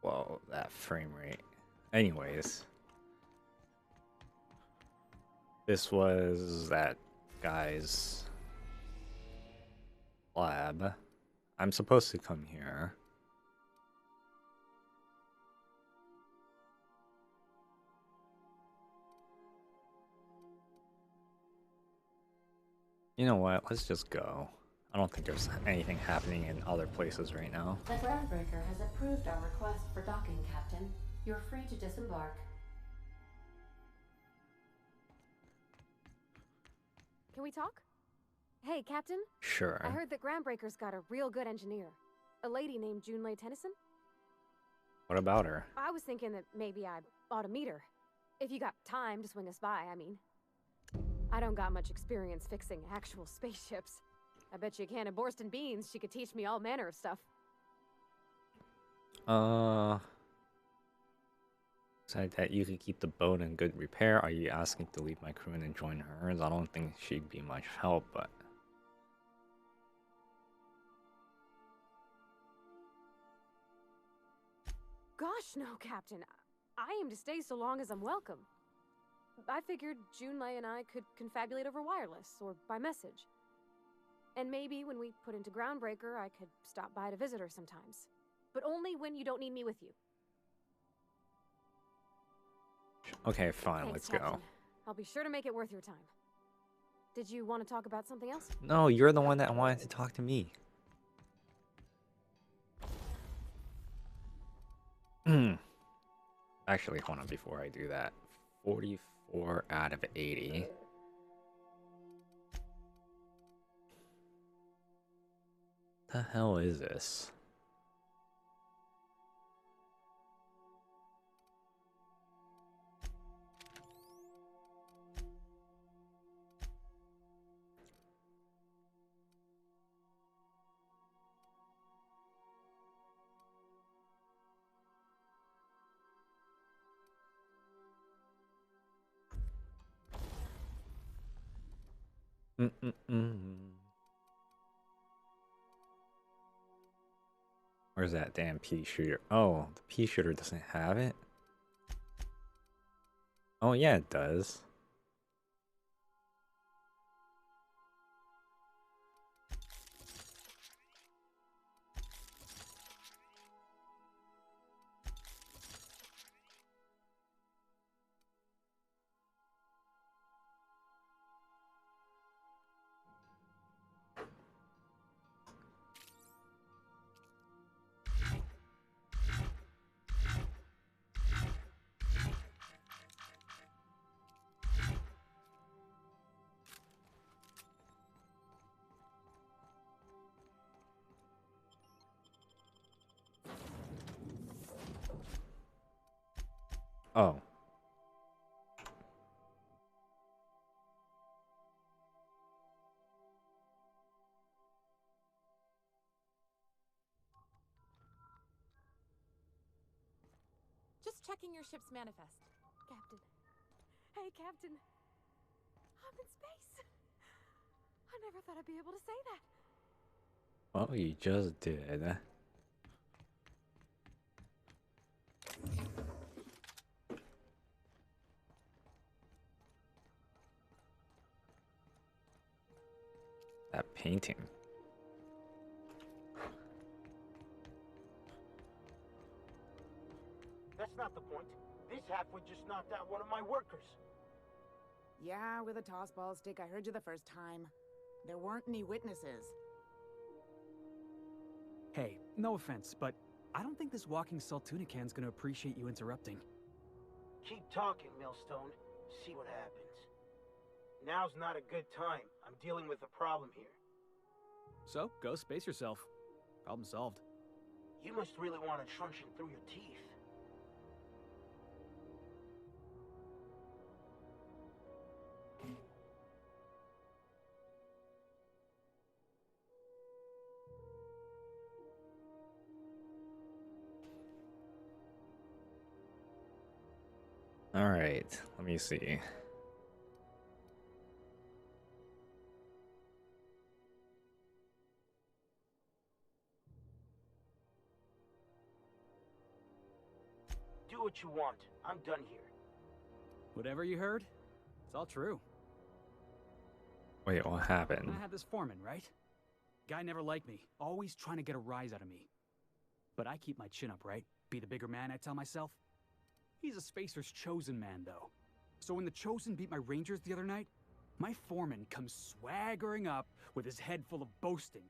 Whoa, that frame rate. Anyways, this was that guy's lab. I'm supposed to come here. You know what? Let's just go. I don't think there's anything happening in other places right now. The Groundbreaker has approved our request for docking, Captain. You're free to disembark. Can we talk? Hey, Captain. Sure. I heard that Groundbreaker's got a real good engineer. A lady named Junlei Tennyson. What about her? I was thinking that maybe I ought to meet her. If you got time to swing us by, I mean. I don't got much experience fixing actual spaceships. I bet you a can of Borston beans she could teach me all manner of stuff. Said that you could keep the boat in good repair. Are you asking to leave my crew and join hers? I don't think she'd be much help, but... Gosh, no, Captain. I aim to stay so long as I'm welcome. I figured Junlei and I could confabulate over wireless, or by message. And maybe when we put into Groundbreaker, I could stop by to visit her sometimes. But only when you don't need me with you. Okay, fine, Thanks, let's Captain. go. I'll be sure to make it worth your time. Did you want to talk about something else? No, you're the one that wanted to talk to me. Actually, hold on before I do that. 44 out of 80. The hell is this? Where's that damn pea shooter? Oh, the pea shooter doesn't have it? Oh, yeah, it does. Oh. Just checking your ship's manifest, Captain. Hey, Captain. I'm in space. I never thought I'd be able to say that. Well, you just did. That painting. That's not the point. This halfwit just knocked out one of my workers. Yeah, with a tossball stick. I heard you the first time. There weren't any witnesses. Hey, no offense, but I don't think this walking Saltunican's gonna appreciate you interrupting. Keep talking, Millstone. See what happens. Now's not a good time. I'm dealing with a problem here. So, go space yourself. Problem solved. You must really want a truncheon through your teeth. Alright, let me see. what you want. I'm done here. Whatever you heard, it's all true. Wait, what happened? I had this foreman, right? Guy never liked me, always trying to get a rise out of me. But I keep my chin up, right? Be the bigger man, I tell myself. He's a Spacer's chosen man, though. So when the Chosen beat my Rangers the other night, my foreman comes swaggering up with his head full of boasting.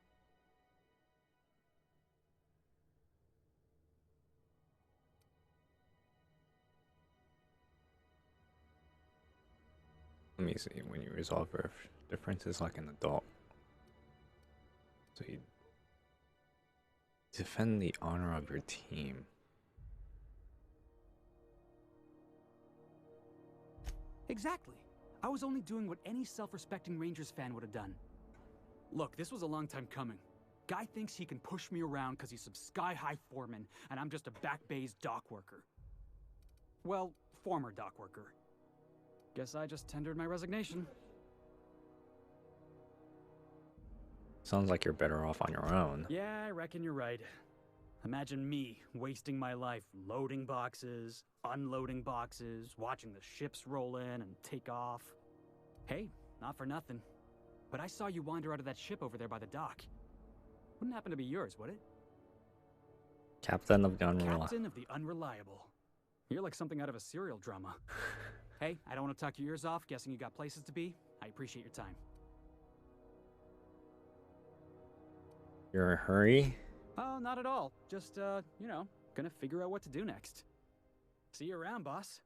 Let me see. When you resolve your differences like an adult. So you defend the honor of your team. Exactly. I was only doing what any self-respecting Rangers fan would have done. Look, this was a long time coming. Guy thinks he can push me around because he's some sky-high foreman, and I'm just a back bay's dock worker. Well, former dock worker. Guess I just tendered my resignation. Sounds like you're better off on your own. Yeah, I reckon you're right. Imagine me wasting my life loading boxes, unloading boxes, watching the ships roll in and take off. Hey, not for nothing, but I saw you wander out of that ship over there by the dock. Wouldn't happen to be yours, would it? Captain of the Unreliable. Captain of the Unreliable. You're like something out of a serial drama. Hey, I don't want to talk your ears off, guessing you got places to be. I appreciate your time. You're in a hurry? Oh, not at all. Just, you know, gonna figure out what to do next. See you around, boss.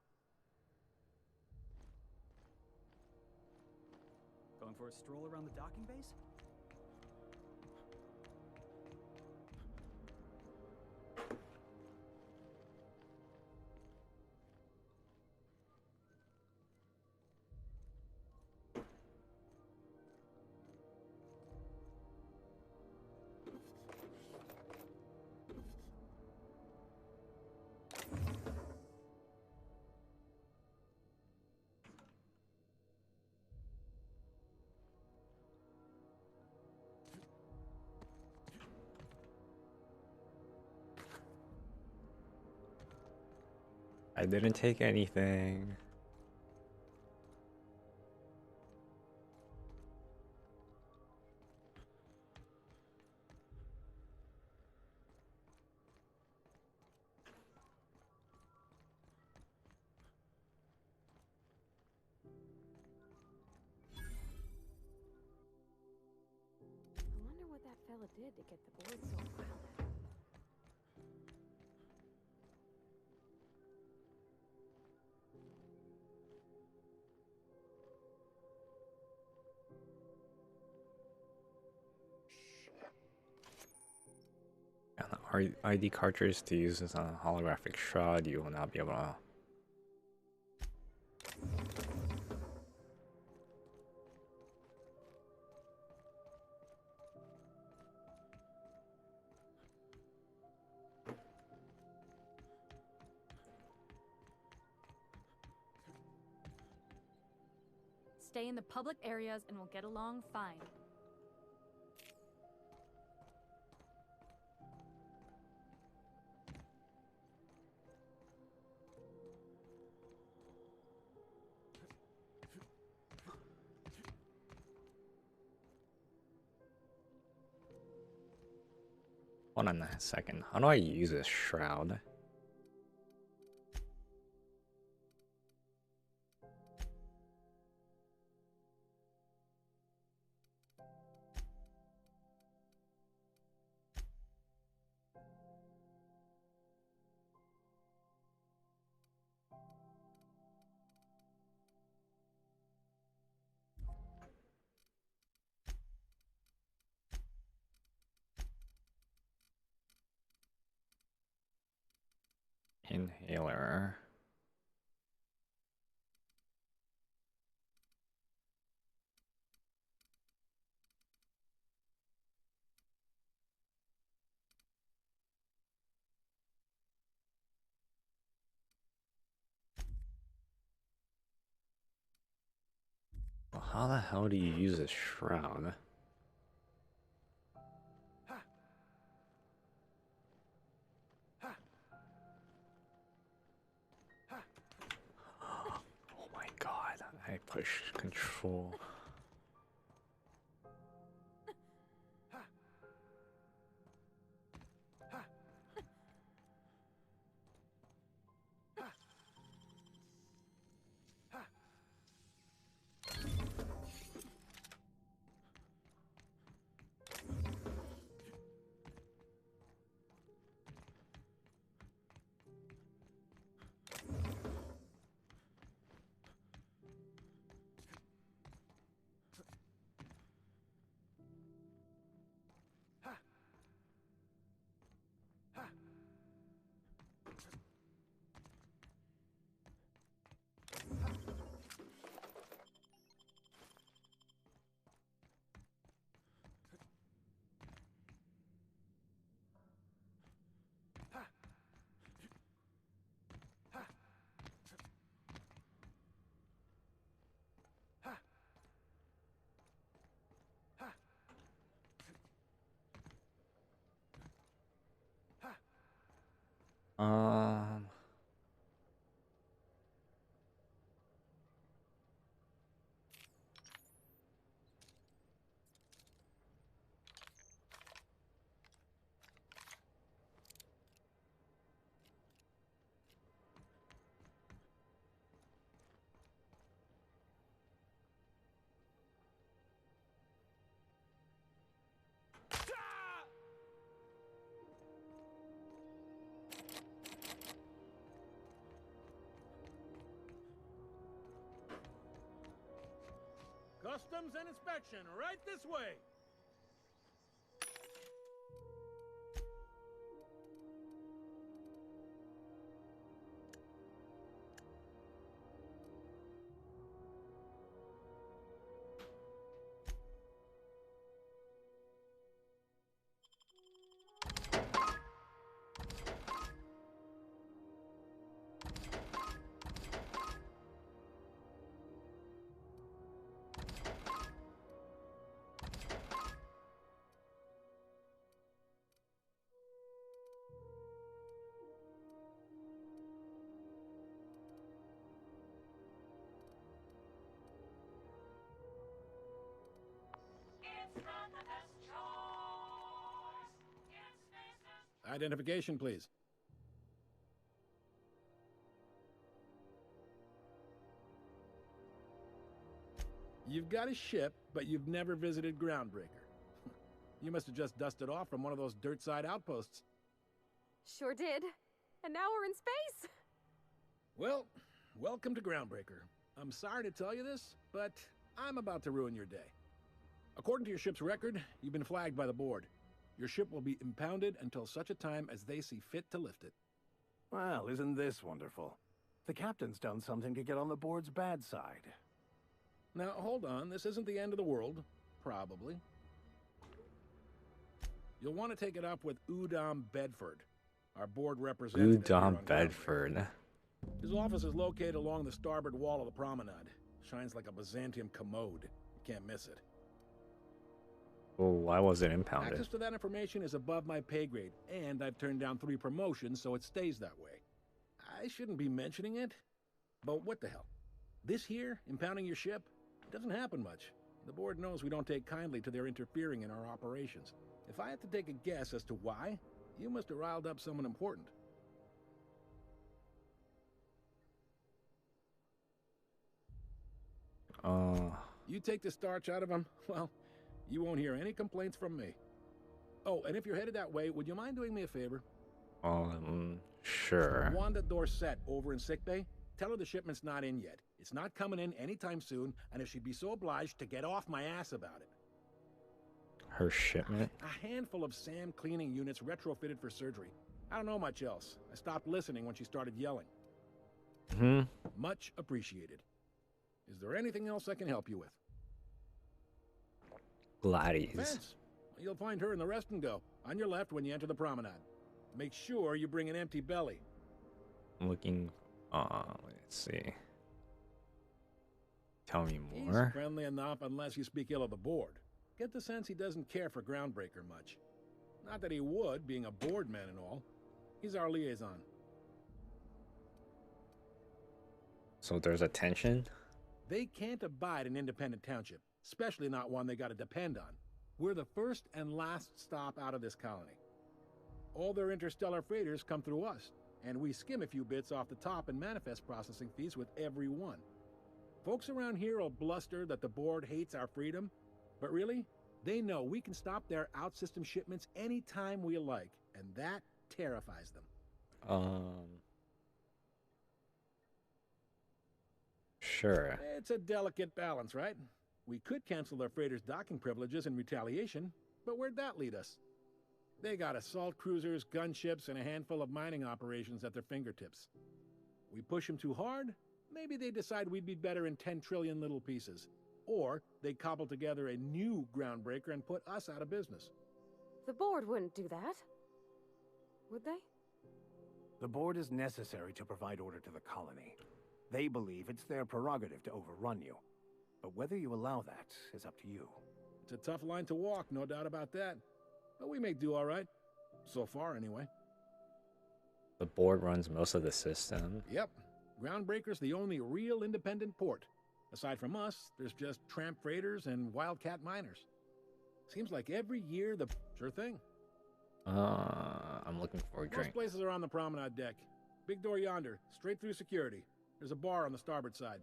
Going for a stroll around the docking base? I didn't take anything. I wonder what that fella did to get the board so riled up. And the ID cartridge to use as a holographic shroud, you will not be able to. Stay in the public areas and we'll get along fine. Hold on a second. How do I use this shroud? Inhaler. Well, how the hell do you use this shroud? Push control. Um, Customs and inspection, right this way. Identification, please. You've got a ship, but you've never visited Groundbreaker. You must have just dusted off from one of those dirt-side outposts. Sure did. And now we're in space! Well, welcome to Groundbreaker. I'm sorry to tell you this, but I'm about to ruin your day. According to your ship's record, you've been flagged by the board. Your ship will be impounded until such a time as they see fit to lift it. Well, isn't this wonderful? The captain's done something to get on the board's bad side. Now, hold on. This isn't the end of the world. Probably. You'll want to take it up with Udom Bedford, our board representative. Udom Bedford. His office is located along the starboard wall of the promenade. Shines like a Byzantium commode. You can't miss it. Oh, why was it impounded? Access to that information is above my pay grade, and I've turned down 3 promotions, so it stays that way. I shouldn't be mentioning it, but what the hell? This here, impounding your ship, doesn't happen much. The board knows we don't take kindly to their interfering in our operations. If I had to take a guess as to why, you must have riled up someone important. You take the starch out of him, well, you won't hear any complaints from me. Oh, and if you're headed that way, would you mind doing me a favor? Sure. Wanda Dorset over in sickbay, tell her the shipment's not in yet. It's not coming in anytime soon, and if she'd be so obliged to get off my ass about it. Her shipment? A handful of SAM cleaning units retrofitted for surgery. I don't know much else. I stopped listening when she started yelling. Much appreciated. Is there anything else I can help you with? Gladys. Fence. You'll find her in the rest and go, on your left when you enter the promenade. Make sure you bring an empty belly. I'm looking... let's see. Tell me more. He's friendly enough unless you speak ill of the board. Get the sense he doesn't care for Groundbreaker much. Not that he would, being a board man and all. He's our liaison. So there's a tension? They can't abide an independent township, especially not one they gotta depend on. We're the first and last stop out of this colony. All their interstellar freighters come through us, and we skim a few bits off the top in manifest processing fees with every one. Folks around here will bluster that the board hates our freedom, but really, they know we can stop their out-system shipments anytime we like, and that terrifies them. Sure. It's a delicate balance, right? We could cancel their freighters' docking privileges in retaliation, but where'd that lead us? They got assault cruisers, gunships, and a handful of mining operations at their fingertips. We push them too hard, maybe they decide we'd be better in 10 trillion little pieces. Or they cobble together a new groundbreaker and put us out of business. The board wouldn't do that. Would they? The board is necessary to provide order to the colony. They believe it's their prerogative to overrun you. But whether you allow that is up to you. It's a tough line to walk, no doubt about that. But we may do all right. So far, anyway. The board runs most of the system. Yep. Groundbreaker's the only real independent port. Aside from us, there's just tramp freighters and wildcat miners. Seems like every year the... Sure thing. I'm looking for a Most drink. places are on the promenade deck. Big door yonder, straight through security. There's a bar on the starboard side.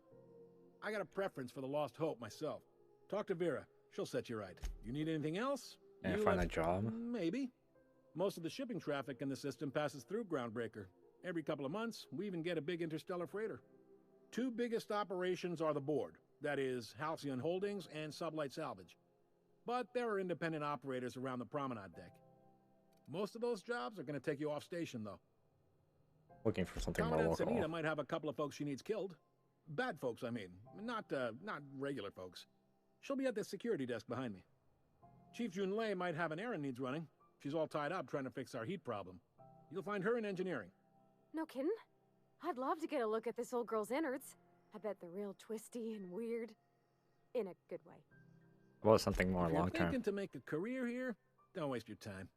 I got a preference for the Lost Hope myself. Talk to Vera. She'll set you right. You need anything else? Can I You find let- a job? Maybe. Most of the shipping traffic in the system passes through Groundbreaker. Every couple of months, we even get a big interstellar freighter. Two biggest operations are the board. That is, Halcyon Holdings and Sublight Salvage. But there are independent operators around the promenade deck. Most of those jobs are going to take you off station, though. Looking for something more Commandant local. Sanita might have a couple of folks she needs killed. Bad folks, I mean. Not regular folks. She'll be at the security desk behind me. Chief Junlei might have an errand needs running. She's all tied up trying to fix our heat problem. You'll find her in engineering. No kidding? I'd love to get a look at this old girl's innards. I bet they're real twisty and weird. In a good way. How about something more If you're long term? thinking to make a career here, don't waste your time.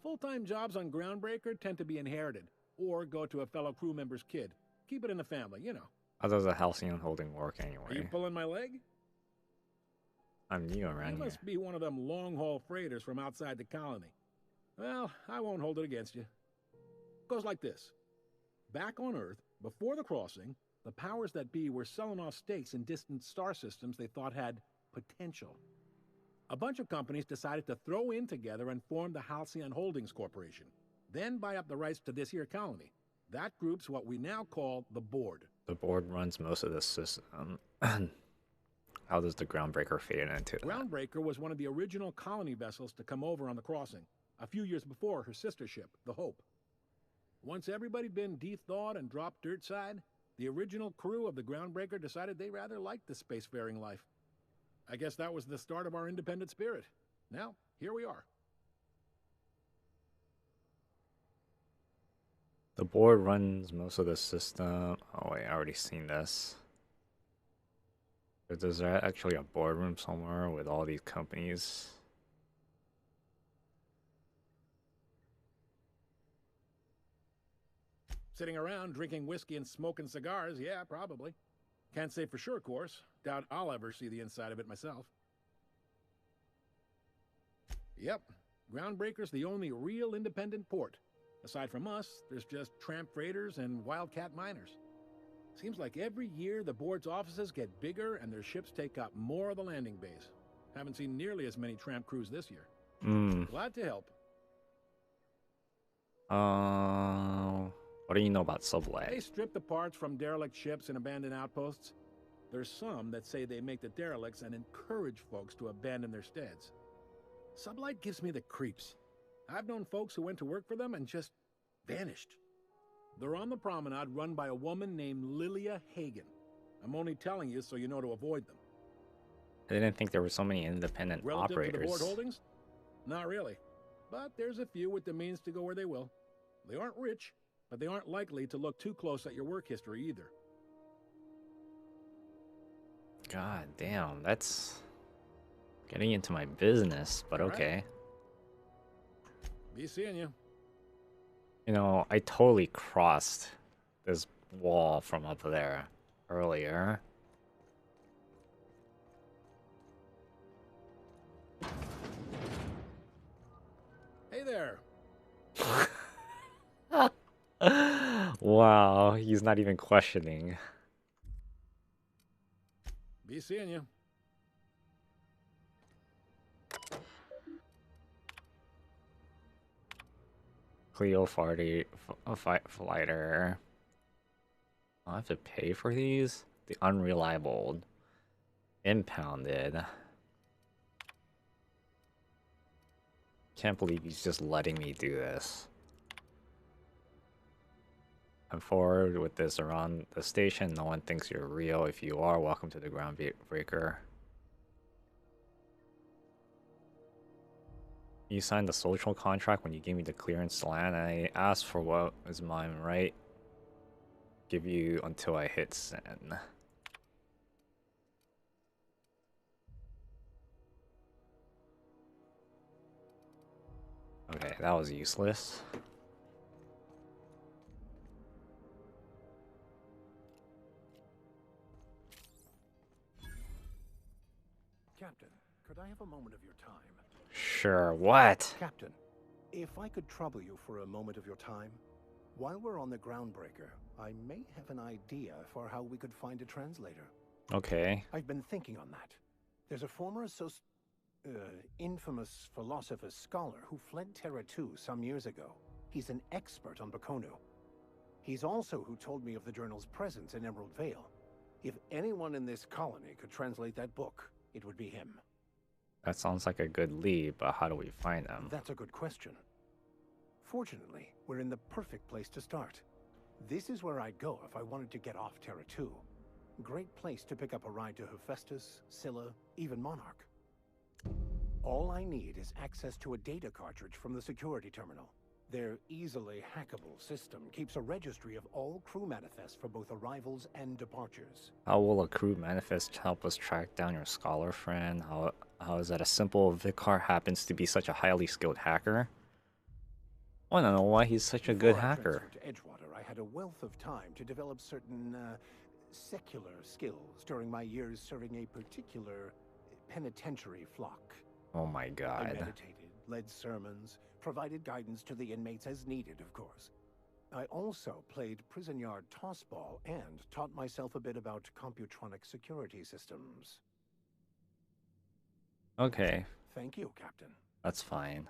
Full-time jobs on Groundbreaker tend to be inherited, or go to a fellow crew member's kid. Keep it in the family, you know. How does a Halcyon holding work Are you anyway? pulling my leg? I'm new You around here. must be one of them long-haul freighters from outside the colony. Well, I won't hold it against you. Goes like this. Back on Earth, before the crossing, the powers that be were selling off stakes in distant star systems they thought had potential. A bunch of companies decided to throw in together and form the Halcyon Holdings Corporation, then buy up the rights to this here colony. That group's what we now call the Board. The board runs most of the system. How does the Groundbreaker fit into that? Groundbreaker was one of the original colony vessels to come over on the crossing, a few years before her sister ship, the Hope. Once everybody'd been de-thawed and dropped dirt side, the original crew of the Groundbreaker decided they rather liked the spacefaring life. I guess that was the start of our independent spirit. Now, here we are. The board runs most of the system. Oh wait, I already seen this. But is there actually a boardroom somewhere with all these companies? Sitting around drinking whiskey and smoking cigars, yeah, probably. Can't say for sure, of course. Doubt I'll ever see the inside of it myself. Yep, Groundbreaker's the only real independent port. Aside from us, there's just tramp freighters and wildcat miners. Seems like every year the board's offices get bigger and their ships take up more of the landing bays. Haven't seen nearly as many tramp crews this year. Glad to help. What do you know about They Sublight? strip the parts from derelict ships and abandoned outposts. There's some that say they make the derelicts and encourage folks to abandon their steads. Sublight gives me the creeps. I've known folks who went to work for them and just vanished. They're on the promenade run by a woman named Lilia Hagen. I'm only telling you so you know to avoid them. I didn't think there were so many independent Relative to the operators. board holdings? Not really. But there's a few with the means to go where they will. They aren't rich, but they aren't likely to look too close at your work history either. God damn, that's getting into my business, but All right. okay. Be seeing you. You know, I totally crossed this wall from up there earlier. there. Wow, he's not even questioning. Be seeing you. Cleo fighter. I have to pay for these? The unreliable. Impounded. Can't believe he's just letting me do this. I'm forward with this around the station. No one thinks you're real. If you are, welcome to the Groundbreaker. You signed the social contract when you gave me the clearance to land. I asked for what is mine, right? Give you until I hit send. Okay, that was useless. Captain, could I have a moment of your time? Sure, what? Captain, if I could trouble you for a moment of your time, while we're on the Groundbreaker, I may have an idea for how we could find a translator. Okay. I've been thinking on that. There's a former infamous philosopher scholar who fled Terra 2 some years ago. He's an expert on Bakonu. He's also who told me of the journal's presence in Emerald Vale. If anyone in this colony could translate that book, it would be him. That sounds like a good lead, but how do we find them? That's a good question. Fortunately, we're in the perfect place to start. This is where I'd go if I wanted to get off Terra 2. Great place to pick up a ride to Hephaestus, Scylla, even Monarch. All I need is access to a data cartridge from the security terminal. Their easily hackable system keeps a registry of all crew manifests for both arrivals and departures. How will a crew manifest help us track down your scholar friend? How is that a simple Vicar happens to be such a highly skilled hacker? I want to know why he's such a good hacker. Before I transferred to Edgewater, I had a wealth of time to develop certain secular skills during my years serving a particular penitentiary flock. Oh my I god. meditated, led sermons, provided guidance to the inmates as needed, of course. I also played prison yard tossball and taught myself a bit about computronic security systems. Okay, Thank you, Captain. that's fine.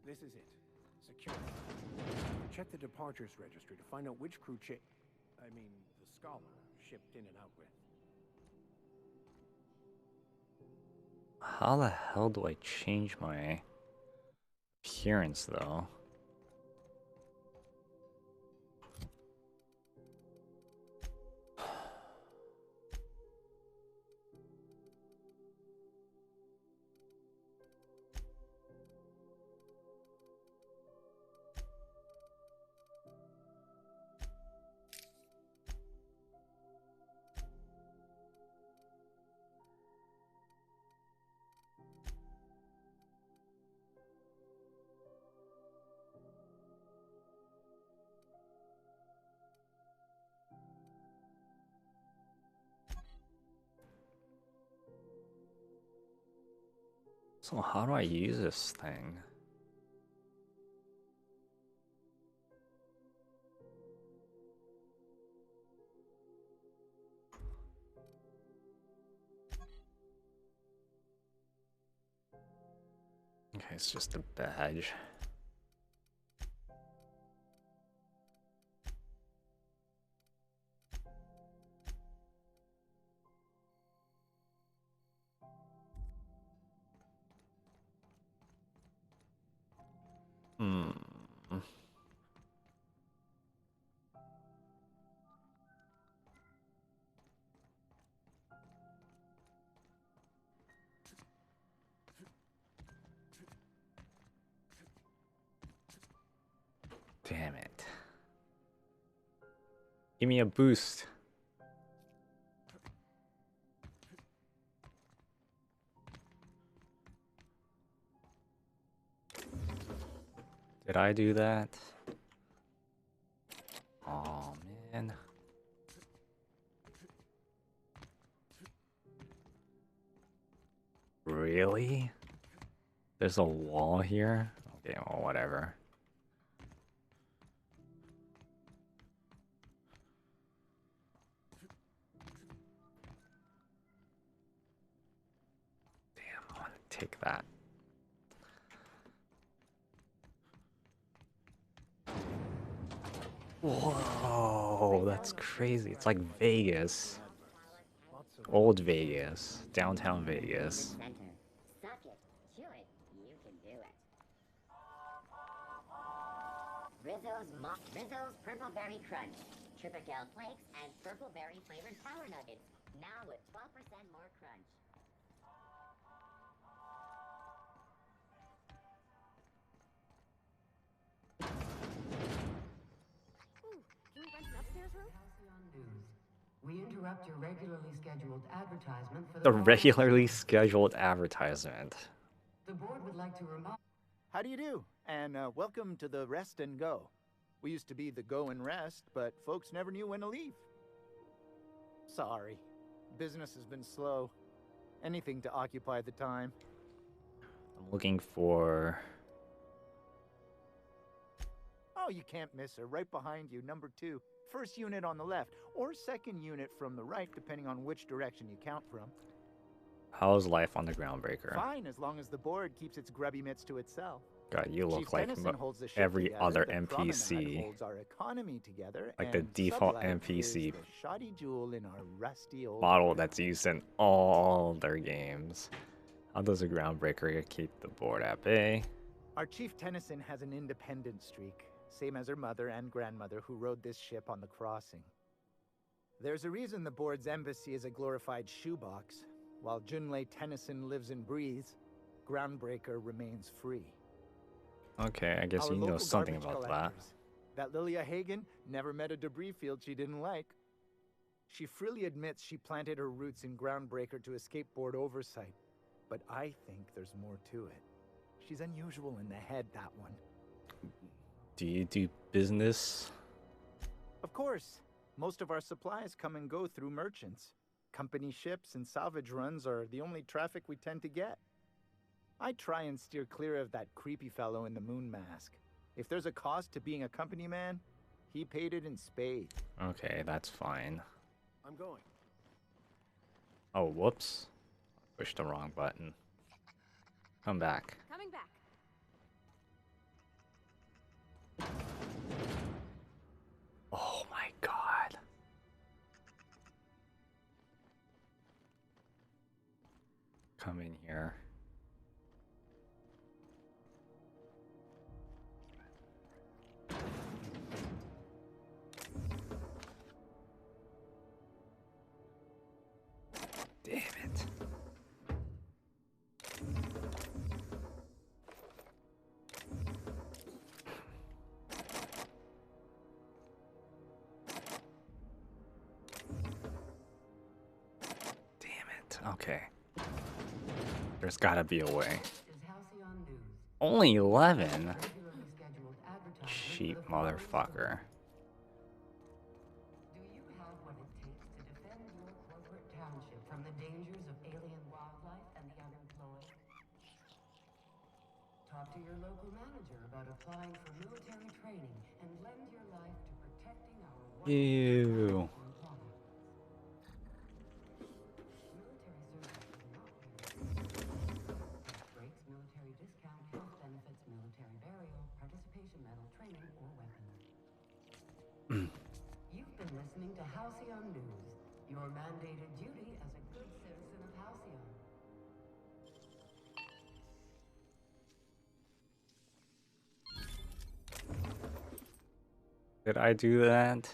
This is it. Security. Check the departures registry to find out which crew the scholar shipped in and out with. How the hell do I change my appearance, though? So how do I use this thing? Okay, it's just a badge. Hmm. Damn it. Give me a boost. Did I do that? Oh man. Really? There's a wall here? Okay, well, whatever. Damn, I want to take that. Whoa, that's crazy. It's like Vegas. Old Vegas. Downtown Vegas. Suck it. Chew it. You can do it. Rizzo's Purple Berry Crunch. Triple Flakes and Purple Berry flavored Power Nuggets. Now with 12% more crunch. Ooh, can we rent an upstairs room? We interrupt your regularly scheduled advertisement for The regularly scheduled advertisement. The board would like to remind. How do you do? And welcome to the Rest and Go. We used to be the Go and Rest, but folks never knew when to leave. Sorry. Business has been slow. Anything to occupy the time. I'm looking for... Oh, you can't miss her. Right behind you, number 2. First unit on the left, or second unit from the right, depending on which direction you count from. How's life on the Groundbreaker? Fine, as long as the board keeps its grubby mitts to itself. God, you look Chief like Tennyson holds the ship every together, other the NPC. Promenade holds our economy together, Like the and default Sublife NPC is the shoddy jewel in our rusty old model that's used in all their games. How does a Groundbreaker keep the board at bay? Our Chief Tennyson has an independent streak, same as her mother and grandmother who rode this ship on the crossing. There's a reason the board's embassy is a glorified shoebox. While Junlei Tennyson lives and breathes, Groundbreaker remains free. Okay, I guess Our you know local something garbage about that. collectors. That Lilia Hagen never met a debris field she didn't like. She freely admits she planted her roots in Groundbreaker to escape board oversight. But I think there's more to it. She's unusual in the head, that one. Do you do business? Of course. Most of our supplies come and go through merchants. Company ships and salvage runs are the only traffic we tend to get. I try and steer clear of that creepy fellow in the moon mask. If there's a cost to being a company man, he paid it in spades. Okay, that's fine. I'm going. Oh, whoops. Pushed the wrong button. Come back. Coming back. Oh my god. Come in here. Damn it. Damn it. Okay. There's gotta be a way. Only 11? Cheap motherfucker. Do you have what it takes to defend your corporate township from the dangers of alien wildlife and the unemployed? Talk to your local manager about applying for military training and lend your life to protecting our Ew. breaks, military discount, health benefits, military burial, participation medal, training, or weapons. You've been listening to Halcyon News, your mandated duty as a good citizen of Halcyon. Did I do that?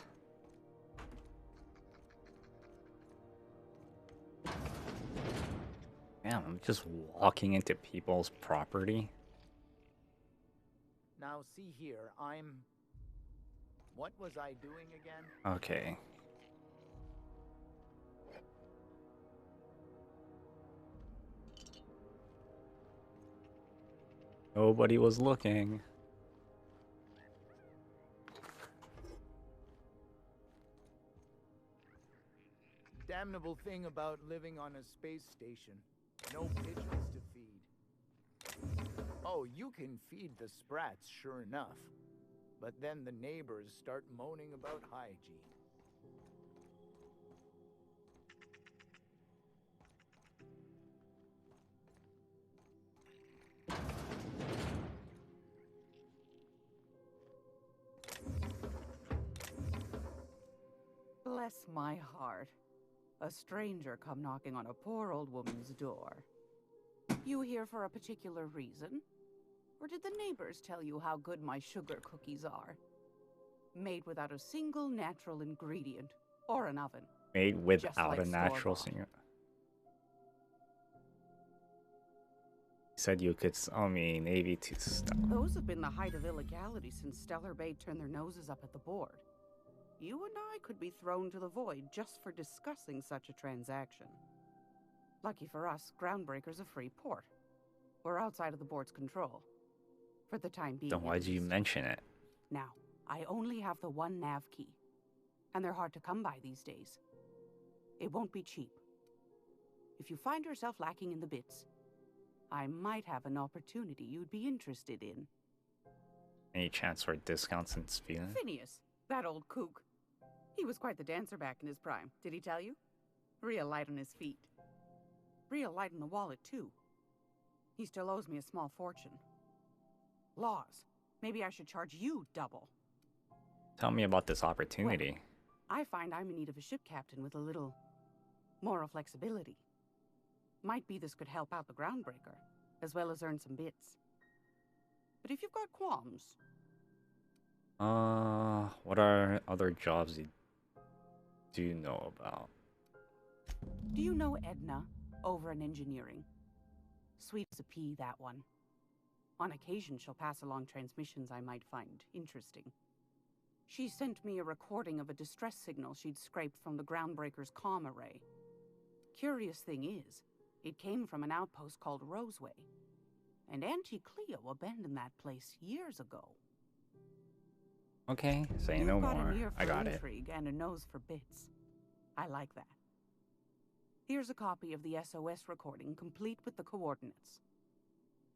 Damn, I'm just walking into people's property. Now see here, what was I doing again? Okay. Nobody was looking. Damnable thing about living on a space station. No pigeons to feed. Oh, you can feed the sprats, sure enough. But then the neighbors start moaning about hygiene. Bless my heart. A stranger come knocking on a poor old woman's door. You here for a particular reason? Or did the neighbors tell you how good my sugar cookies are? Made without a single natural ingredient or an oven. Made without like a natural store-bought. singer. Said you could, I mean, maybe to stop. Those have been the height of illegality since Stellar Bay turned their noses up at the board. You and I could be thrown to the void just for discussing such a transaction. Lucky for us, Groundbreaker's a free port. We're outside of the board's control. For the time being. Then why'd you mention it? Now, I only have the one nav key. And they're hard to come by these days. It won't be cheap. If you find yourself lacking in the bits, I might have an opportunity you'd be interested in. Any chance for discounts in Sweden? Phineas, that old kook. He was quite the dancer back in his prime, did he tell you? Real light on his feet. Real light in the wallet, too. He still owes me a small fortune. Laws. Maybe I should charge you double. Tell me about this opportunity. Well, I find I'm in need of a ship captain with a little moral flexibility. Might be this could help out the Groundbreaker, as well as earn some bits. But if you've got qualms... What are other jobs you do know about? Do you know Edna, over in engineering? Sweet as a pea, that one. On occasion, she'll pass along transmissions I might find interesting. She sent me a recording of a distress signal she'd scraped from the Groundbreaker's comm array. Curious thing is, it came from an outpost called Roseway. And Auntie Cleo abandoned that place years ago. Okay, say You've no got more. an ear for I got it. intrigue and a nose for bits. I like that. Here's a copy of the SOS recording, complete with the coordinates.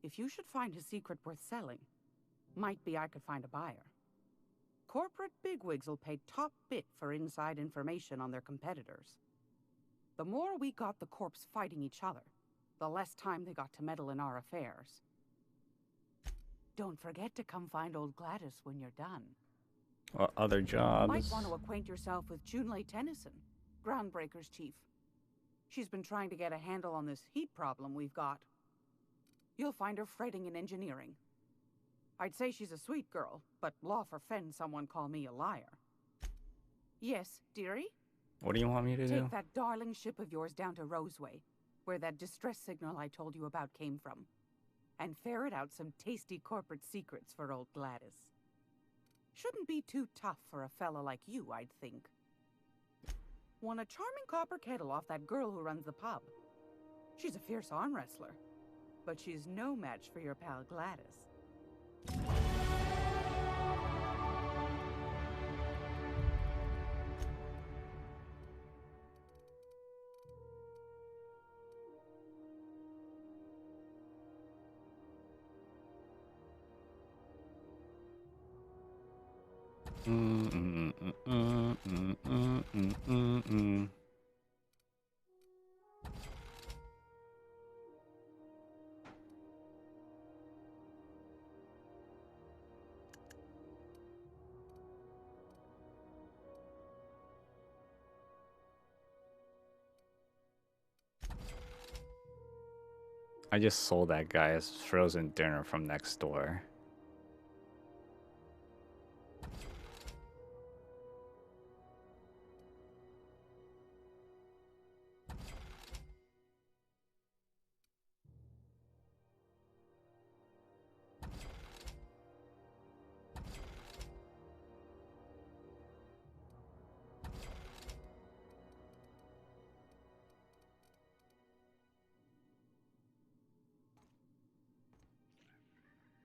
If you should find his secret worth selling, might be I could find a buyer. Corporate bigwigs will pay top bit for inside information on their competitors. The more we got the corps fighting each other, the less time they got to meddle in our affairs. Don't forget to come find old Gladys when you're done. What other jobs? Might want to acquaint yourself with Junlei Tennyson, Groundbreaker's chief. She's been trying to get a handle on this heat problem we've got. You'll find her fretting in engineering. I'd say she's a sweet girl, but law forfend someone call me a liar. Yes, dearie? What do you want me to do? Take that darling ship of yours down to Roseway, where that distress signal I told you about came from, and ferret out some tasty corporate secrets for old Gladys. Shouldn't be too tough for a fella like you, I'd think. Won a charming copper kettle off that girl who runs the pub. She's a fierce arm wrestler, but she's no match for your pal Gladys. I just sold that guy's frozen dinner from next door.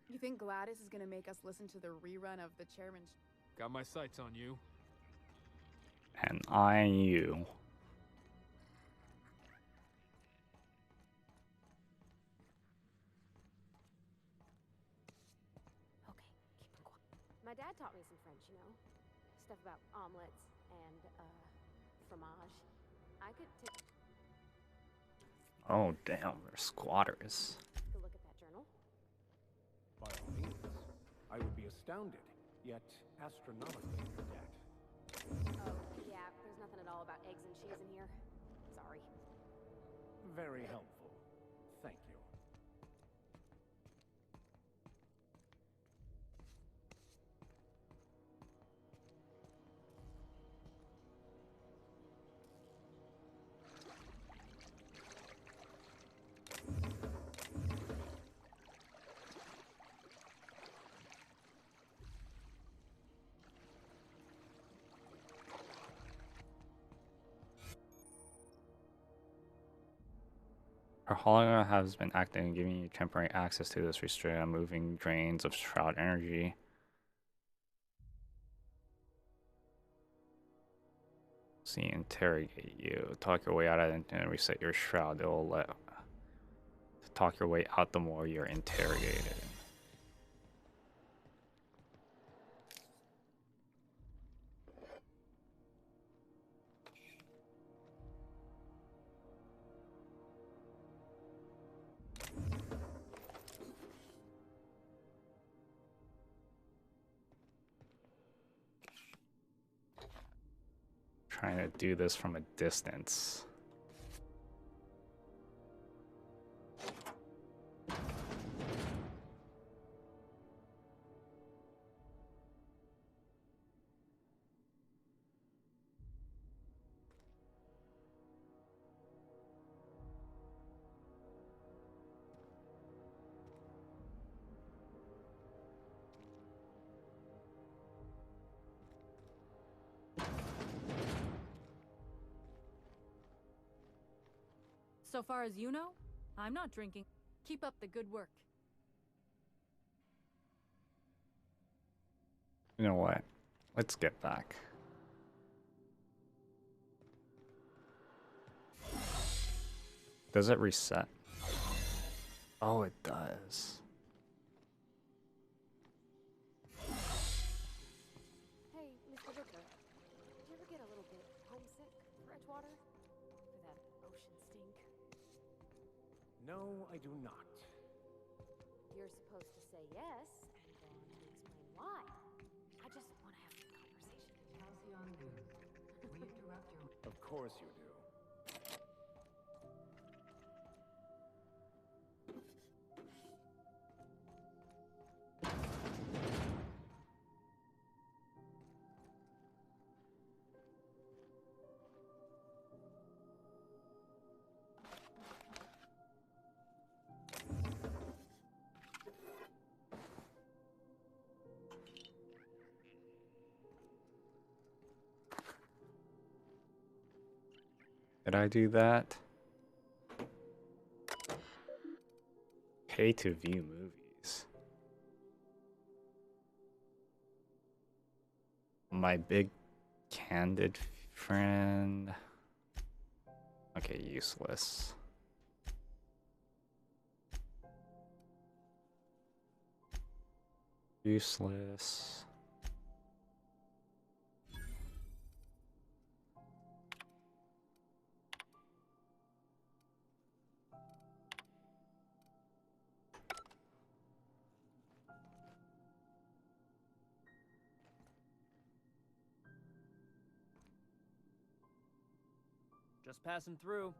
You think Gladys is gonna make us listen to the rerun of the chairman's... Got my sights on you. And I you. My dad taught me some French, you know? Stuff about omelets and, fromage. I could take Oh damn, they're squatters. a look at that journal. By all means. I would be astounded, yet astronomically in your debt. Oh, yeah, there's nothing at all about eggs and cheese in here. Sorry. Very helpful. Thank you. Our hologram has been active, giving you temporary access to this restricted moving drains of shroud energy. See, interrogate you. Talk your way out of it and reset your shroud. It'll let talk your way out the more you're interrogated. Trying to do this from a distance. So far as you know, I'm not drinking. Keep up the good work. You know what? Let's get back. Does it reset? Oh, it does. Hey, Mr. Booker. Did you ever get a little bit homesick for Edgewater? For that ocean stink? No, I do not. You're supposed to say yes, and then to explain why. I just want to have this conversation. Halcyon News. We interrupt your... Of course you do. Did I do that? Pay to view movies. My big candid friend. Okay, useless. Useless. Just passing through.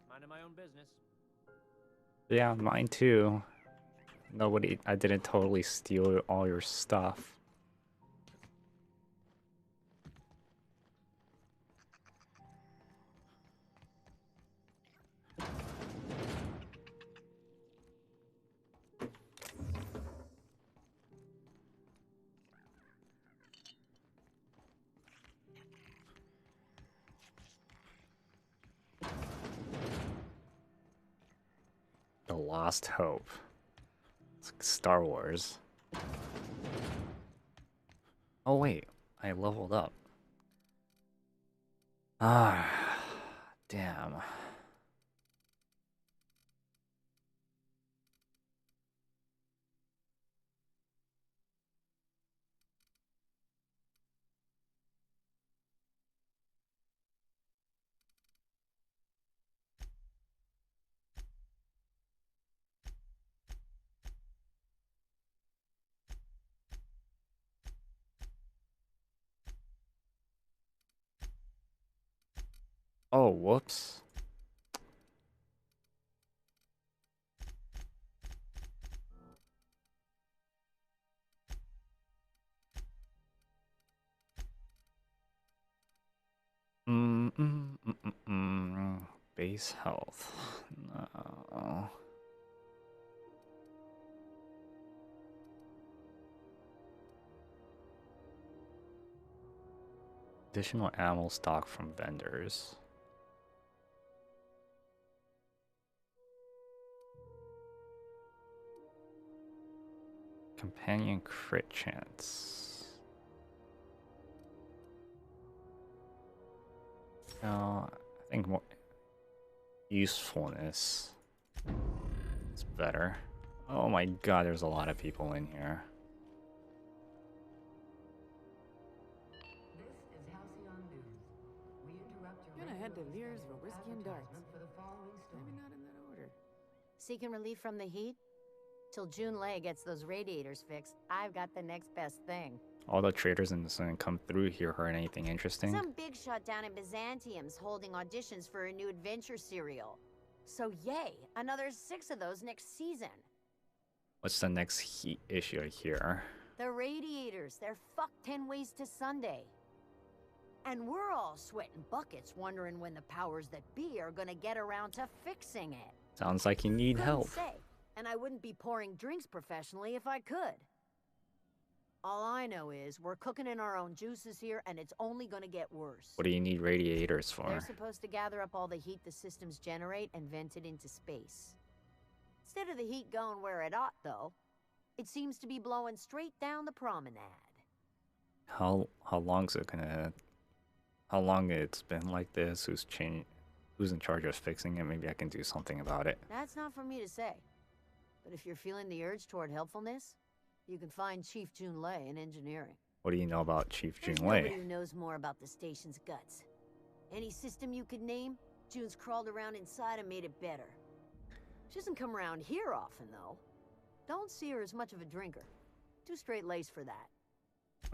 Minding my own business. Yeah, mine too. I didn't totally steal all your stuff. The Lost Hope. It's like Star Wars. Oh wait, I leveled up. Ah, damn. Oh, whoops. Base health. No. Additional ammo stock from vendors. Companion crit chance. No, I think more usefulness is better. Oh my god, there's a lot of people in here. Gonna head to Lear's for whiskey and darts. Maybe not in that order. Seeking relief from the heat? Till June Lei gets those radiators fixed, I've got the next best thing. All the traders in the sun come through here. Heard anything interesting? Some big shot down in Byzantium's holding auditions for a new adventure serial. So yay, another 6 of those next season. What's the next heat issue here? The radiators, they're fucked 10 ways to Sunday. And we're all sweating buckets wondering when the powers that be are gonna get around to fixing it. Sounds like you need Couldn't help. say, and I wouldn't be pouring drinks professionally if I could. All I know is we're cooking in our own juices here, and it's only gonna get worse. What do you need radiators for? They're supposed to gather up all the heat the systems generate and vent it into space. Instead of the heat going where it ought, though, it seems to be blowing straight down the promenade. How long's it gonna? How long it's been like this? Who's in charge of fixing it? Maybe I can do something about it. That's not for me to say. But if you're feeling the urge toward helpfulness, you can find Chief Jun Lei in engineering. What do you know about Chief Jun There's Lei? nobody who knows more about the station's guts. Any system you could name, Jun's crawled around inside and made it better. She doesn't come around here often, though. Don't see her as much of a drinker. Too straight-laced for that.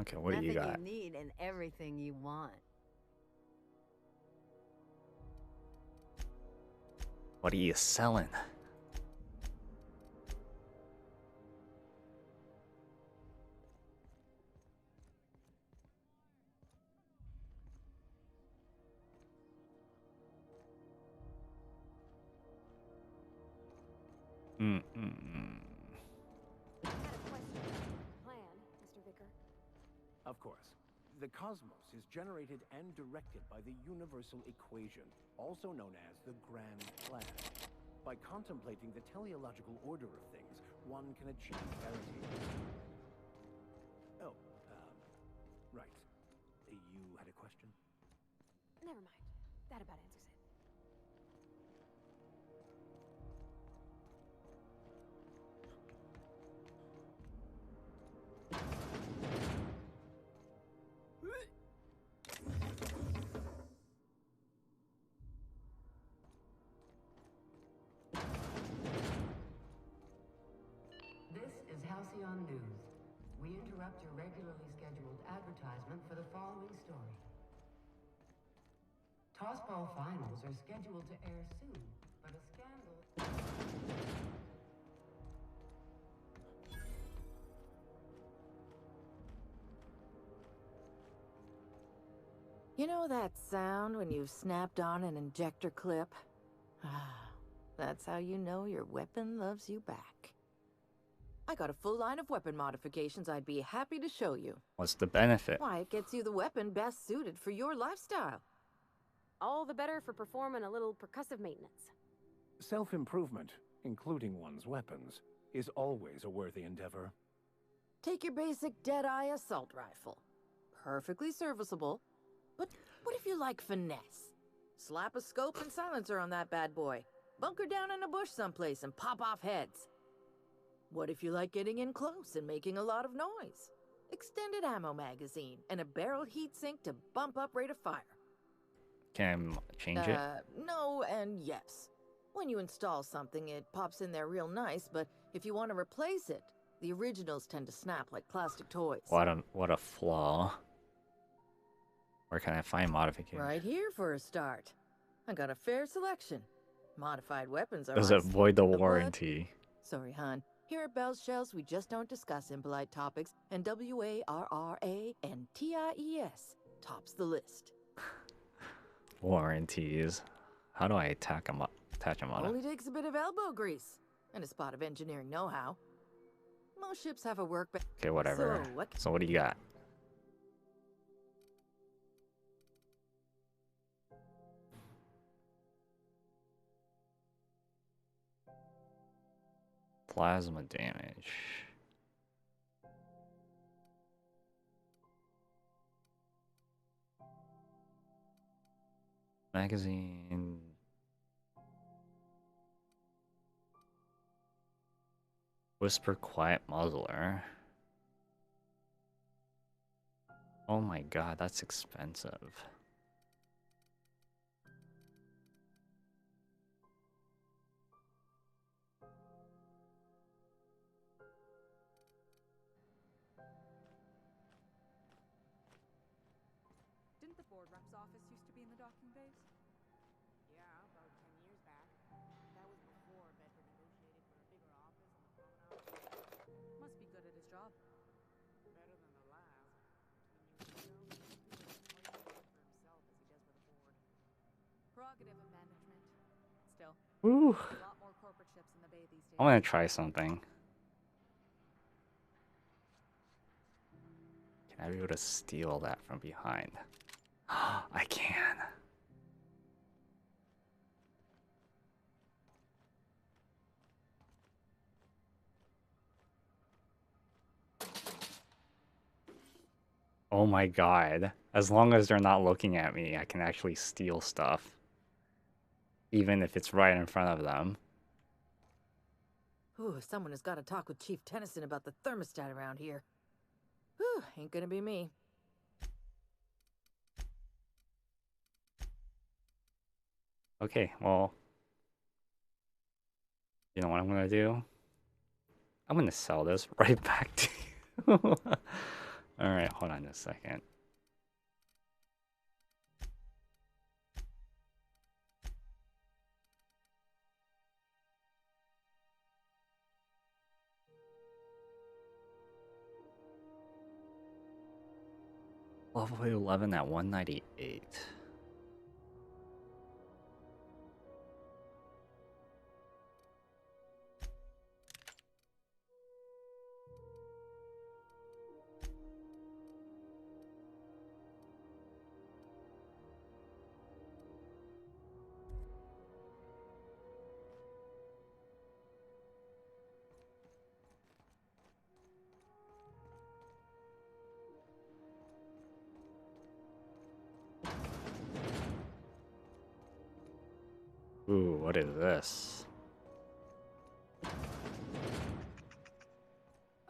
Okay, what do you got? Nothing you need and everything you want. What are you selling? Plan, Mr. Vicar. Of course. The cosmos is generated and directed by the universal equation, also known as the Grand Plan. By contemplating the teleological order of things, one can achieve parity. Oh, right. You had a question? Never mind. That about answers it. This is Halcyon News. We interrupt your regularly scheduled advertisement for the following story. Tossball finals are scheduled to air soon, but a scandal... You know that sound when you've snapped on an injector clip? That's how you know your weapon loves you back. I got a full line of weapon modifications I'd be happy to show you. What's the benefit? Why, it gets you the weapon best suited for your lifestyle. All the better for performing a little percussive maintenance. Self-improvement, including one's weapons, is always a worthy endeavor. Take your basic Deadeye assault rifle. Perfectly serviceable. But what if you like finesse? Slap a scope and silencer on that bad boy. Bunker down in a bush someplace and pop off heads. What if you like getting in close and making a lot of noise? Extended ammo magazine and a barrel heatsink to bump up rate of fire. Can I change it? No and yes. When you install something, it pops in there real nice, but if you want to replace it, the originals tend to snap like plastic toys. What a flaw. Where can I find modifications? Right here for a start. I got a fair selection. Modified weapons are Does my it void the blood. warranty? Sorry, hon. Here at Bell's Shells, we just don't discuss impolite topics, and WARRANTIES tops the list. Warranties. How do I attach them on Only it? takes a bit of elbow grease and a spot of engineering know-how. Most ships have a workbench. Okay, whatever. So, So what do you got? Plasma damage. Magazine. Whisper Quiet Muzzler. Oh my god, that's expensive. Didn't the board rep's office used to be in the docking bays? Yeah, about 10 years back. That was before Bedford negotiated for a bigger office on the promenade. Must be good at his job. Better than the last. Between you and me, though, he doesn't for himself as he does for the board. Prerogative of management. Still, Woo. a lot more corporate ships in the bay these days. I want to try something. Can I be able to steal that from behind? I can. Oh my god. As long as they're not looking at me, I can actually steal stuff. Even if it's right in front of them. Ooh, someone has got to talk with Chief Tennyson about the thermostat around here. Whew, ain't gonna be me. Okay, well, you know what I'm gonna do? I'm gonna sell this right back to you. Alright, hold on a second. Level 11 at 198. Ooh, what is this? I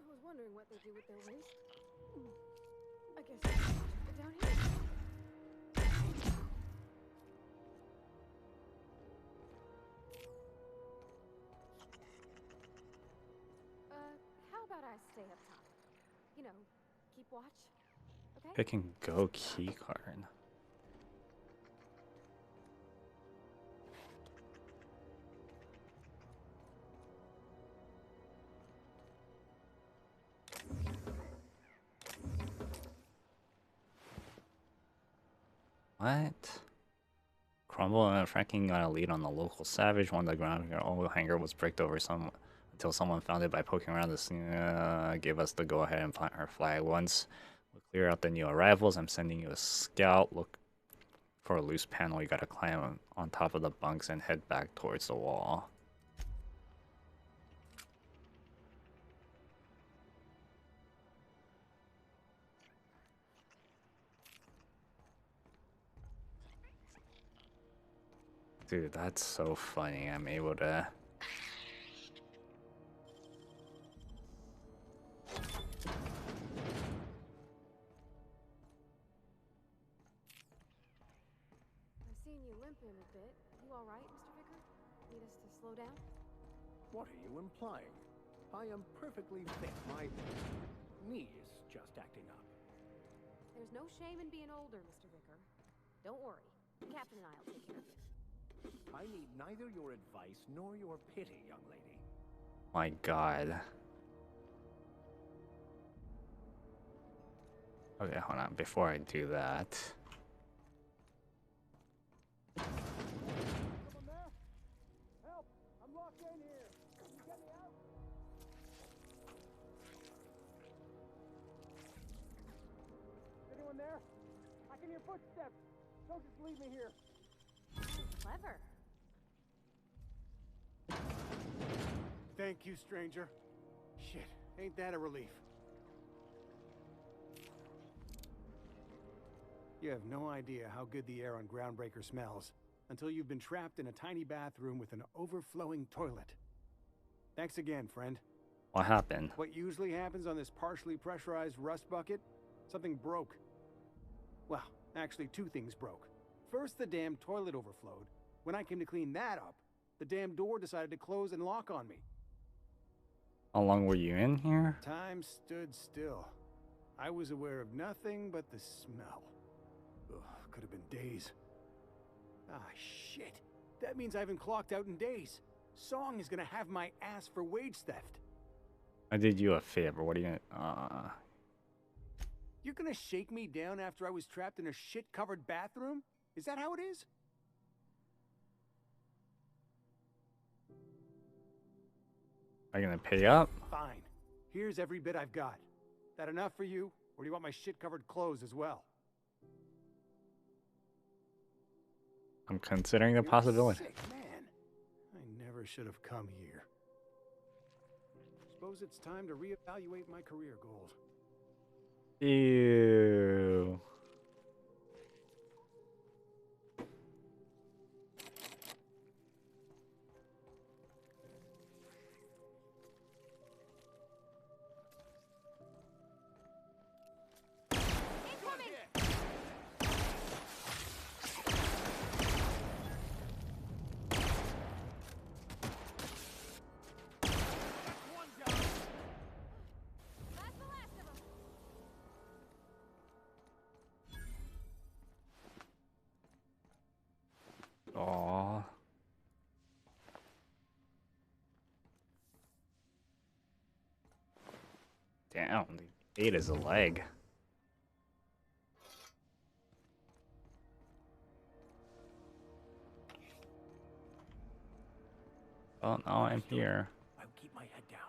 was wondering what they do with their waste. I guess it's down here. How about I stay up top? You know, keep watch. Okay? Pick and go key card. What? Crumble and Franking got a lead on the local savage. One of the ground hangar was bricked over until someone found it by poking around the scene. Gave us the go ahead and plant our flag. Once we clear out the new arrivals, I'm sending you a scout. Look for a loose panel. You gotta climb on top of the bunks and head back towards the wall. Dude, that's so funny. I'm able to... I've seen you limping a bit. You all right, Mr. Vicker? Need us to slow down? What are you implying? I am perfectly fit. My knee is just acting up. There's no shame in being older, Mr. Vicker. Don't worry. The captain and I will take care of it. I need neither your advice nor your pity, young lady. My God. Okay, hold on. Before I do that. Someone there? Help! I'm locked in here. Can you get me out? Anyone there? I can hear footsteps. Don't just leave me here. Clever. Thank you, stranger. Shit, ain't that a relief? You have no idea how good the air on Groundbreaker smells until you've been trapped in a tiny bathroom with an overflowing toilet. Thanks again, friend. What happened? What usually happens on this partially pressurized rust bucket? Something broke. Well, actually, two things broke. First, the damn toilet overflowed. When I came to clean that up, the damn door decided to close and lock on me. How long were you in here? Time stood still. I was aware of nothing but the smell. Ugh, could have been days. Ah, shit. That means I haven't clocked out in days. Song is gonna have my ass for wage theft. I did you a favor. What are you You're gonna shake me down after I was trapped in a shit-covered bathroom? Is that how it is? Are you gonna pay up? Fine. Here's every bit I've got. That enough for you? Or do you want my shit-covered clothes as well? I'm considering the You're possibility. Sick, man. I never should have come here. Suppose it's time to reevaluate my career goals. Ew. Aw. Damn, the ate his leg. Well, now I'm here. I'll keep my head down.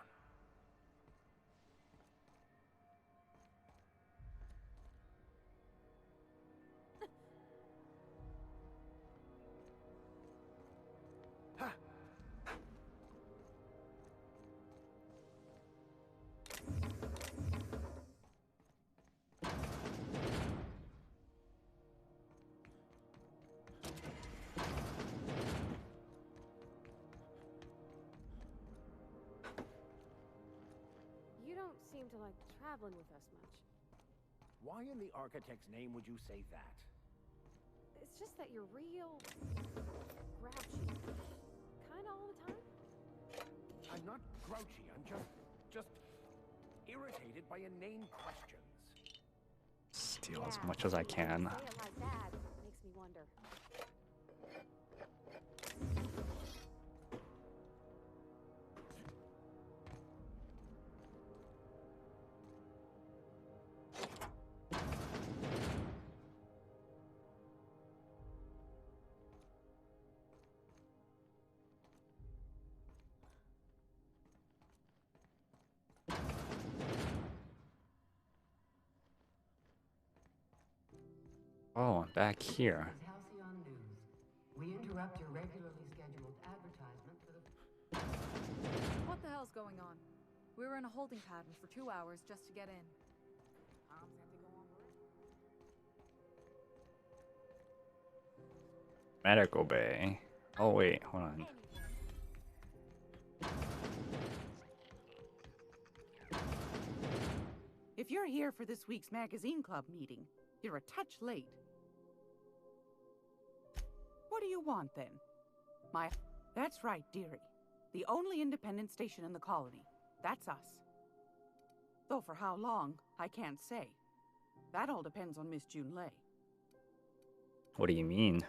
You don't seem to like traveling with us much. Why in the architect's name would you say that? It's just that you're real grouchy. Kinda all the time. I'm not grouchy, I'm just irritated by inane questions. Steal as much as I can. Say it like that makes me wonder. Oh, I'm back here. This is Halcyon News. We interrupt your regularly scheduled advertisement for the... What the hell's going on? We were in a holding pattern for 2 hours just to get in. Arms have to go on work. Medical bay. Oh wait, hold on. If you're here for this week's magazine club meeting, you're a touch late. What do you want, then? That's right, dearie. The only independent station in the colony. That's us. Though for how long, I can't say. That all depends on Miss Junlei. What do you mean?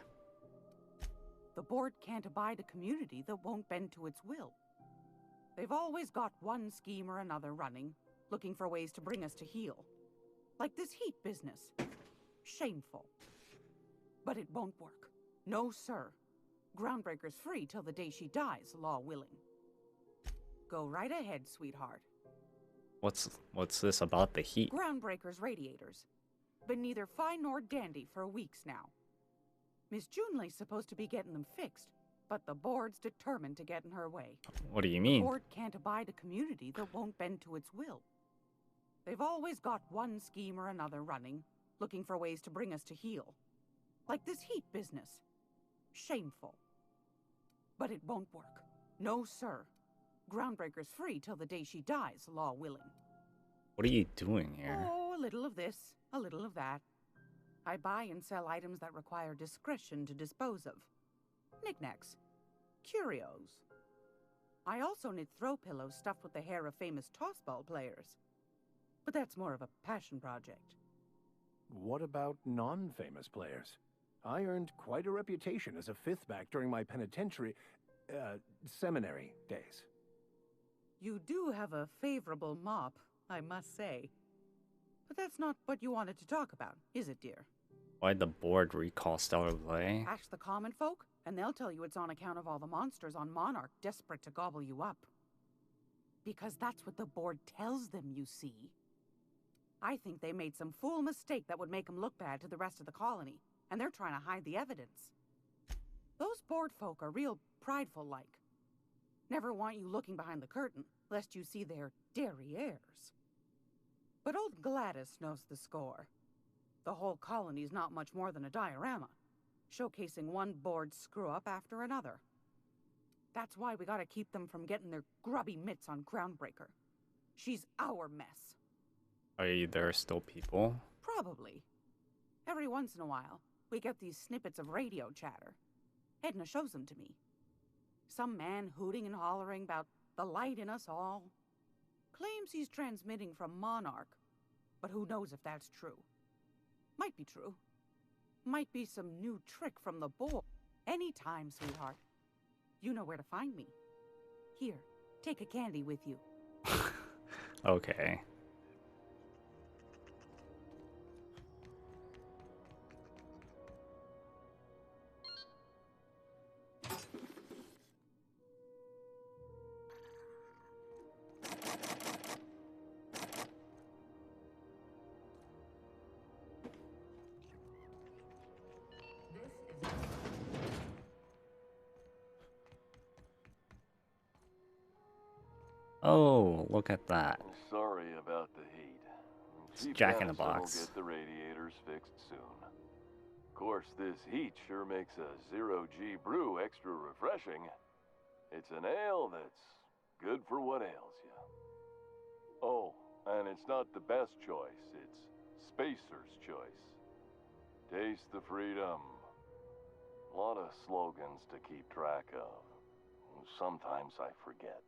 The board can't abide a community that won't bend to its will. They've always got one scheme or another running, looking for ways to bring us to heel. Like this heat business. Shameful. But it won't work. No, sir. Groundbreaker's free till the day she dies, law willing. Go right ahead, sweetheart. What's this about the heat? Groundbreaker's radiators. Been neither fine nor dandy for weeks now. Miss Junlei's supposed to be getting them fixed, but the board's determined to get in her way. What do you The mean? board can't abide a community that won't bend to its will. They've always got one scheme or another running, looking for ways to bring us to heel. Like this heat business. Shameful. But it won't work. No, sir. Groundbreaker's free till the day she dies, law willing. What are you doing here? Oh, a little of this, a little of that. I buy and sell items that require discretion to dispose of. Knickknacks. Curios. I also knit throw pillows stuffed with the hair of famous tossball players. But that's more of a passion project. What about non-famous players? I earned quite a reputation as a fifth back during my seminary days. You do have a favorable mop, I must say. But that's not what you wanted to talk about, is it, dear? Why'd the board recall Stellar Blade? Ask the common folk, and they'll tell you it's on account of all the monsters on Monarch desperate to gobble you up. Because that's what the board tells them, you see. I think they made some fool mistake that would make them look bad to the rest of the colony, and they're trying to hide the evidence. Those board folk are real prideful-like. Never want you looking behind the curtain, lest you see their derrieres. But old Gladys knows the score. The whole colony's not much more than a diorama, showcasing one board screw-up after another. That's why we gotta keep them from getting their grubby mitts on Groundbreaker. She's our mess. Are there still people? Probably. Every once in a while, we get these snippets of radio chatter. Edna shows them to me. Some man hooting and hollering about the light in us all. Claims he's transmitting from Monarch, but who knows if that's true. Might be true. Might be some new trick from the board. Anytime, sweetheart. You know where to find me. Here, take a candy with you. Okay. Oh, look at that. Sorry about the heat. It's Jack in the Patterson Box. will get the radiators fixed soon. Of course, this heat sure makes a zero-G brew extra refreshing. It's an ale that's good for what ails you. Oh, and it's not the best choice. It's Spacer's choice. Taste the freedom. A lot of slogans to keep track of. Sometimes I forget.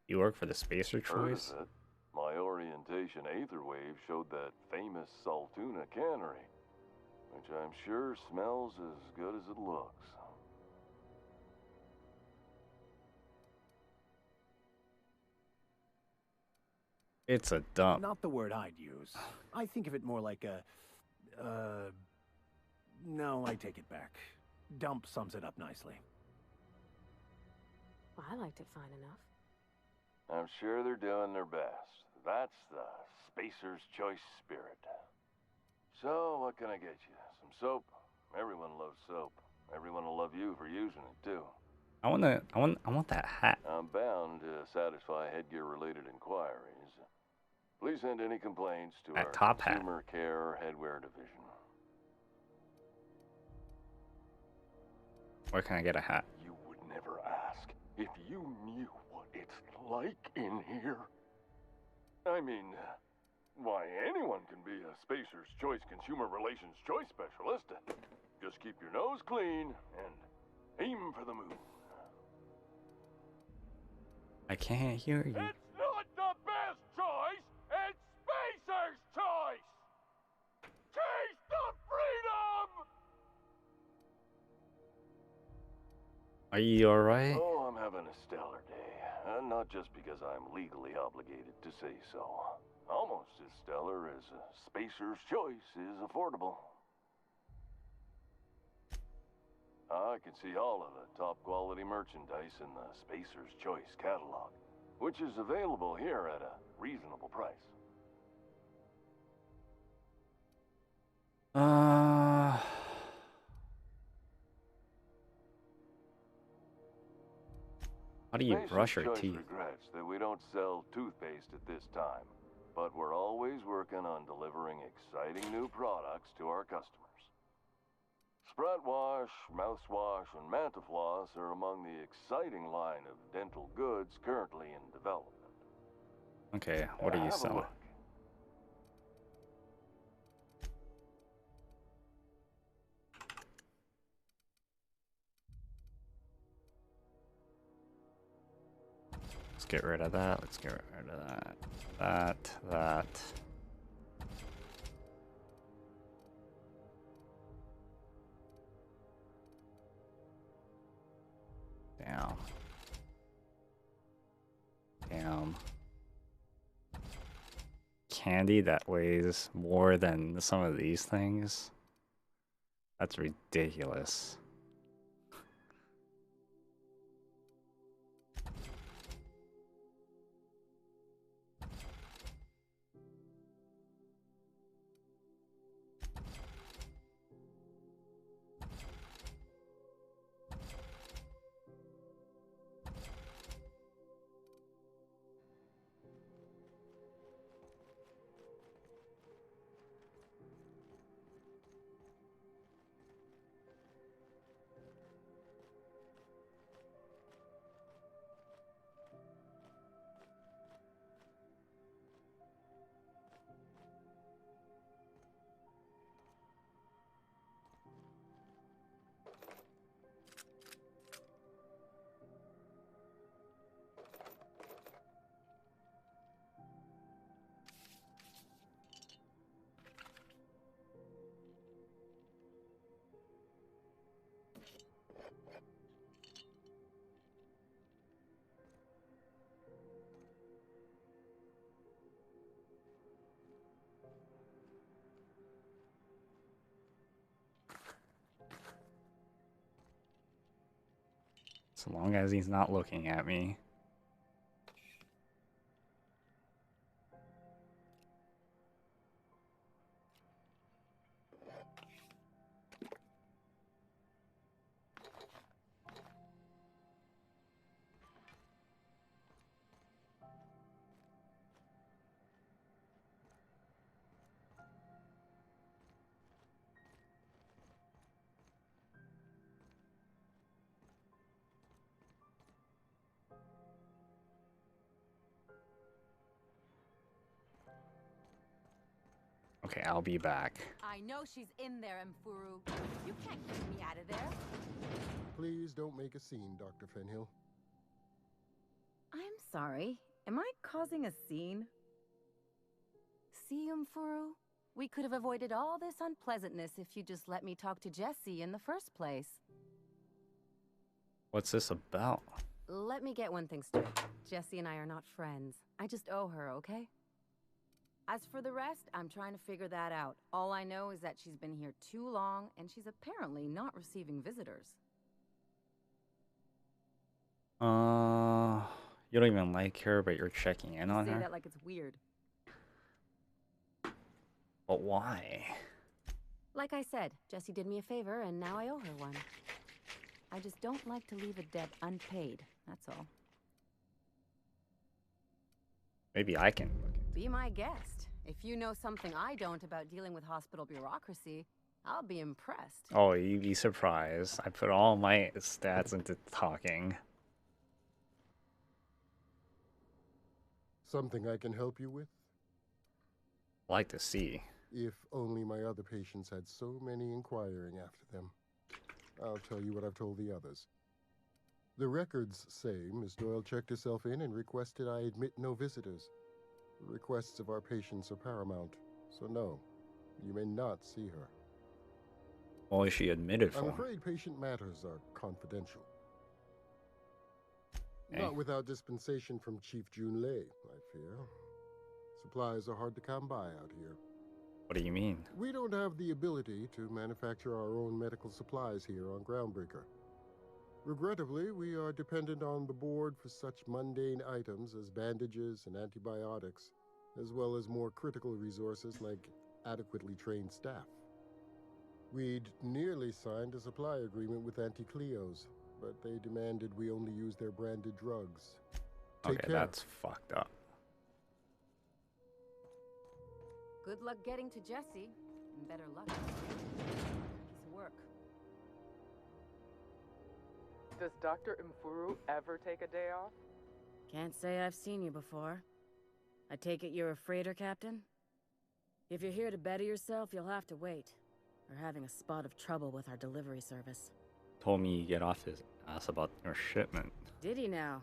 You work for the Spacer Heard Choice? of it. My orientation Aetherwave showed that famous Saltuna cannery, which I'm sure smells as good as it looks. It's a dump. Not the word I'd use. I think of it more like a... No, I take it back. Dump sums it up nicely. I liked it fine enough. I'm sure they're doing their best. That's the Spacer's Choice spirit. So, what can I get you? Some soap? Everyone loves soap. Everyone will love you for using it, too. I want that hat. I'm bound to satisfy headgear-related inquiries. Please send any complaints to That our top hat. Consumer Care Headwear Division. Where can I get a hat? You would never ask if you knew what it's like in here. I mean, why, anyone can be a Spacer's Choice Consumer Relations Choice Specialist. Just keep your nose clean and aim for the moon. I can't hear you. It's not the best choice, it's Spacer's Choice! Taste the freedom! Are you alright? Oh, I'm having a stellar day. And not just because I'm legally obligated to say so. Almost as stellar as a Spacer's Choice is affordable. I can see all of the top quality merchandise in the Spacer's Choice catalog, which is available here at a reasonable price. How do you Spacer's brush your Choice teeth? regrets that we don't sell toothpaste at this time, but we're always working on delivering exciting new products to our customers. Sprat Wash, Mouthwash, and Mantafloss are among the exciting line of dental goods currently in development. Okay, what are you Have a selling? look. Let's get rid of that. Let's get rid of that. That. Damn. Damn. Candy that weighs more than some of these things? That's ridiculous. So long as he's not looking at me. Okay, I'll be back. I know she's in there, Mfuru. You can't get me out of there. Please don't make a scene, Dr. Fenhill. I'm sorry. Am I causing a scene? See, Mfuru? We could have avoided all this unpleasantness if you just let me talk to Jessie in the first place. What's this about? Let me get one thing straight. Jessie and I are not friends. I just owe her, okay? As for the rest, I'm trying to figure that out. All I know is that she's been here too long, and she's apparently not receiving visitors. You don't even like her, but you're checking in on Say her? that like it's weird. But why? Like I said, Jessie did me a favor, and now I owe her one. I just don't like to leave a debt unpaid, that's all. Maybe I can look Be my guest. If you know something I don't about dealing with hospital bureaucracy, I'll be impressed. Oh, you'd be surprised. I put all my stats into talking. Something I can help you with? Like to see. If only my other patients had so many inquiring after them. I'll tell you what I've told the others. The records say Miss Doyle checked herself in and requested I admit no visitors. The requests of our patients are paramount, so no, you may not see her. What was she admitted I'm for? afraid patient matters are confidential. Not without dispensation from Chief Junlei, I fear. Supplies are hard to come by out here. What do you mean? We don't have the ability to manufacture our own medical supplies here on Groundbreaker. Regrettably, we are dependent on the board for such mundane items as bandages and antibiotics, as well as more critical resources like adequately trained staff. We'd nearly signed a supply agreement with Anti-Cleos, but they demanded we only use their branded drugs. Take care. That's fucked up. Good luck getting to Jesse, and better luck. Piece of work. Does Dr. Mfuru ever take a day off? Can't say I've seen you before. I take it you're a freighter captain? If you're here to better yourself, you'll have to wait. We're having a spot of trouble with our delivery service. Told me you get off his ass about your shipment. Did he now?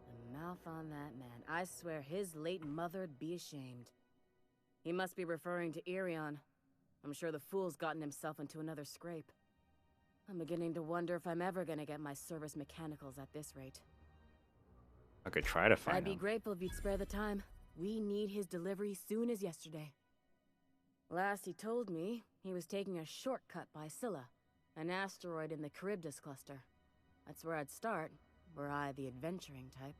The mouth on that man. I swear his late mother'd be ashamed. He must be referring to Irion. I'm sure the fool's gotten himself into another scrape. I'm beginning to wonder if I'm ever gonna get my service mechanicals at this rate. I could try to find I'd be him. grateful if you'd spare the time. We need his delivery soon as yesterday. Last he told me, he was taking a shortcut by Scylla, an asteroid in the Charybdis cluster. That's where I'd start, were I the adventuring type.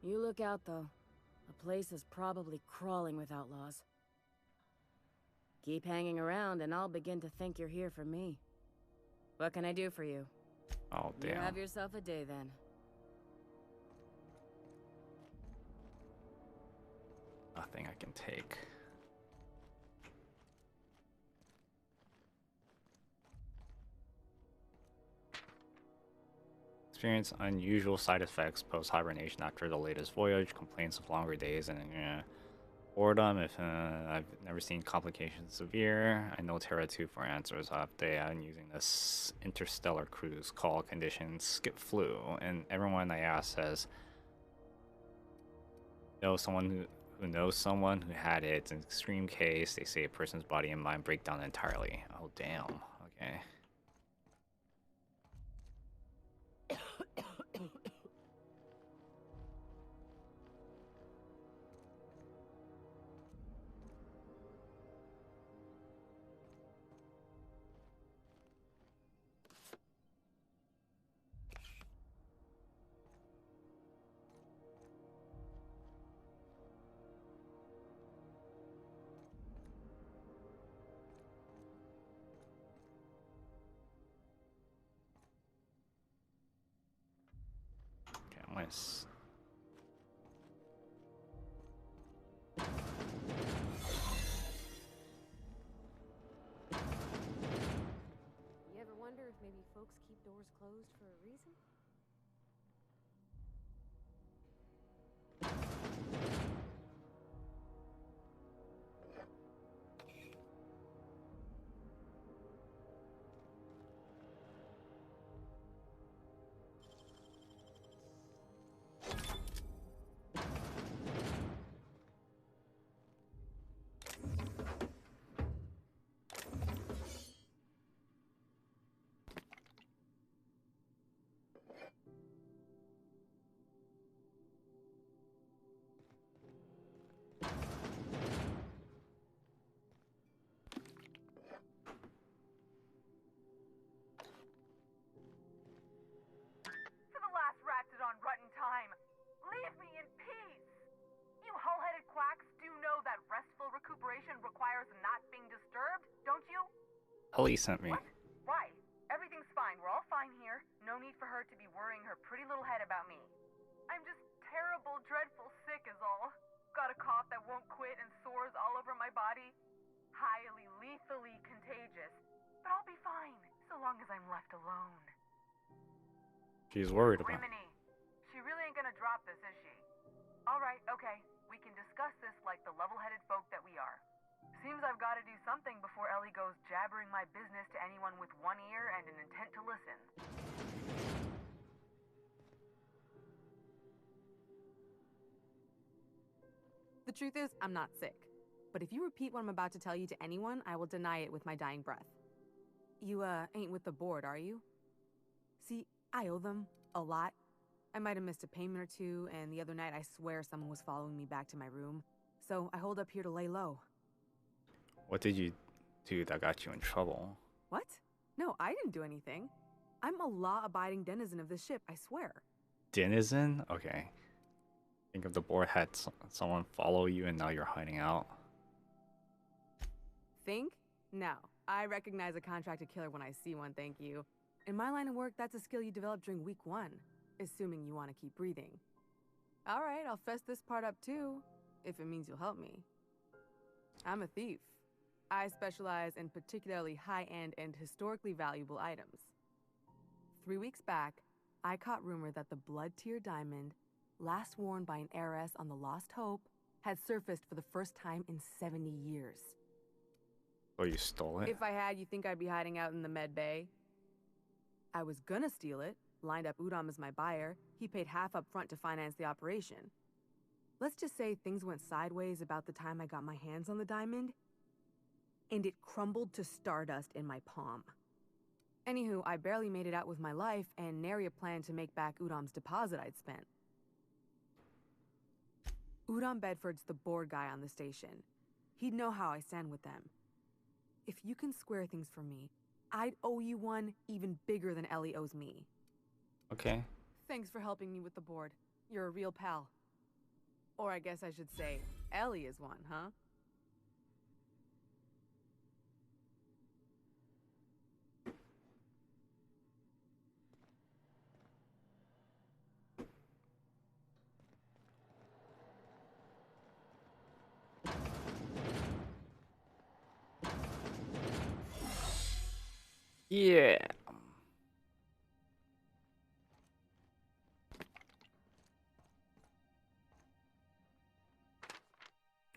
You look out, though. The place is probably crawling with outlaws. Keep hanging around, and I'll begin to think you're here for me. What can I do for you? Oh, damn. You have yourself a day, then. Nothing I can take. Experience unusual side effects post-hibernation after the latest voyage, complaints of longer days, and boredom. If I've never seen complications severe. I know Terra 2 for answers. Update I'm using this interstellar cruise. Call conditions skip flu, and everyone I ask says know someone who knows someone who had it. It's an extreme case. They say a person's body and mind break down entirely. Oh damn. Okay. Nice. You ever wonder if maybe folks keep doors closed for a reason? Ellie sent me. What? Why? Everything's fine. We're all fine here. No need for her to be worrying her pretty little head about me. I'm just terrible, dreadful sick is all. Got a cough that won't quit and sores all over my body. Highly, lethally contagious. But I'll be fine, so long as I'm left alone. She's worried about. Rimini, she really ain't gonna drop this, is she? Alright, okay. We can discuss this like the level-headed folk that we are. Seems I've got to do something before Ellie goes jabbering my business to anyone with one ear and an intent to listen. The truth is, I'm not sick. But if you repeat what I'm about to tell you to anyone, I will deny it with my dying breath. You, ain't with the board, are you? See, I owe them a lot. I might have missed a payment or two, and the other night I swear someone was following me back to my room. So I hold up here to lay low. What did you do that got you in trouble? What? No, I didn't do anything. I'm a law-abiding denizen of this ship, I swear. Denizen? Okay. Think if the board had someone follow you and now you're hiding out. Think? No. I recognize a contracted killer when I see one, thank you. In my line of work, that's a skill you develop during week 1, assuming you want to keep breathing. All right, I'll fess this part up too, if it means you'll help me. I'm a thief. I specialize in particularly high-end and historically valuable items. 3 weeks back, I caught rumor that the Blood-Tier diamond, last worn by an heiress on the Lost Hope, had surfaced for the first time in 70 years. Oh, you stole it? If I had, you think I'd be hiding out in the med bay? I was gonna steal it, lined up Udom as my buyer. He paid half up front to finance the operation. Let's just say things went sideways about the time I got my hands on the diamond, and it crumbled to stardust in my palm. Anywho, I barely made it out with my life, and nary a plan to make back Udom's deposit I'd spent. Udom Bedford's the board guy on the station. He'd know how I stand with them. If you can square things for me, I'd owe you one even bigger than Ellie owes me. Okay. Thanks for helping me with the board. You're a real pal. Or I guess I should say, Ellie is one, huh? Yeah.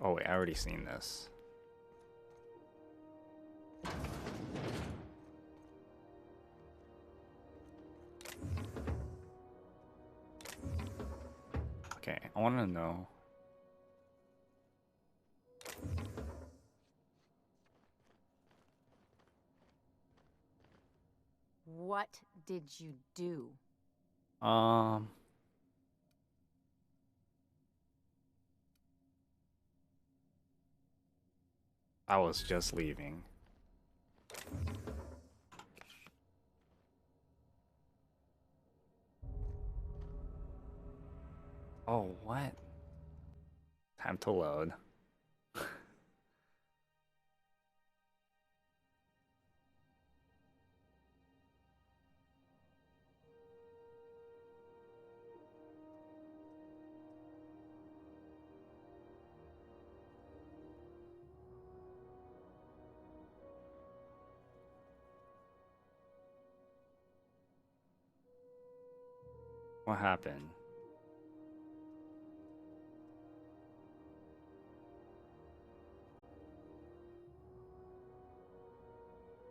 Oh wait, I already seen this. Okay, I want to know. What did you do? I was just leaving. Oh, what? Time to load. What happened?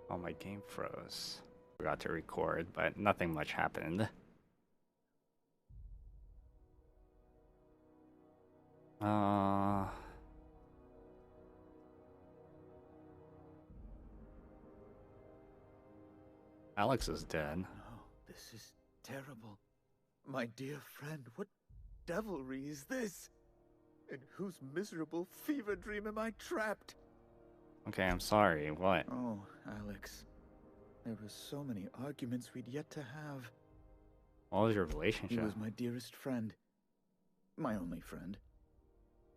Oh, my game froze. Forgot to record, but nothing much happened. Alex is dead. No, this is terrible. My dear friend, what devilry is this? In whose miserable fever dream am I trapped? Okay, I'm sorry. What? Oh, Alex. There were so many arguments we'd yet to have. What was your relationship? He was my dearest friend. My only friend.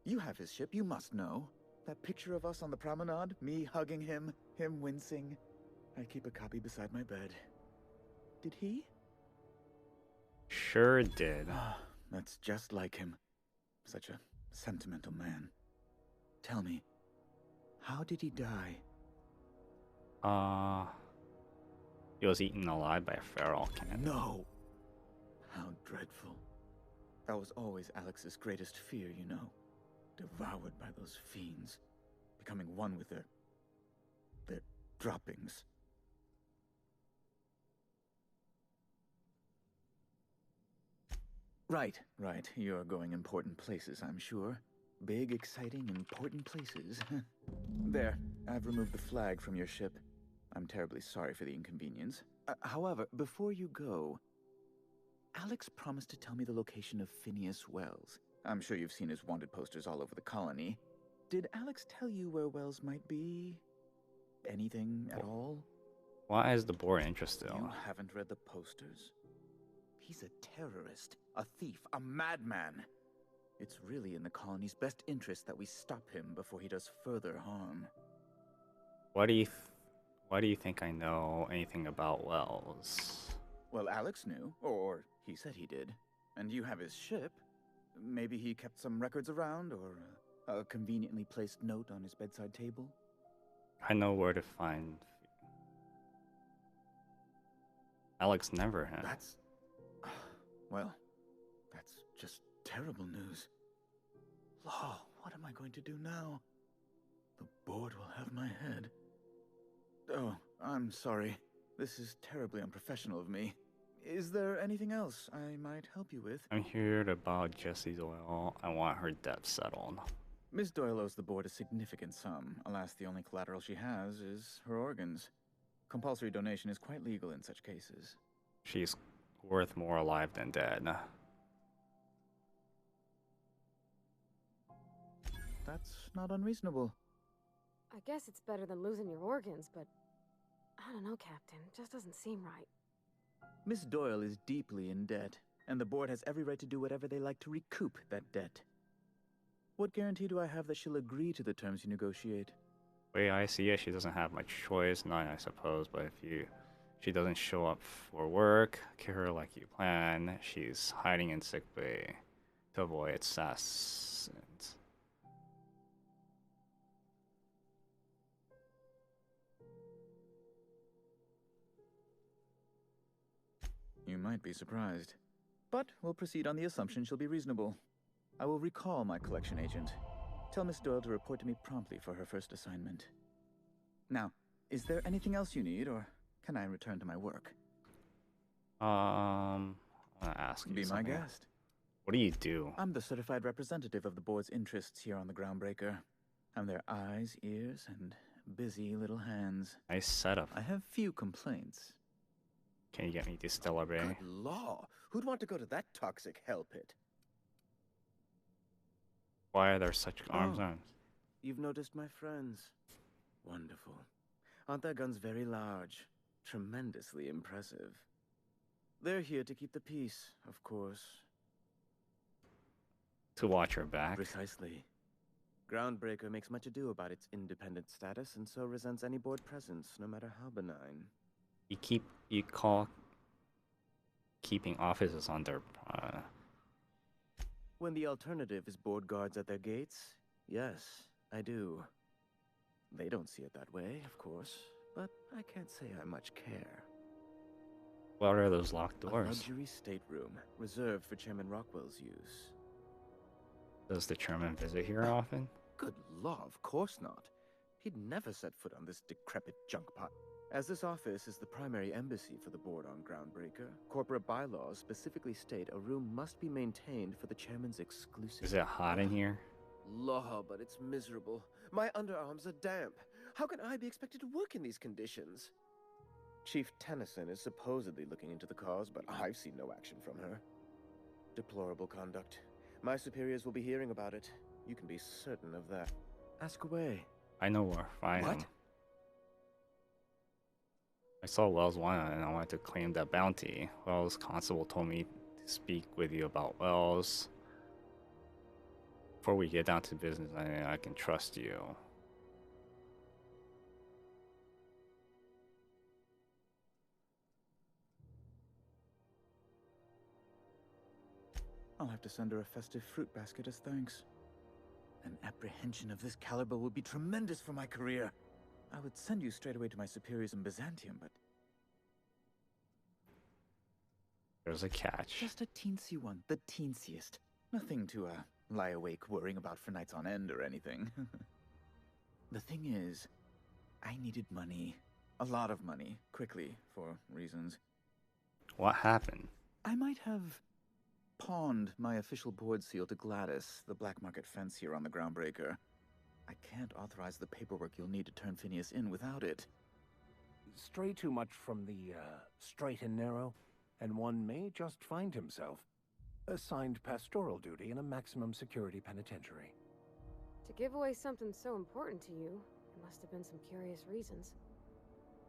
You have his ship, you must know. That picture of us on the promenade, me hugging him, him wincing. I keep a copy beside my bed. Did he? Sure did. That's just like him. Such a sentimental man. Tell me, how did he die? He was eaten alive by a feral cat. No! How dreadful. That was always Alex's greatest fear, you know. Devoured by those fiends. Becoming one with their droppings. Right. You're going important places, I'm sure. Big, exciting, important places. There, I've removed the flag from your ship. I'm terribly sorry for the inconvenience. However, before you go, Alex promised to tell me the location of Phineas Wells. I'm sure you've seen his wanted posters all over the colony. Did Alex tell you where Wells might be? Anything at all? Why is the board interested? You haven't read the posters? He's a terrorist, a thief, a madman. It's really in the colony's best interest that we stop him before he does further harm. Why do you think I know anything about Wells? Well, Alex knew, or he said he did. And you have his ship. Maybe he kept some records around, or a conveniently placed note on his bedside table? I know where to find... Alex never had. That's... Well, that's just terrible news. Law, what am I going to do now? The board will have my head. Oh, I'm sorry. This is terribly unprofessional of me. Is there anything else I might help you with? I'm here about Jessie Doyle. I want her debt settled. Miss Doyle owes the board a significant sum. Alas, the only collateral she has is her organs. Compulsory donation is quite legal in such cases. She's worth more alive than dead. That's not unreasonable. I guess it's better than losing your organs, but I don't know, Captain. It just doesn't seem right. Miss Doyle is deeply in debt, and the board has every right to do whatever they like to recoup that debt. What guarantee do I have that she'll agree to the terms you negotiate? The way I see it, she doesn't have much choice. None, I suppose, but if she doesn't show up for work, cure her like you plan, she's hiding in sickbay to avoid assassins. You might be surprised. But we'll proceed on the assumption she'll be reasonable. I will recall my collection agent. Tell Miss Doyle to report to me promptly for her first assignment. Now, is there anything else you need, or can I return to my work? I'm gonna ask you Be something. my guest. What do you do? I'm the certified representative of the board's interests here on the Groundbreaker. I'm their eyes, ears, and busy little hands. Nice setup. I have few complaints. Can you get me to Stellar Bay? Good law! Who'd want to go to that toxic hell pit? Why are there such arms? You've noticed my friends. Wonderful. Aren't their guns very large? Tremendously impressive. They're here to keep the peace, of course. To watch her back? Precisely. Groundbreaker makes much ado about its independent status, and so resents any board presence, no matter how benign. You call keeping officers under... When the alternative is board guards at their gates, yes, I do. They don't see it that way, of course, but I can't say I much care. What are those locked A doors? luxury stateroom, reserved for Chairman Rockwell's use. Does the chairman visit here often? Good law, of course not. He'd never set foot on this decrepit junk pot. As this office is the primary embassy for the board on Groundbreaker, corporate bylaws specifically state a room must be maintained for the chairman's exclusive... Is it hot in here? Law, but it's miserable. My underarms are damp. How can I be expected to work in these conditions? Chief Tennyson is supposedly looking into the cause, but I've seen no action from her. Deplorable conduct. My superiors will be hearing about it. You can be certain of that. Ask away. I know where to find What? him. I saw Wells one and I wanted to claim that bounty. Wells' constable told me to speak with you about Wells. Before we get down to business, I can trust you. I'll have to send her a festive fruit basket as thanks. An apprehension of this caliber would be tremendous for my career. I would send you straight away to my superiors in Byzantium, but... There's a catch. Just a teensy one, the teensiest. Nothing to, lie awake worrying about for nights on end or anything. The thing is, I needed money. A lot of money, quickly, for reasons. What happened? I might have pawned my official board seal to Gladys, the black market fence here on the Groundbreaker. I can't authorize the paperwork you'll need to turn Phineas in without it. Stray too much from the, straight and narrow? and one may just find himself assigned pastoral duty in a maximum security penitentiary. To give away something so important to you, there must have been some curious reasons.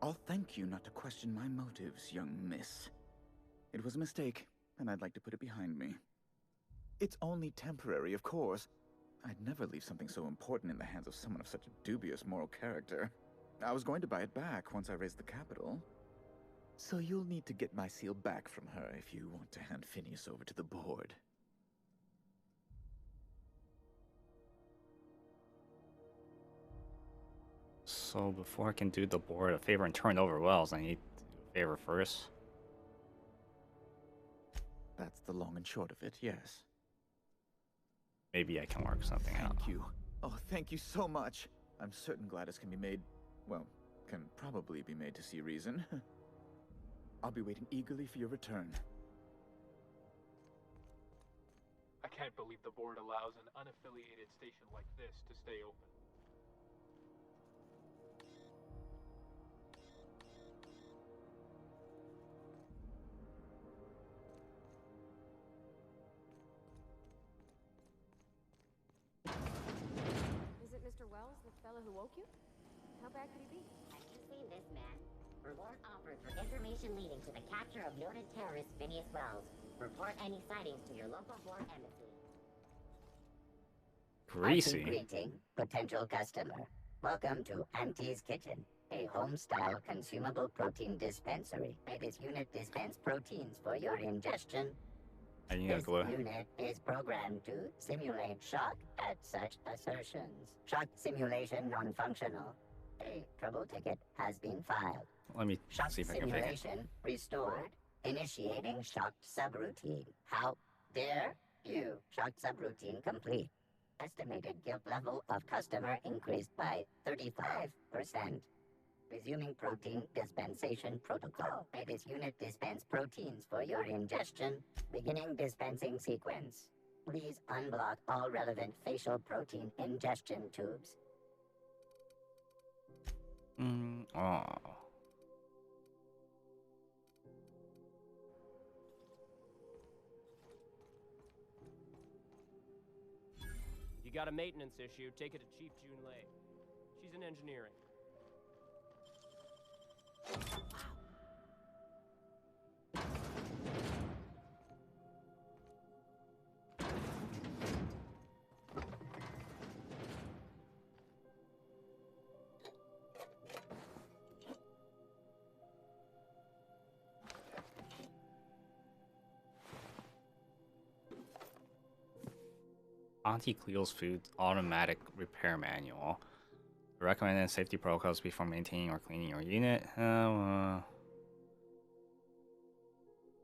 I'll thank you not to question my motives, young miss. It was a mistake, and I'd like to put it behind me. It's only temporary, of course. I'd never leave something so important in the hands of someone of such a dubious moral character. I was going to buy it back once I raised the capital. So you'll need to get my seal back from her if you want to hand Phineas over to the board. So before I can do the board a favor and turn over wells, I need to do a favor first. That's the long and short of it, yes. Maybe I can work something out. Thank you. Oh, thank you so much. I'm certain Gladys can be made, well, can probably be made to see reason. I'll be waiting eagerly for your return. I can't believe the board allows an unaffiliated station like this to stay open. Is it Mr. Wells, the fellow who woke you? How bad could he be? Have you seen this man? Reward offered for information leading to the capture of noted terrorist Phineas Wells. Report any sightings to your local board embassy. Greasy. Greeting, potential customer. Welcome to Auntie's Kitchen, a home-style consumable protein dispensary. May this unit dispense proteins for your ingestion. I need a This glue. unit is programmed to simulate shock at such assertions. Shock simulation non-functional. A trouble ticket has been filed. Let me Shock see if I can figure it. simulation restored. Initiating shocked subroutine. How dare you? Shocked subroutine complete. Estimated guilt level of customer increased by 35%. Resuming protein dispensation protocol. May this unit dispense proteins for your ingestion. Beginning dispensing sequence. Please unblock all relevant facial protein ingestion tubes. Oh. You got a maintenance issue, take it to Chief June Lei. She's in engineering. Auntie Cleo's Food Automatic Repair Manual. Recommended safety protocols before maintaining or cleaning your unit.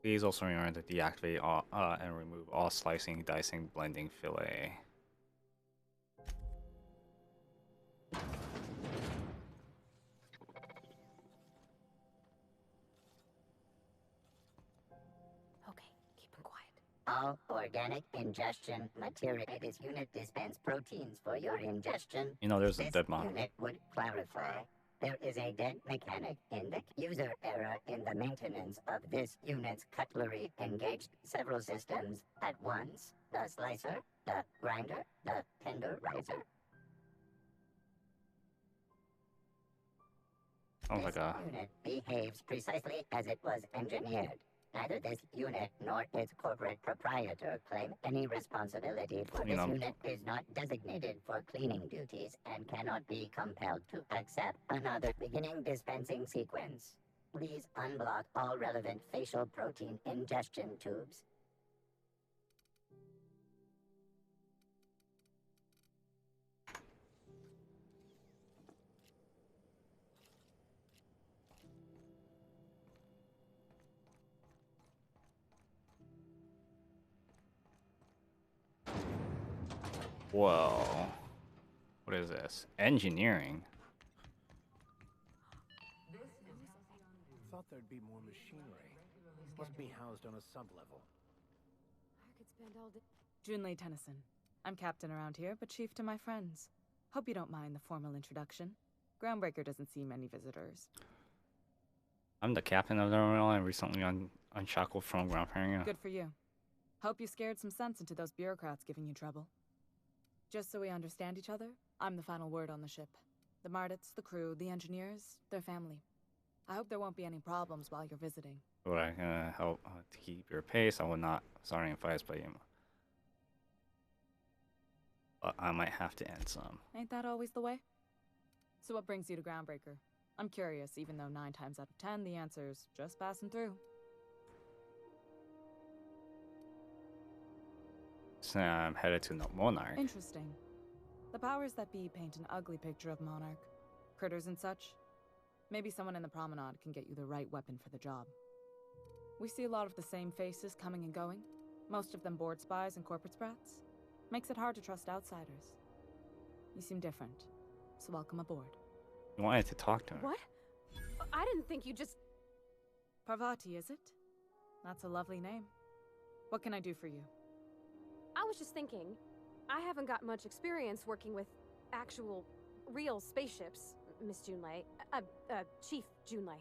Please also remember to deactivate all, and remove all slicing, dicing, blending, fillet. All organic ingestion material. This unit dispense proteins for your ingestion. You know, there's a This dead mom. unit would clarify. There is a dead mechanic in the user error in the maintenance of this unit's cutlery. Engaged several systems at once. The slicer, the grinder, the tenderizer. Sounds like a Unit behaves precisely as it was engineered. Neither this unit nor its corporate proprietor claim any responsibility for You this know. unit is not designated for cleaning duties and cannot be compelled to accept another beginning dispensing sequence. Please unblock all relevant facial protein ingestion tubes. whoa. What is this? Engineering. Thought there'd be more machinery. Must be housed on a sub-level. I could spend all day. Junlei Tennyson. I'm captain around here, but chief to my friends. Hope you don't mind the formal introduction. Groundbreaker doesn't see many visitors. I'm the captain of the Royal and recently unshackled from ground parent. Good for you. Hope you scared some sense into those bureaucrats giving you trouble. Just so we understand each other, I'm the final word on the ship. The Mardits, the crew, the engineers, their family. I hope there won't be any problems while you're visiting. Would I help to keep your pace? I will not start any fights, but I might have to end some. Ain't that always the way? So what brings you to Groundbreaker? I'm curious, even though 9 times out of 10 the answer's just passing through. So I'm headed to Monarch. Interesting. The powers that be paint an ugly picture of Monarch. Critters and such. Maybe someone in the promenade can get you the right weapon for the job. We see a lot of the same faces coming and going. Most of them board spies and corporate sprats. Makes it hard to trust outsiders. You seem different, so welcome aboard. You wanted to talk to her. What? I didn't think you just... Parvati, is it? That's a lovely name. What can I do for you? I was just thinking, I haven't got much experience working with actual, real spaceships, Miss Junlei. Chief Junlei.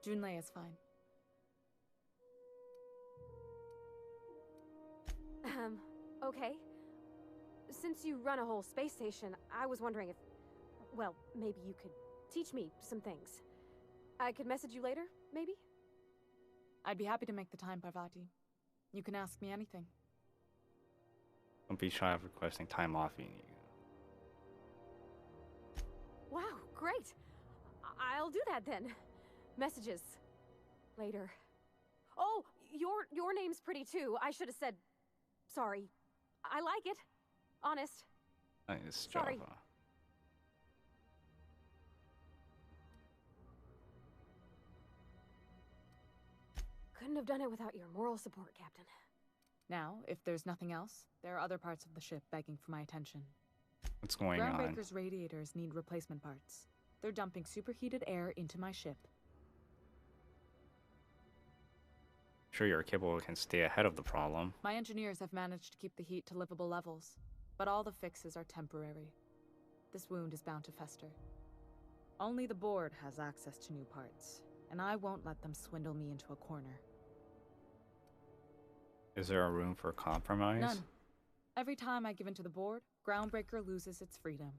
Junlei is fine. Okay. Since you run a whole space station, I was wondering if, well, maybe you could teach me some things. I could message you later, maybe? I'd be happy to make the time, Parvati. You can ask me anything. Don't be shy of requesting time off, you need. Wow, great. I'll do that then. Messages. Later. Oh, your name's pretty too. I should have said... Sorry. I like it. Honest. Nice Sorry. Java. Couldn't have done it without your moral support, Captain. Now, if there's nothing else, there are other parts of the ship begging for my attention. What's going on? Groundbreaker's radiators need replacement parts. They're dumping superheated air into my ship. Sure, your cable can stay ahead of the problem. My engineers have managed to keep the heat to livable levels, but all the fixes are temporary. This wound is bound to fester. Only the board has access to new parts, and I won't let them swindle me into a corner. Is there a room for compromise? None. Every time I give in to the board, Groundbreaker loses its freedom.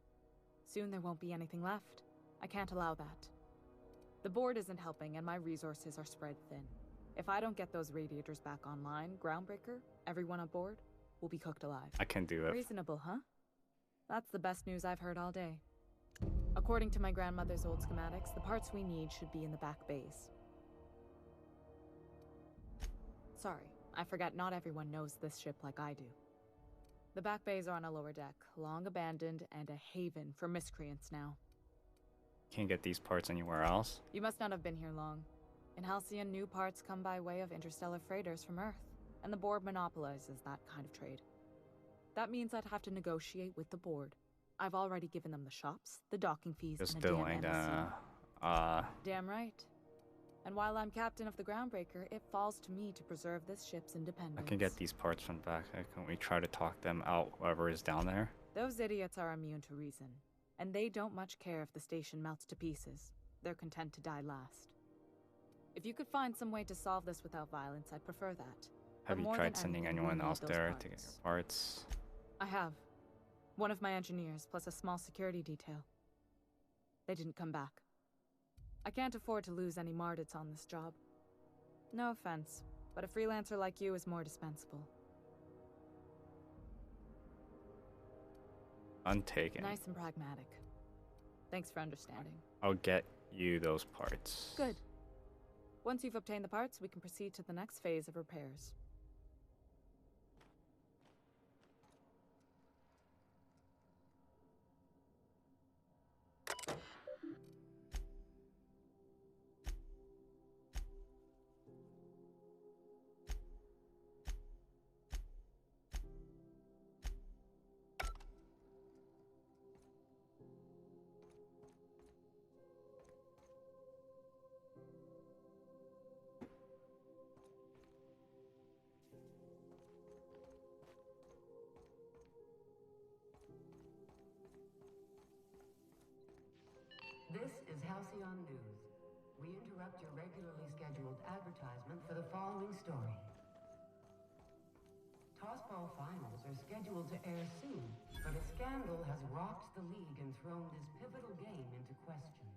Soon there won't be anything left. I can't allow that. The board isn't helping, and my resources are spread thin. If I don't get those radiators back online, Groundbreaker, everyone aboard, will be cooked alive. I can do it. Reasonable, huh? That's the best news I've heard all day. According to my grandmother's old schematics, the parts we need should be in the back bays. Sorry, I forgot not everyone knows this ship like I do. The back bays are on a lower deck, long abandoned and a haven for miscreants now. Can't get these parts anywhere else? You must not have been here long. In Halcyon, new parts come by way of interstellar freighters from Earth, and the board monopolizes that kind of trade. That means I'd have to negotiate with the board. I've already given them the shops, the docking fees, Just and a doing damn Damn right. And while I'm captain of the Groundbreaker, it falls to me to preserve this ship's independence. I can get these parts from back. Can we try to talk them out, whoever is down there? Those idiots are immune to reason, and they don't much care if the station melts to pieces. They're content to die last. If you could find some way to solve this without violence, I'd prefer that. Have you tried sending anyone else there to get your parts? I have. One of my engineers, plus a small security detail. They didn't come back. I can't afford to lose any Mardits on this job. No offense, but a freelancer like you is more dispensable. Untaken. Nice and pragmatic. Thanks for understanding. I'll get you those parts. Good. Once you've obtained the parts, we can proceed to the next phase of repairs. This is Halcyon News. We interrupt your regularly scheduled advertisement for the following story. Tossball finals are scheduled to air soon, but a scandal has rocked the league and thrown this pivotal game into question.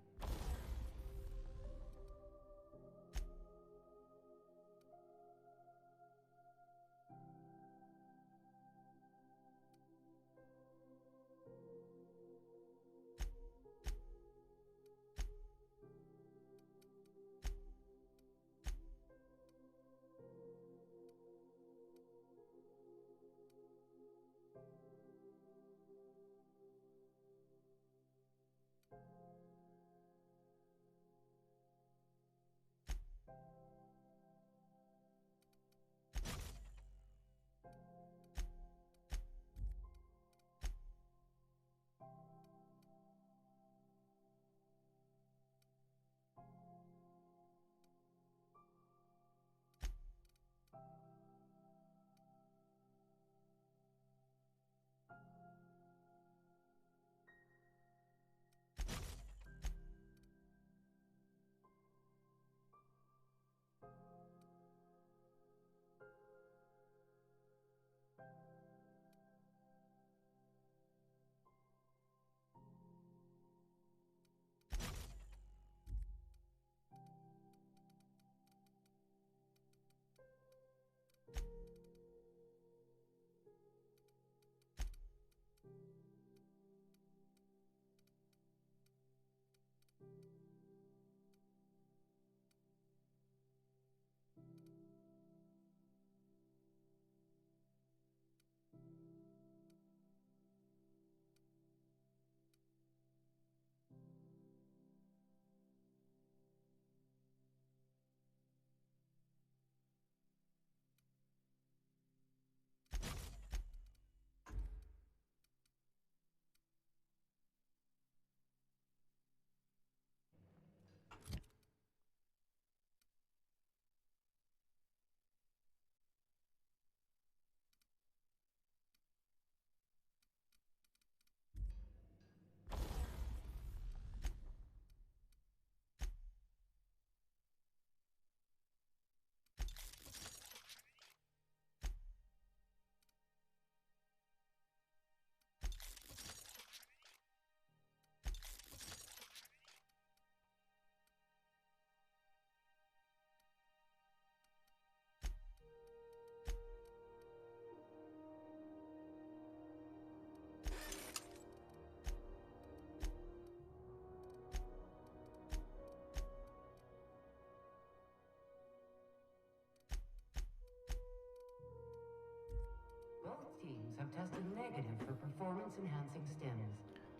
Both teams have tested negative for performance-enhancing stims.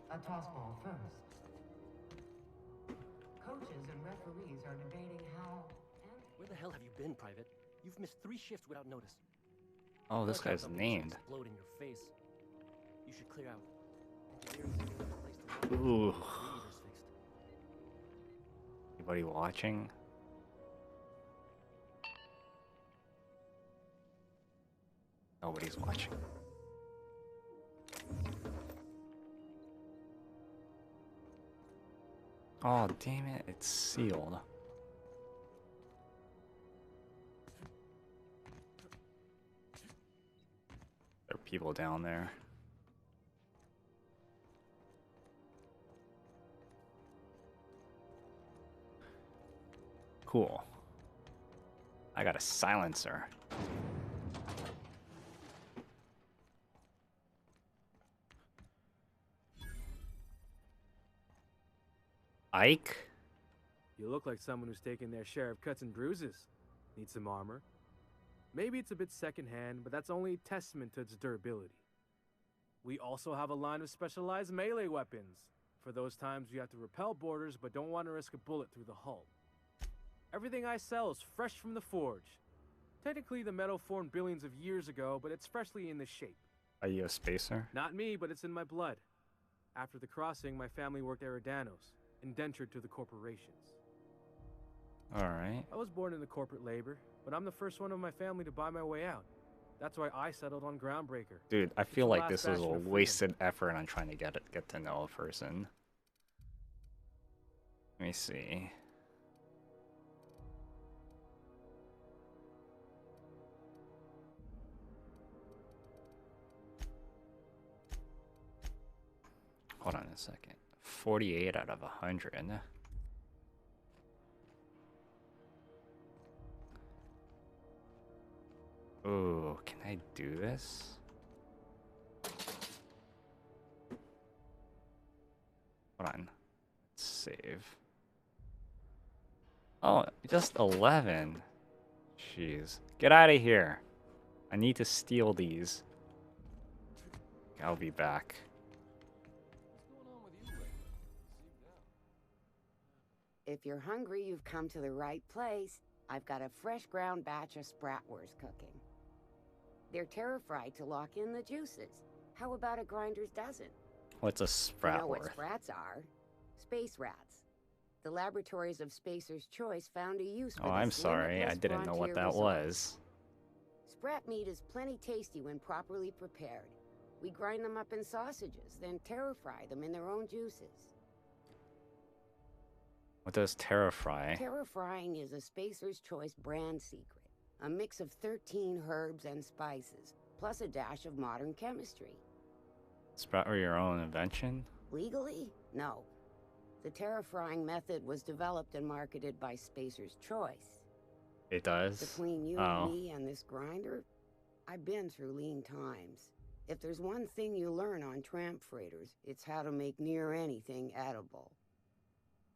A tossball first. Coaches and referees are debating how and... Where the hell have you been, Private? You've missed 3 shifts without notice. Oh, this guy's named. Explode in your face. You should clear out. Engineers need a place to work. Ooh. Radiator's fixed. Anybody watching? Nobody's watching. Oh, damn it, it's sealed. There are people down there. Cool. I got a silencer. Ike? You look like someone who's taken their share of cuts and bruises. Need some armor? Maybe it's a bit secondhand, but that's only a testament to its durability. We also have a line of specialized melee weapons, for those times you have to repel boarders but don't want to risk a bullet through the hull. Everything I sell is fresh from the forge. Technically, the metal formed billions of years ago, but it's freshly in this shape. Are you a spacer? Not me, but it's in my blood. After the crossing, my family worked Eridanos, indentured to the corporations. Alright. I was born into corporate labor, but I'm the first one of my family to buy my way out. That's why I settled on Groundbreaker. Dude, I It's feel the like last this was a bastion of freedom. wasted effort on trying to get to know a person. Let me see. Hold on a second. 48 out of 100. Ooh, can I do this? Hold on. Let's save. Oh, just 11. Jeez. Get out of here. I need to steal these. I'll be back. If you're hungry, you've come to the right place. I've got a fresh ground batch of spratwurst cooking. They're terrified to lock in the juices. How about a grinder's dozen? What's a You know what spratwurst? sprats are? Space rats. The laboratories of Spacer's Choice found a use for Oh, I'm this sorry. I limitless didn't know what frontier that resource. was. Sprat meat is plenty tasty when properly prepared. We grind them up in sausages, then terra-fry them in their own juices. What does Terra fry? Terra-frying is a Spacer's Choice brand secret. A mix of 13 herbs and spices, plus a dash of modern chemistry. Sprout or your own invention? Legally? No. The terra-frying method was developed and marketed by Spacer's Choice. It does? Between you and me and this grinder, I've been through lean times. If there's one thing you learn on tramp freighters, it's how to make near anything edible.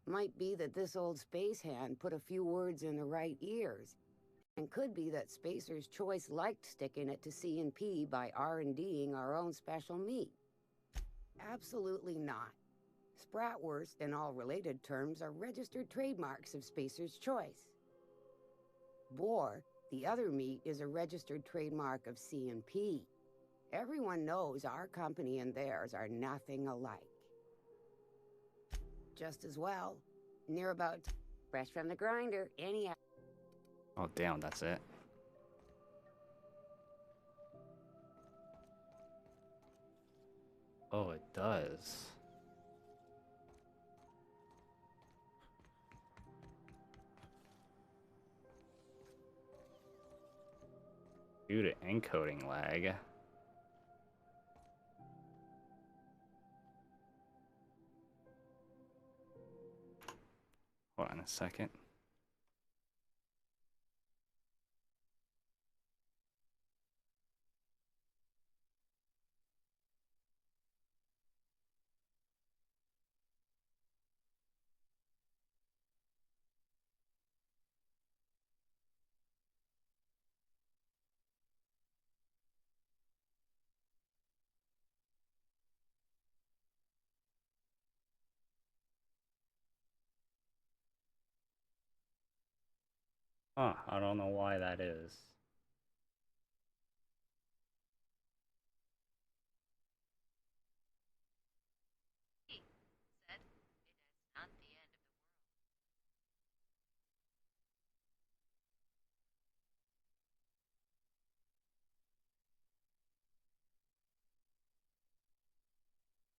Might be that this old space hand put a few words in the right ears, and could be that Spacer's Choice liked sticking it to C&P by R&Ding our own special meat. Absolutely not. Spratwurst and all related terms are registered trademarks of Spacer's Choice. Boar, the other meat, is a registered trademark of C&P. Everyone knows our company and theirs are nothing alike. Just as well, near about fresh from the grinder, any... Oh, damn, that's it. Oh, it does. Due to encoding lag. Hold on a second. Huh, I don't know why that is.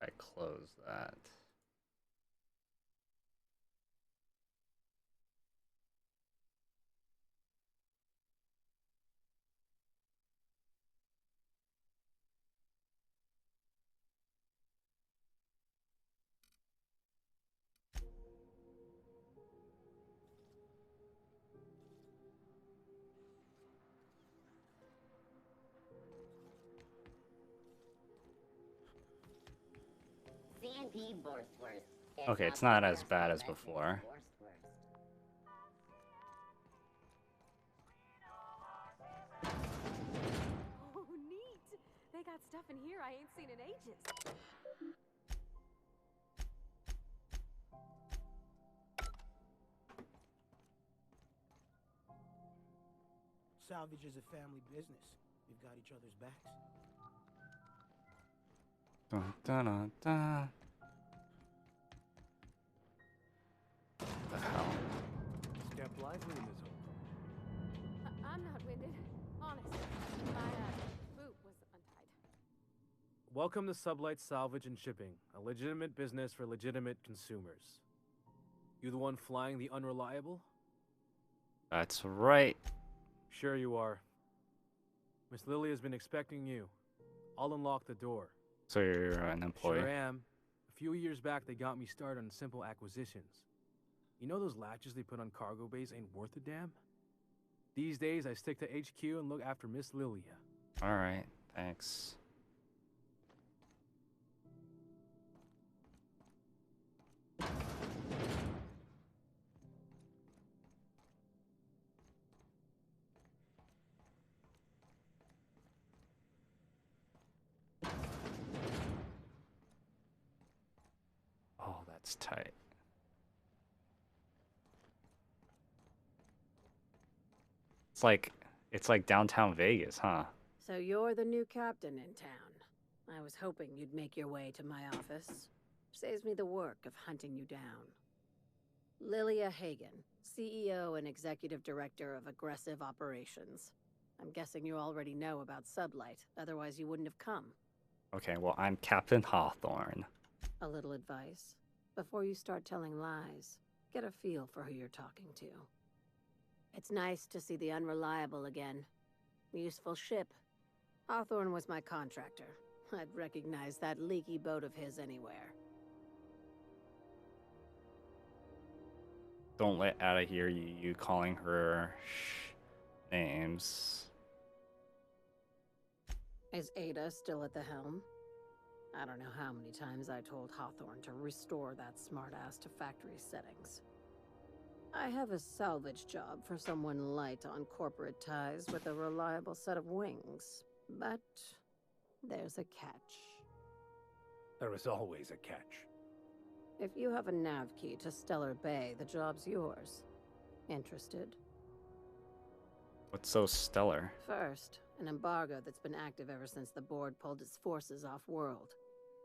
I close that. C&P Borstwurst. Okay, it's not as bad as before. Oh, neat! They got stuff in here I ain't seen in ages. Salvage is a family business. We've got each other's backs. Dun, dun, dun, dun. What the hell? Step lively in this hole. I'm not winded. Honest. My boot was untied. Welcome to Sublight Salvage and Shipping, a legitimate business for legitimate consumers. You the one flying the unreliable? That's right. Sure you are. Miss Lily has been expecting you. I'll unlock the door. So you're an employee? Sure am. few years back, they got me started on simple acquisitions. You know those latches they put on cargo bays ain't worth a damn? These days, I stick to HQ and look after Miss Lilia. Alright, thanks. Oh, that's tight. It's like downtown Vegas, huh? So you're the new captain in town. I was hoping you'd make your way to my office. Saves me the work of hunting you down. Lilia Hagen, CEO and Executive Director of Aggressive Operations. I'm guessing you already know about Sublight, otherwise you wouldn't have come. Okay, well, I'm Captain Hawthorne. A little advice. Before you start telling lies, get a feel for who you're talking to. It's nice to see the Unreliable again. Useful ship. Hawthorne was my contractor. I'd recognize that leaky boat of his anywhere. Don't let Ada hear you calling her names. Is Ada still at the helm? I don't know how many times I told Hawthorne to restore that smartass to factory settings. I have a salvage job for someone light on corporate ties with a reliable set of wings, but there's a catch. There is always a catch. If you have a nav key to Stellar Bay, the job's yours. Interested? What's so stellar? First, an embargo that's been active ever since the board pulled its forces off-world.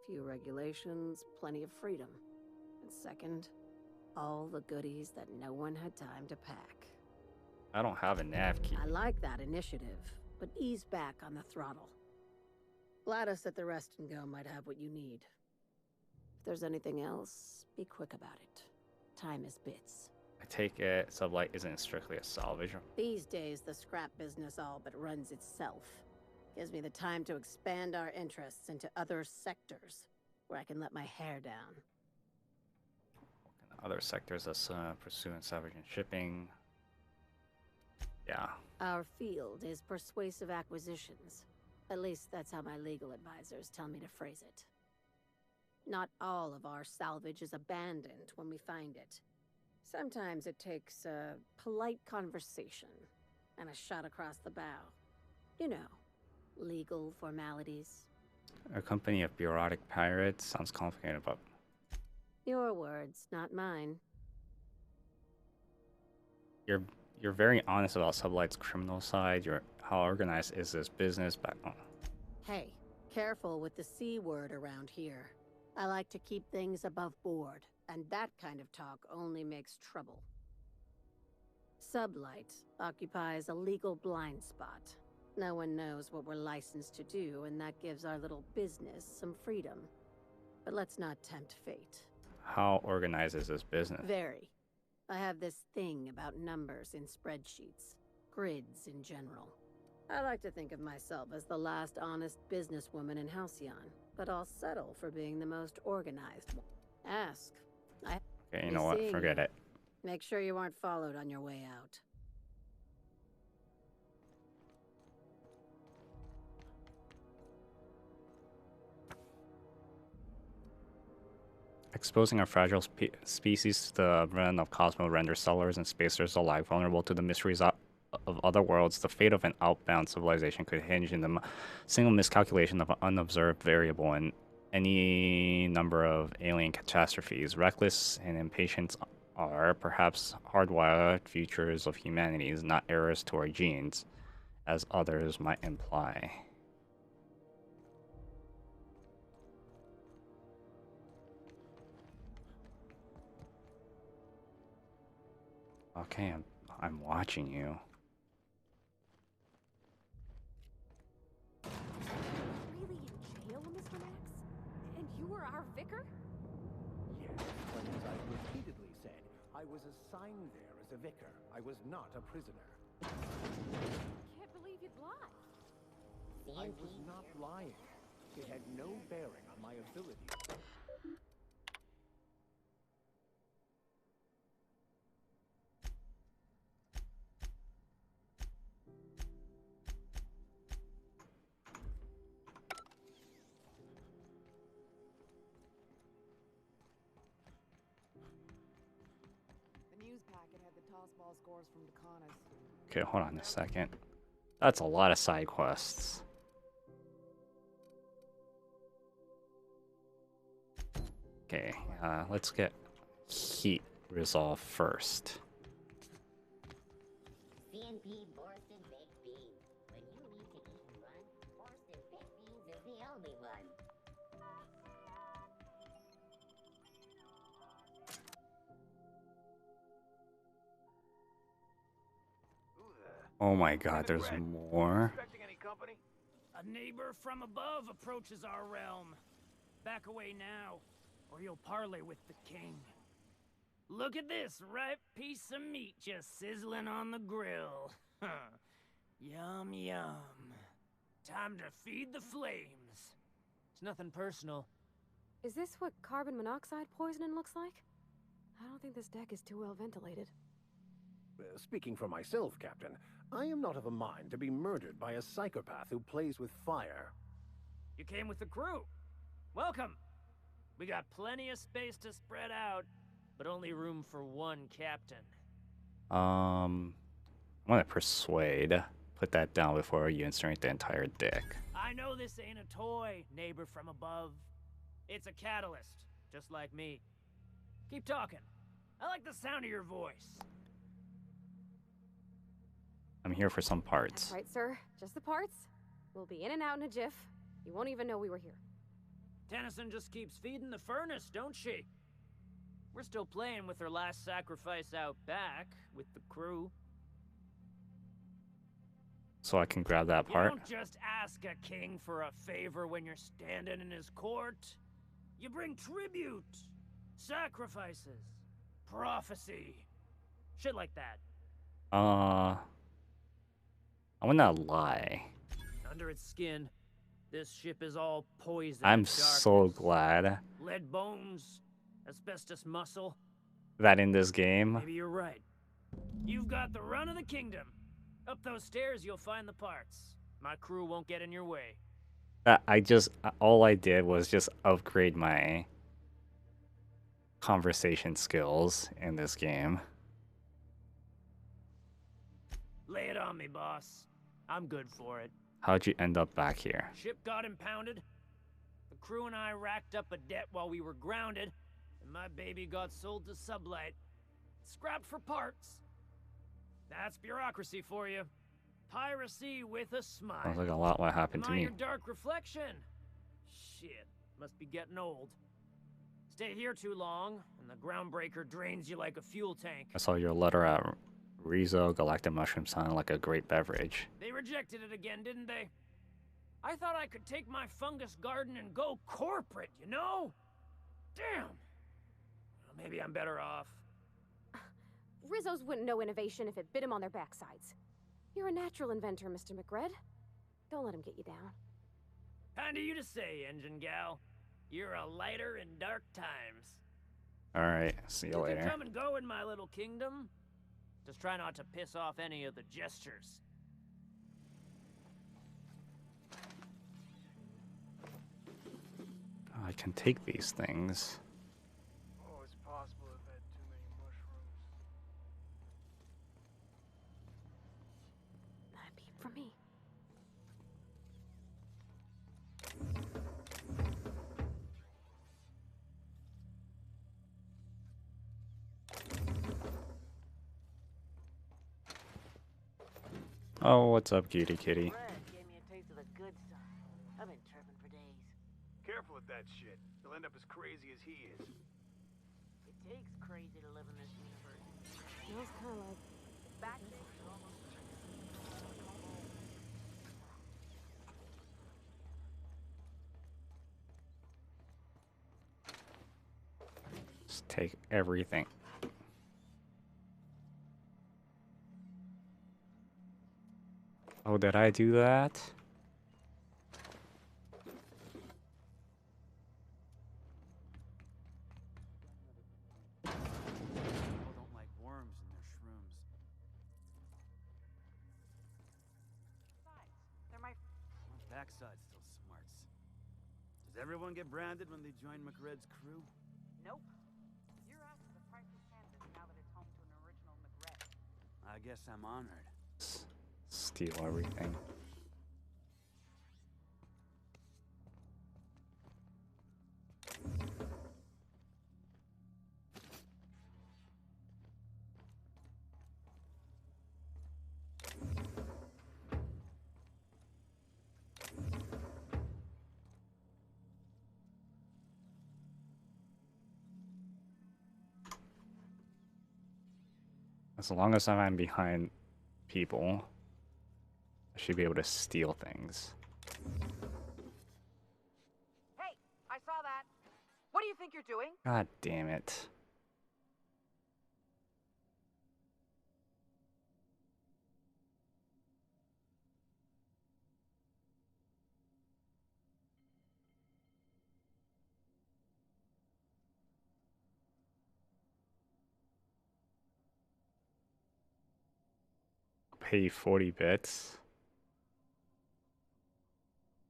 Few regulations, plenty of freedom. And second, all the goodies that no one had time to pack. I don't have a nav key. I like that initiative, but ease back on the throttle. Gladys at the Rest and Go might have what you need. If there's anything else, be quick about it. Time is bits. I take it Sublight isn't strictly a salvage. These days, the scrap business all but runs itself. Gives me the time to expand our interests into other sectors, where I can let my hair down. Other sectors as pursuing salvage and shipping. Yeah. Our field is persuasive acquisitions. At least that's how my legal advisors tell me to phrase it. Not all of our salvage is abandoned when we find it. Sometimes it takes a polite conversation and a shot across the bow. You know, legal formalities. A company of bureaucratic pirates sounds complicated, but Your words, not mine. you're very honest about Sublight's criminal side. How organized is this business back on? Hey, careful with the C word around here. I like to keep things above board, and that kind of talk only makes trouble. Sublight occupies a legal blind spot. No one knows what we're licensed to do, and that gives our little business some freedom. But let's not tempt fate. How organized is this business? Very. I have this thing about numbers in spreadsheets, grids in general. I like to think of myself as the last honest businesswoman in Halcyon, but I'll settle for being the most organized one. Ask. Okay, you know what? Forget it. Make sure you aren't followed on your way out. Exposing a fragile species to the run of Cosmo renders settlers and spacers alike vulnerable to the mysteries of other worlds. The fate of an outbound civilization could hinge in the single miscalculation of an unobserved variable in any number of alien catastrophes. Reckless and impatience are perhaps hardwired features of humanity, not errors to our genes, as others might imply. Okay, I'm watching you. Really in jail, Mr. Max? And you were our vicar? Yes, but as I've repeatedly said, I was assigned there as a vicar. I was not a prisoner. Can't believe you'd lie. I was not lying. It had no bearing on my ability. packet had the toss ball scores from Dakana's. Okay, hold on a second. That's a lot of side quests. Okay, let's get heat resolved first. CNP Borsted Baked Beans. When you need to eat and run, Borsted Baked Beans is the only one. Oh my god, there's more. A neighbor from above approaches our realm. Back away now, or you'll parley with the king. Look at this ripe piece of meat just sizzling on the grill. Yum, yum. Time to feed the flames. It's nothing personal. Is this what carbon monoxide poisoning looks like? I don't think this deck is too well ventilated. Speaking for myself, Captain, I am not of a mind to be murdered by a psychopath who plays with fire. You came with the crew. Welcome. We got plenty of space to spread out, but only room for one captain. I'm gonna persuade. Put that down before you incinerate the entire deck. I know this ain't a toy, neighbor from above. It's a catalyst, just like me. Keep talking. I like the sound of your voice. I'm here for some parts. That's right, sir. Just the parts. We'll be in and out in a jiff. You won't even know we were here. Tennyson just keeps feeding the furnace, don't she? We're still playing with her last sacrifice out back with the crew. So I can grab that part. You don't just ask a king for a favor when you're standing in his court. You bring tribute, sacrifices, prophecy, shit like that. I'm gonna lie. Under its skin, this ship is all poison. I'm and so darkness. glad Lead bones, asbestos muscle. that in this game, Maybe you're right. You've got the run of the kingdom. Up those stairs, you'll find the parts. My crew won't get in your way. all I did was just upgrade my conversation skills in this game. Lay it on me, boss. I'm good for it. How'd you end up back here? Ship got impounded. The crew and I racked up a debt while we were grounded, and my baby got sold to Sublight. Scrapped for parts. That's bureaucracy for you. Piracy with a smile. Sounds like a lot what happened to Am I me. your dark reflection? Shit, must be getting old. Stay here too long, and the groundbreaker drains you like a fuel tank. I saw your letter at Rizzo. Galactic Mushroom sounded like a great beverage. They rejected it again, didn't they? I thought I could take my fungus garden and go corporate, you know? Damn. Well, maybe I'm better off. Rizzo's wouldn't know innovation if it bit him on their backsides. You're a natural inventor, Mr. McRed. Don't let him get you down. Kind of you to say, engine gal. You're a lighter in dark times. Alright, see you You can later. come and go in my little kingdom. Just try not to piss off any of the gestures. I can take these things. Oh, it's possible I've had too many mushrooms. Not a peep from me. Oh, what's up, cutie kitty? Gave me a taste of the good stuff. I've been tripping for days. Careful with that shit. You'll end up as crazy as he is. It takes crazy to live in this universe. Smells kind of like Backstage almost. Just take everything. Oh, did I do that? People don't like worms in their shrooms. They're my My backside still smarts. Does everyone get branded when they join McRed's crew? Nope. Your ass is a priceless candidate now that it's home to an original guess I'm honored. Steal everything. As long as I'm behind people, I should be able to steal things. Hey, I saw that. What do you think you're doing? God damn it. Pay 40 bits.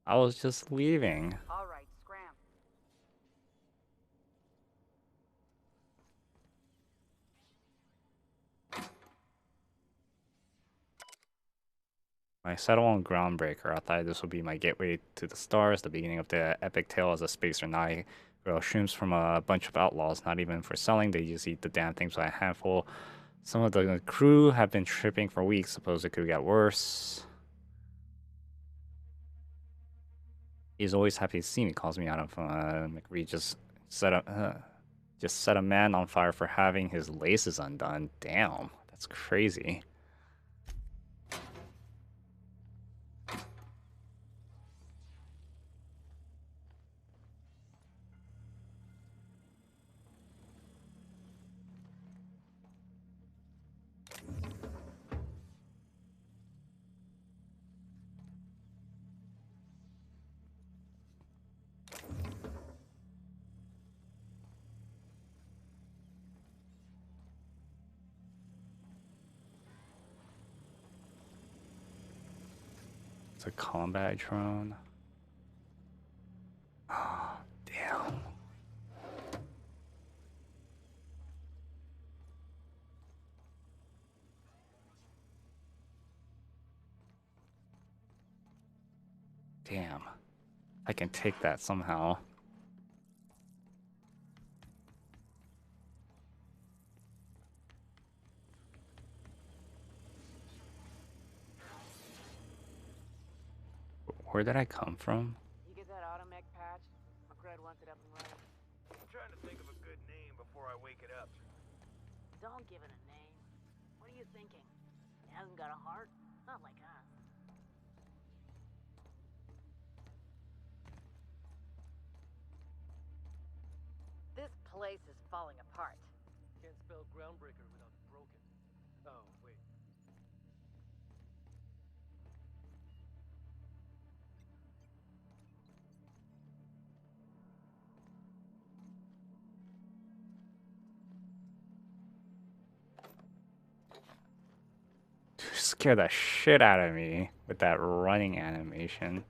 I was just leaving. All right, scram. When I settle on Groundbreaker, I thought this would be my gateway to the stars, the beginning of the epic tale as a spacer knight. Grow shrooms from a bunch of outlaws, not even for selling, they just eat the damn things by a handful. Some of the crew have been tripping for weeks, suppose it could get worse. He's always happy to see me, calls me out of McReed just set a man on fire for having his laces undone. Damn, that's crazy. It's a combat drone. Oh, damn. Damn. I can take that somehow. Where did I come from? You get that automech patch? McRed wants it up and running. I'm trying to think of a good name before I wake it up. Don't give it a name. What are you thinking? It hasn't got a heart? Not like us. This place is falling apart. Can't spell Groundbreaker without broken. Oh, wait. Scare the shit out of me with that running animation.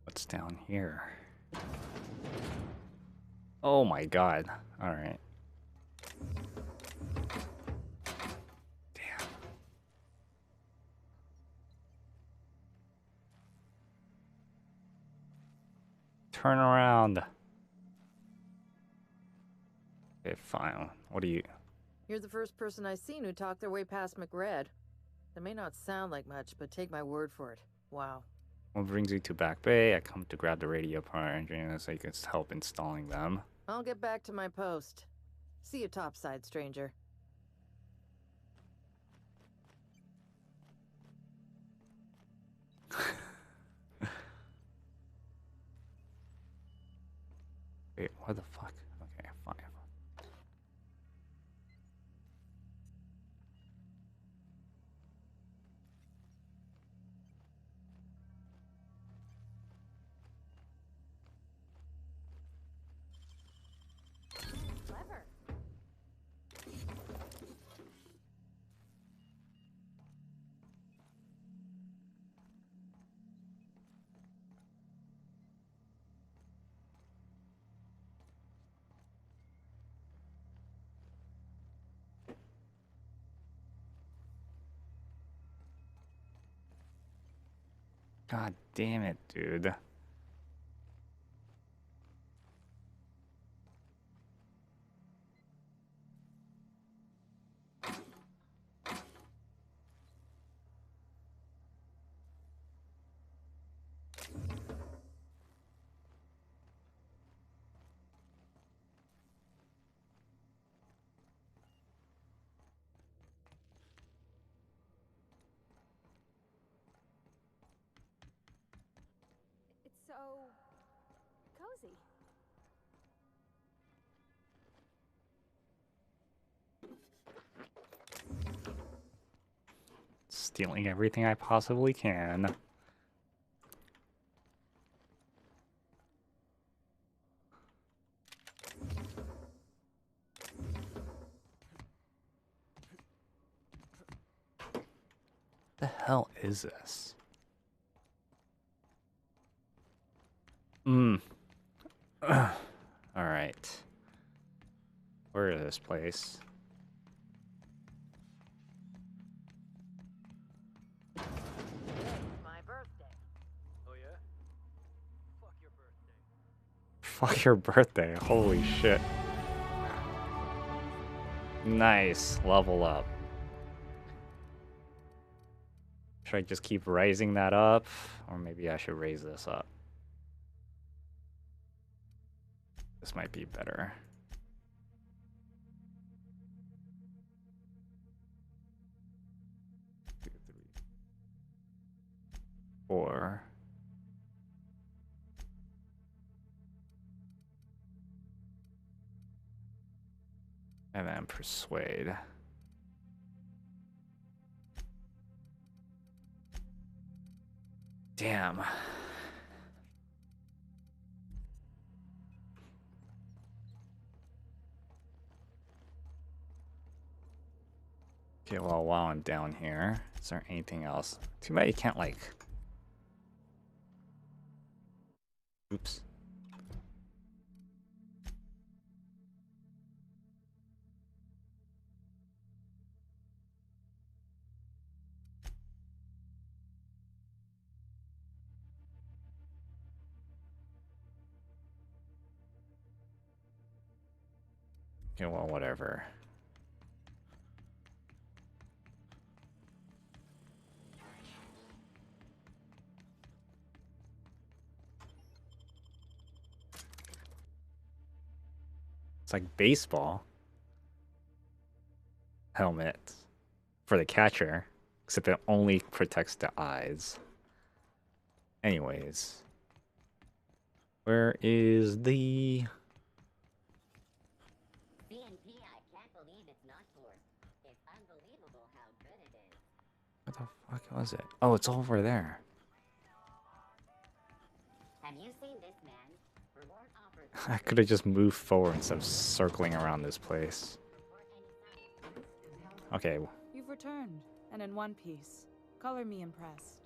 What's down here? Oh my god. Alright. Damn. Turn around. Okay, fine. What do you... You're the first person I've seen who talked their way past McRed. That may not sound like much, but take my word for it. Wow. What brings you to Back Bay? I come to grab the radio power engineers so you can help installing them. I'll get back to my post. See you topside, stranger. Wait, what the fuck? Okay, fine. Clever. God damn it, dude. It's so cozy. Stealing everything I possibly can. The hell is this? Alright. Where is this place? My birthday. Oh yeah? Fuck your birthday. Holy shit. Nice. Level up. Should I just keep raising that up? Or maybe I should raise this up. This might be better. Two, three, four. And then persuade. Damn. Okay, well, while I'm down here, is there anything else? Too bad you can't, like... Oops. Okay, well, whatever. It's like baseball helmet for the catcher, except it only protects the eyes. Anyways, where is the... CNP, I can't believe it's not forced. It's unbelievable how good it is. What the fuck was it? Oh, it's over there. Have you seen this man? Reward offered. I could have just moved forward instead of circling around this place. Okay. You've returned, and in one piece. Color me impressed.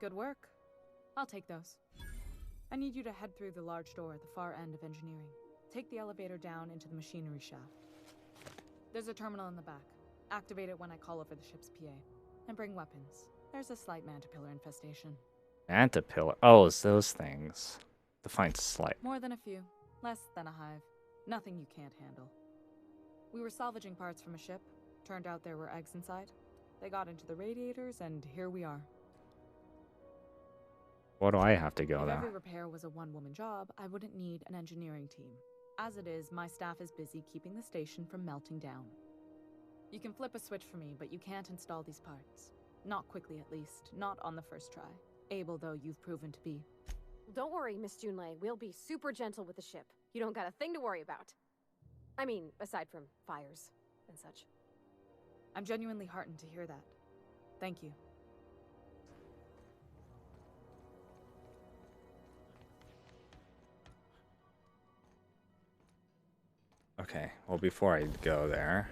Good work. I'll take those. I need you to head through the large door at the far end of engineering. Take the elevator down into the machinery shaft. There's a terminal in the back. Activate it when I call over the ship's PA. And bring weapons. There's a slight mantipillar infestation. Antipillar. Oh, it's those things. Define slight. More than a few. Less than a hive. Nothing you can't handle. We were salvaging parts from a ship. Turned out there were eggs inside. They got into the radiators, and here we are. What do I have to go If there? every repair was a one-woman job, I wouldn't need an engineering team. As it is, my staff is busy keeping the station from melting down. You can flip a switch for me, but you can't install these parts. Not quickly, at least. Not on the first try. Able, though, you've proven to be. Don't worry, Miss Junlei. We'll be super gentle with the ship. You don't got a thing to worry about. I mean, aside from fires and such. I'm genuinely heartened to hear that. Thank you. Okay, well, before I go there,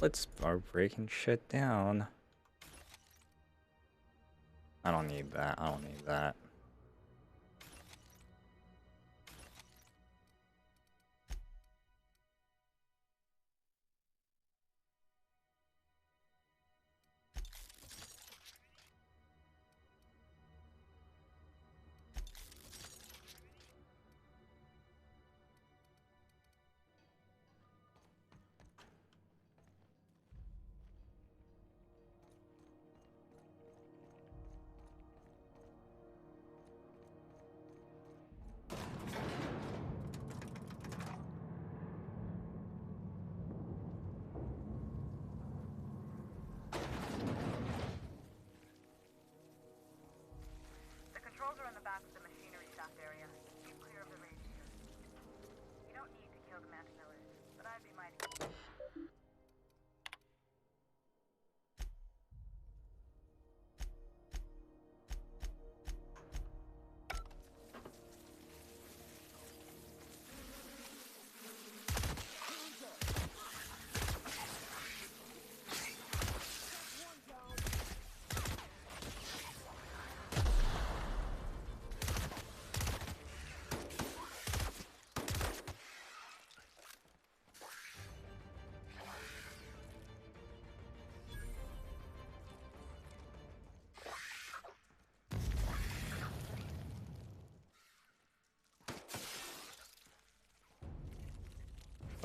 let's start breaking shit down. I don't need that. I don't need that. The controls are in the back of the machinery shaft area. Keep clear of the radiators. You don't need to kill the Mantipillars, but I'd be mighty.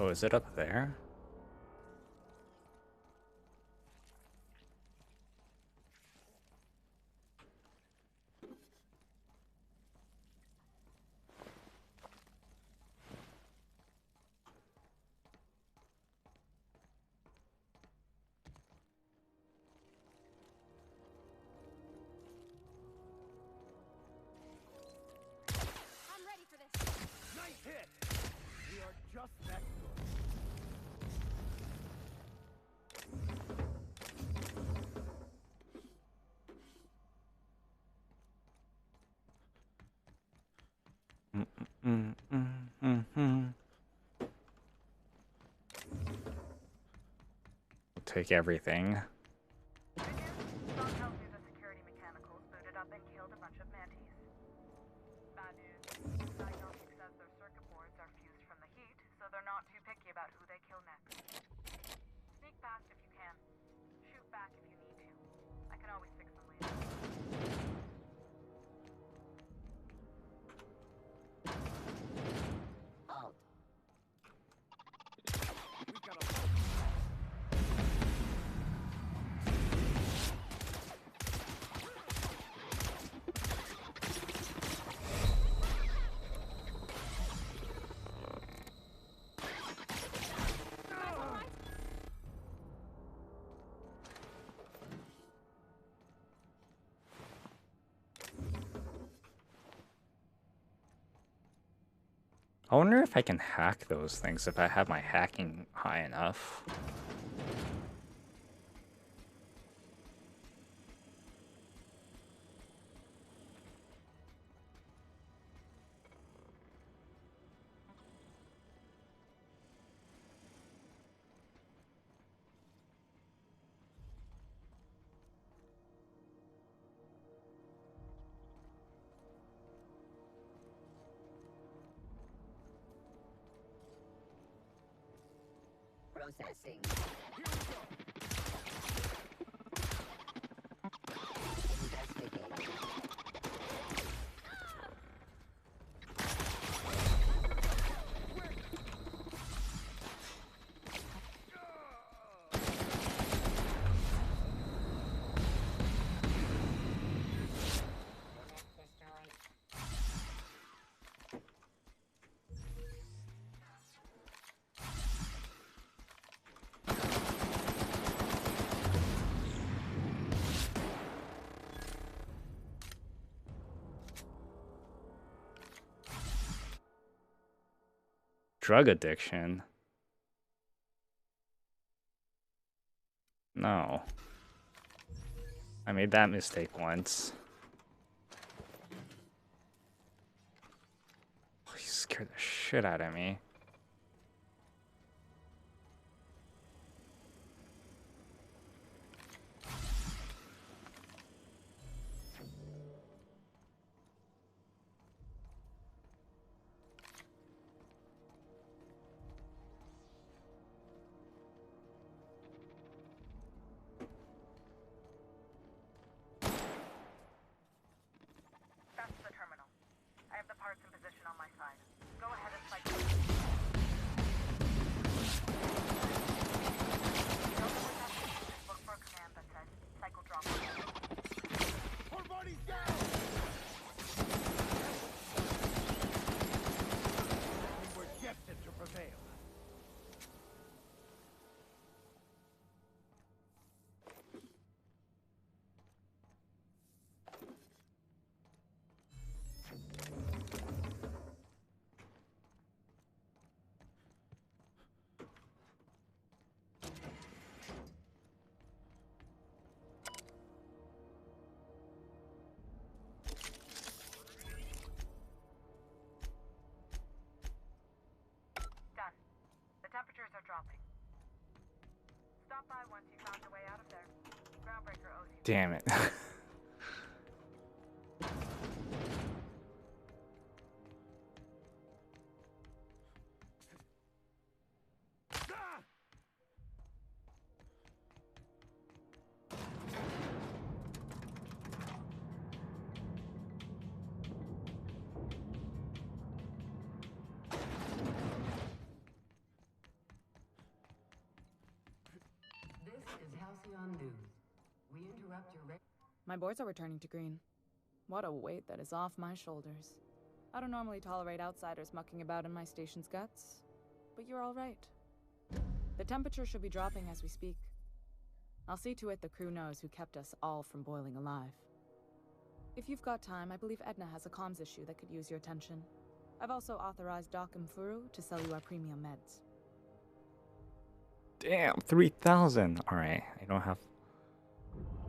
Oh, is it up there? I'm ready for this. Nice hit! We are just that good. Take everything. Strong tells me the security mechanicals booted up and killed a bunch of mantis. Bad news. Diagnostics says their circuit boards are fused from the heat, so they're not too picky about who they kill next. Sneak past if you can. Shoot back if you need to. I can always fix them later. Halt. We've got a I wonder if I can hack those things if I have my hacking high enough. Processing. Investigating. drug addiction. No. I made that mistake once. Oh, you scared the shit out of me. That's the terminal. I have the parts in position on my side. Go ahead and cycle. Look for a command that says cycle drop. Our body's down! We were destined to prevail. Done. The temperatures are dropping. Stop by once you found a way out of there. Groundbreaker owes you. Damn it. This is Halcyon News. We interrupt your My boards are returning to green. What a weight that is off my shoulders. I don't normally tolerate outsiders mucking about in my station's guts, but you're all right. The temperature should be dropping as we speak. I'll see to it the crew knows who kept us all from boiling alive. If you've got time, I believe Edna has a comms issue that could use your attention. I've also authorized Doc and Furu to sell you our premium meds. Damn, 3,000. Alright, I don't have...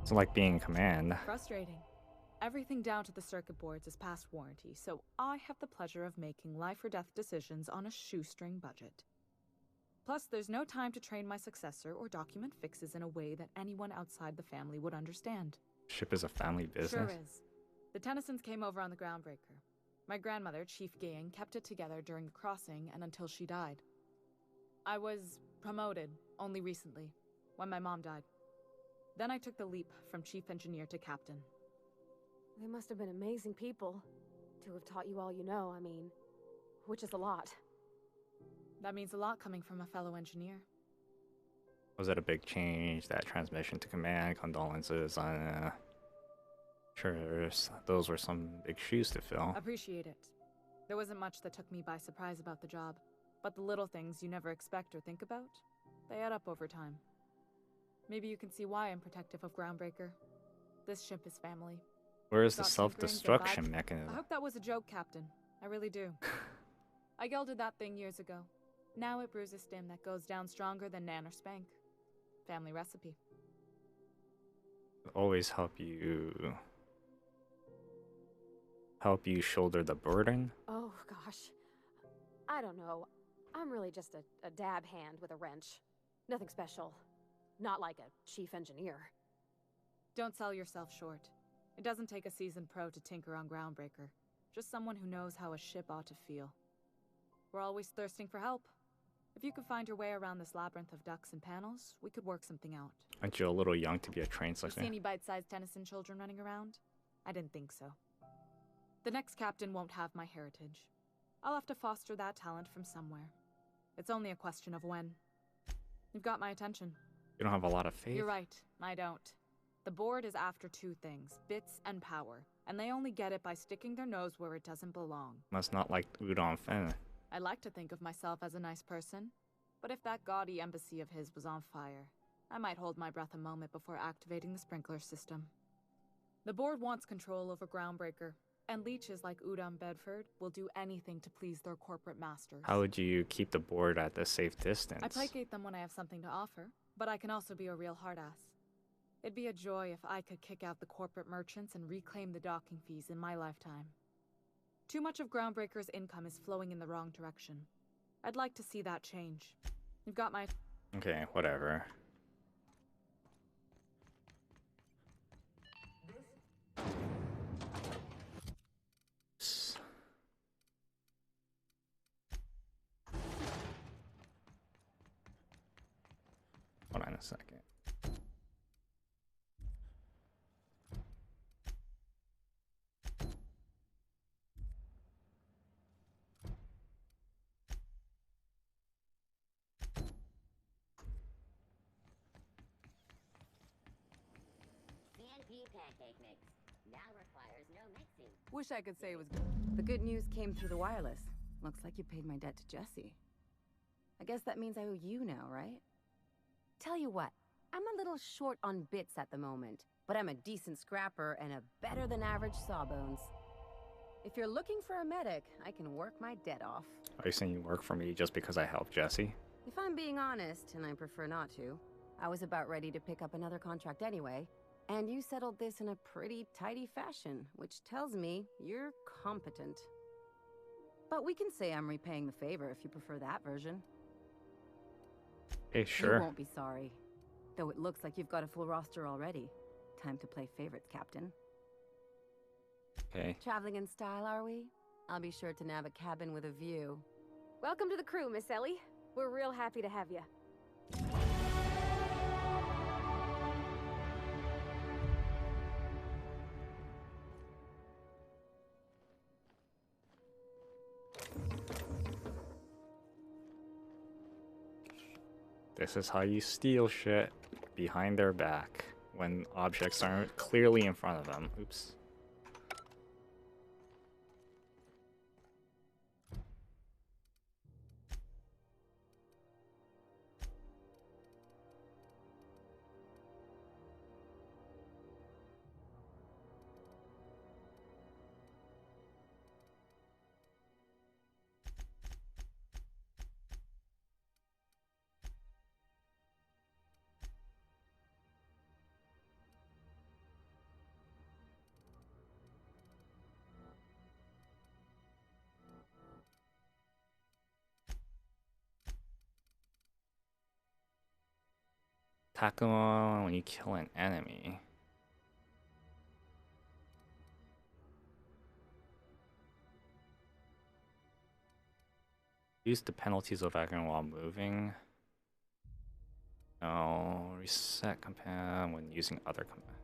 It's like being in command. Frustrating. Everything down to the circuit boards is past warranty, so I have the pleasure of making life or death decisions on a shoestring budget. Plus, there's no time to train my successor or document fixes in a way that anyone outside the family would understand. Ship is a family business. Sure is. The Tennysons came over on the Groundbreaker. My grandmother, Chief Gayan, kept it together during the crossing and until she died. I was promoted only recently, when my mom died. Then I took the leap from Chief Engineer to Captain. They must have been amazing people to have taught you all you know, I mean, which is a lot. That means a lot coming from a fellow engineer. Was it a big change, that transmission to command? Condolences on... Sure, those were some big shoes to fill. Appreciate it. There wasn't much that took me by surprise about the job, but the little things you never expect or think about, they add up over time. Maybe you can see why I'm protective of Groundbreaker. This ship is family. Where is the Stop tinkering, self-destruction get back. mechanism? I hope that was a joke, Captain. I really do. I gelded that thing years ago. Now it brews a stim that goes down stronger than Nan or Spank. Family recipe. Always help you shoulder the burden. Oh, gosh. I don't know. I'm really just a dab hand with a wrench. Nothing special. Not like a chief engineer. Don't sell yourself short. It doesn't take a seasoned pro to tinker on Groundbreaker. Just someone who knows how a ship ought to feel. We're always thirsting for help. If you could find your way around this labyrinth of ducts and panels, we could work something out. Aren't you a little young to be a trained See selector? any bite-sized Tennyson children running around? I didn't think so. The next captain won't have my heritage. I'll have to foster that talent from somewhere. It's only a question of when. You've got my attention. You don't have a lot of faith? You're right, I don't. The board is after two things, bits and power, and they only get it by sticking their nose where it doesn't belong. Must not like Udon Fen. I like to think of myself as a nice person, but if that gaudy embassy of his was on fire, I might hold my breath a moment before activating the sprinkler system. The board wants control over Groundbreaker, And leeches like Udon Bedford will do anything to please their corporate masters. How would you keep the board at a safe distance? I placate them when I have something to offer, but I can also be a real hard-ass. It'd be a joy if I could kick out the corporate merchants and reclaim the docking fees in my lifetime. Too much of Groundbreaker's income is flowing in the wrong direction. I'd like to see that change. You've got my... Okay, whatever. Hold on a second. CNP pancake mix now requires no mixing. Wish I could say it was good. The good news came through the wireless. Looks like you paid my debt to Jesse. I guess that means I owe you now, right? Tell you what, I'm a little short on bits at the moment, but I'm a decent scrapper and a better-than-average sawbones. If you're looking for a medic, I can work my debt off. Are you saying you work for me just because I helped Jesse? If I'm being honest, and I prefer not to, I was about ready to pick up another contract anyway, and you settled this in a pretty tidy fashion, which tells me you're competent. But we can say I'm repaying the favor if you prefer that version. Hey, sure. You won't be sorry. Though it looks like you've got a full roster already. Time to play favorites, Captain. Okay. Traveling in style, are we? I'll be sure to nab a cabin with a view. Welcome to the crew, Miss Ellie. We're real happy to have you. This is how you steal shit behind their back when objects aren't clearly in front of them. Oops. Takuma when you kill an enemy. Use the penalties of action while moving. No, reset command when using other command.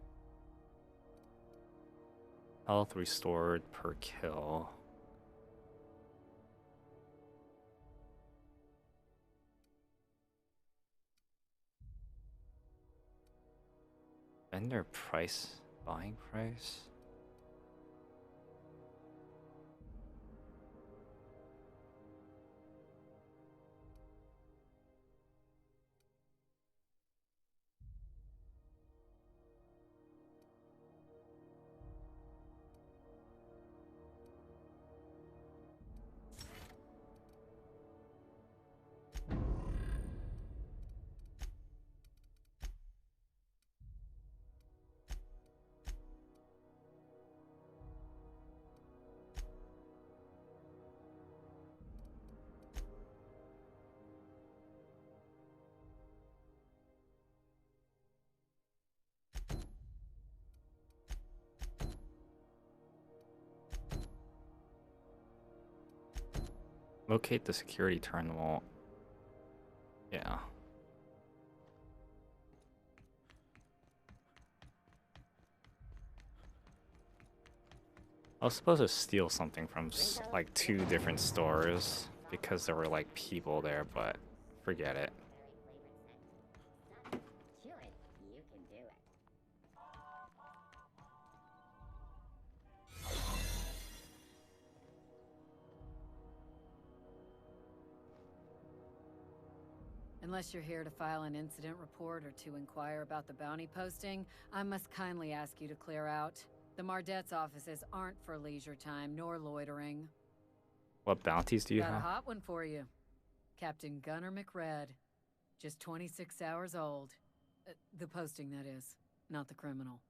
Health restored per kill. Vendor price, buying price. Locate the security terminal. Yeah. I was supposed to steal something from like 2 different stores because there were like people there, but forget it. Unless you're here to file an incident report or to inquire about the bounty posting, I must kindly ask you to clear out. The Mardet's offices aren't for leisure time nor loitering. What bounties do you Got a have? hot one for you. Captain Gunnar McRed. Just 26 hours old. The posting, that is, not the criminal.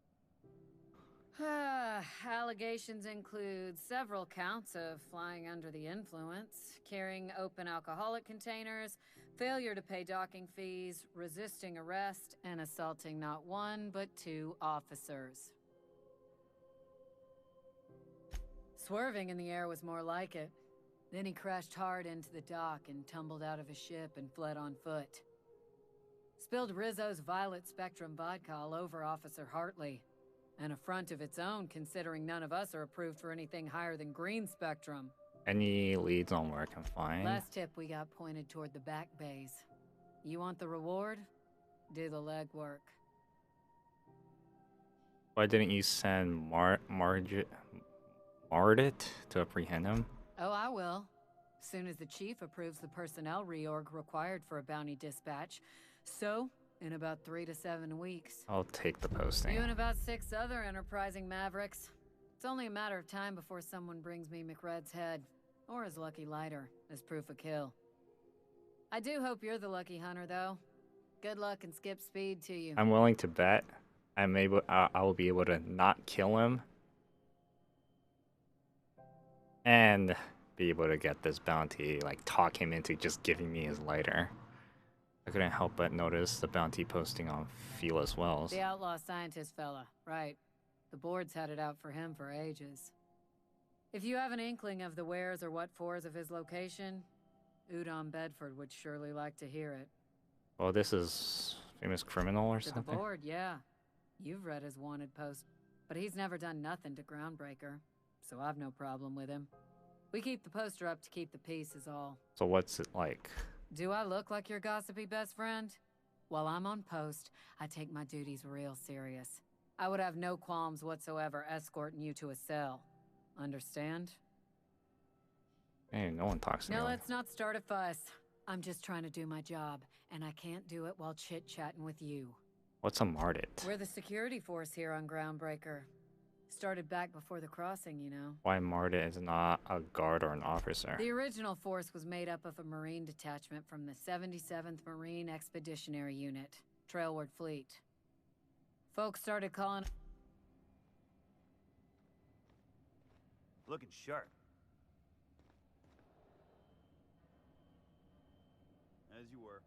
Allegations include several counts of flying under the influence, carrying open alcoholic containers, failure to pay docking fees, resisting arrest, and assaulting not one but 2 officers. Swerving in the air was more like it. Then he crashed hard into the dock and tumbled out of his ship and fled on foot. Spilled Rizzo's Violet Spectrum vodka all over Officer Hartley. An affront of its own, considering none of us are approved for anything higher than green spectrum. Any leads on where I can find? Last tip we got pointed toward the back bays. You want the reward? Do the legwork. Why didn't you send Mardit to apprehend him? Oh, I will. Soon as the chief approves the personnel reorg required for a bounty dispatch. So, in about 3 to 7 weeks. I'll take the posting. You and about 6 other enterprising mavericks. It's only a matter of time before someone brings me McRed's head, or his lucky lighter, as proof of kill. I do hope you're the lucky hunter, though. Good luck and skip speed to you. I'm willing to bet I will be able to not kill him and be able to get this bounty, like talk him into just giving me his lighter. I couldn't help but notice the bounty posting on Felis Wells. The outlaw scientist fella, right. The board's had it out for him for ages. If you have an inkling of the wheres or what fors of his location, Udon Bedford would surely like to hear it. Well, this is famous criminal or To the something? board, yeah. You've read his wanted post, but he's never done nothing to Groundbreaker, so I've no problem with him. We keep the poster up to keep the peace is all. So what's it like? Do I look like your gossipy best friend? While I'm on post, I take my duties real serious. I would have no qualms whatsoever escorting you to a cell. Understand? Hey, no one talks to me. No, let's not start a fuss. I'm just trying to do my job, and I can't do it while chit-chatting with you. What's a Mardit? We're the security force here on Groundbreaker. Started back before the crossing, you know. Why Mardit is not a guard or an officer? The original force was made up of a Marine detachment from the 77th Marine Expeditionary Unit, Trailward Fleet. Folks started calling... Looking sharp. As you were.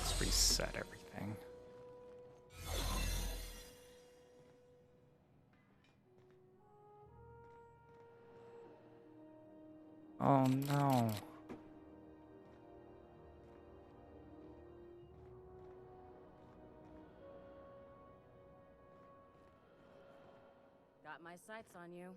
Let's reset everything. Oh no. Got my sights on you.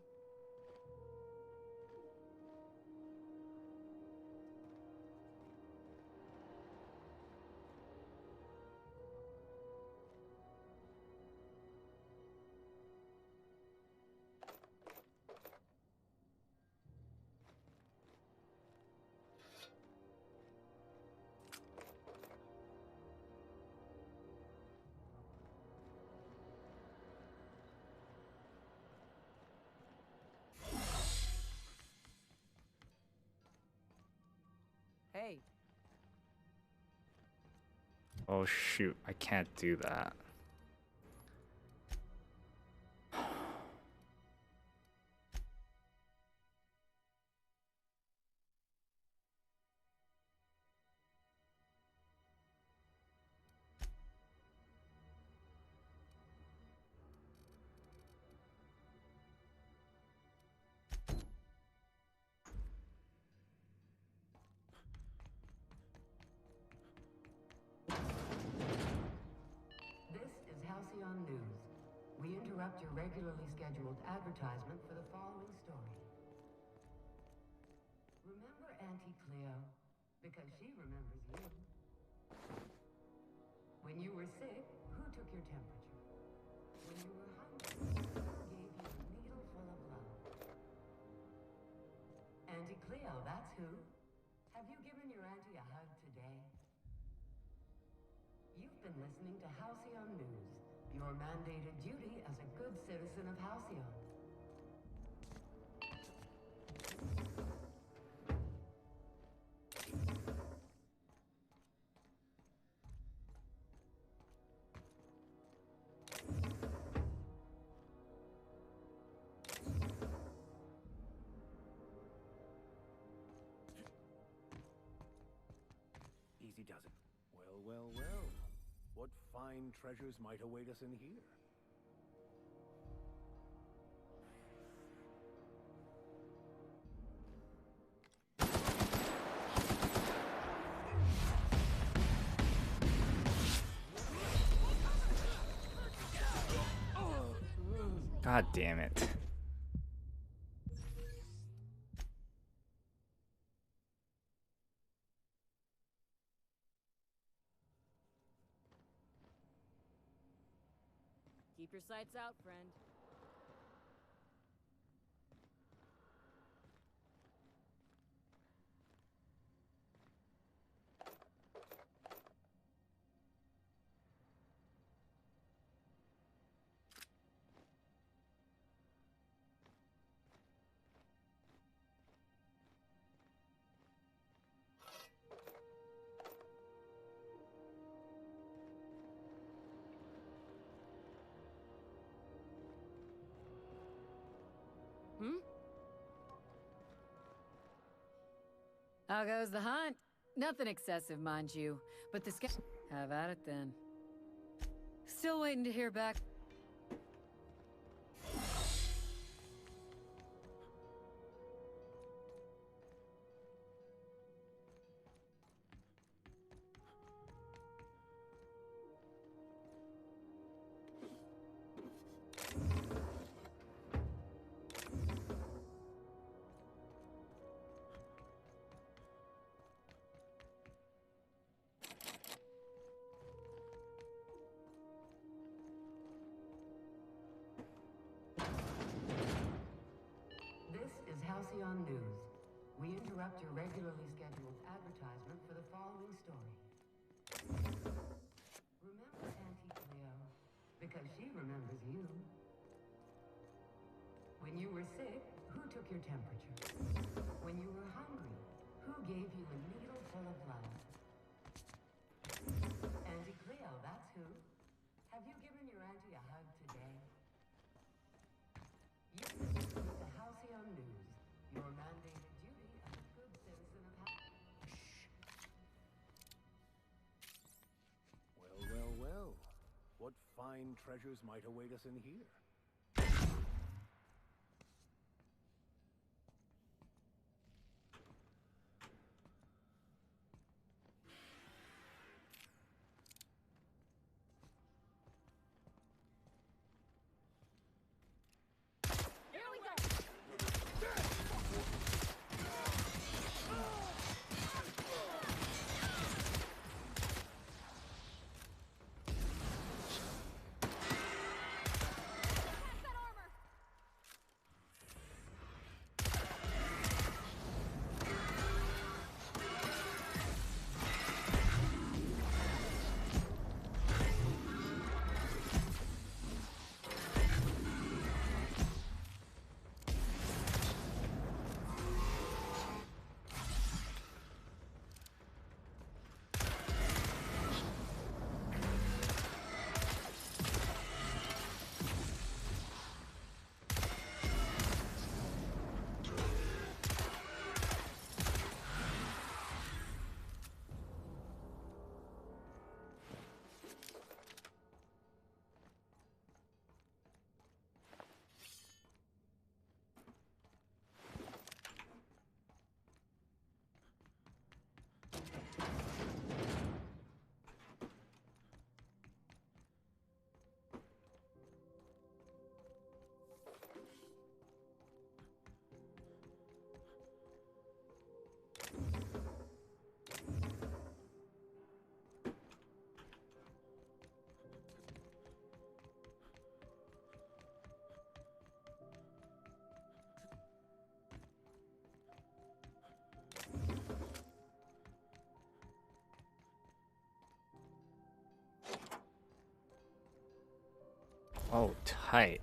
Hey. Oh shoot, I can't do that. This is Halcyon News. We interrupt your regularly scheduled advertisement for the following story. Remember Auntie Cleo? Because she remembers you. When you were sick, who took your temperature? When you were hungry, who gave you a needle full of love? Auntie Cleo, that's who. Have you given your auntie a hug today? You've been listening to Halcyon News, your mandated duty as a good citizen of Halcyon. Easy does it. Well, well, well. What fine treasures might await us in here? God damn it. Keep your sights out, friend. How goes the hunt? Nothing excessive, mind you, but the have at it then. Still waiting to hear back. This is Halcyon News. We interrupt your regularly scheduled advertisement for the following story. Remember Auntie Cleo? Because she remembers you. When you were sick, who took your temperature? When you were hungry, who gave you a needle full of love? Auntie Cleo, that's who. Have you given your auntie a hug today? You've been listening to Halcyon News, your mandated duty as a good citizen of Halcyon. Well, well, well. What fine treasures might await us in here? Oh, tight.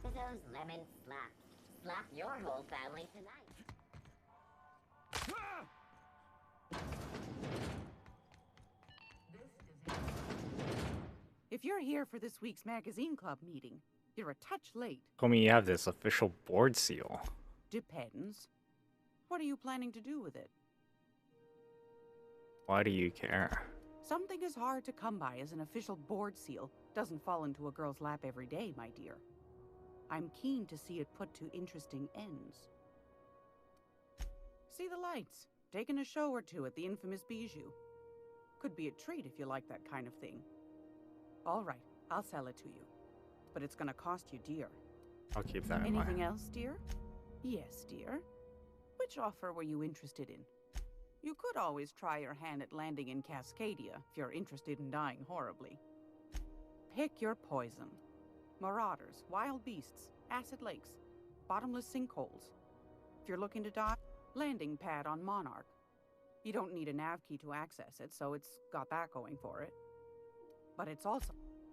Those lemons slap. Slap your whole family tonight. If you're here for this week's magazine club meeting, you're a touch late. Homie, you have this official board seal. Depends. What are you planning to do with it? Why do you care? Something as hard to come by as an official board seal doesn't fall into a girl's lap every day, my dear. I'm keen to see it put to interesting ends. See the lights. Taking a show or two at the infamous Bijou. Could be a treat if you like that kind of thing. All right, I'll sell it to you. But it's gonna cost you dear. I'll keep that in mind. Anything else, dear? Yes, dear. Which offer were you interested in? You could always try your hand at landing in Cascadia if you're interested in dying horribly. Pick your poison. Marauders, wild beasts, acid lakes, bottomless sinkholes. If you're looking to die, landing pad on Monarch. You don't need a nav key to access it, so it's got that going for it. But it's also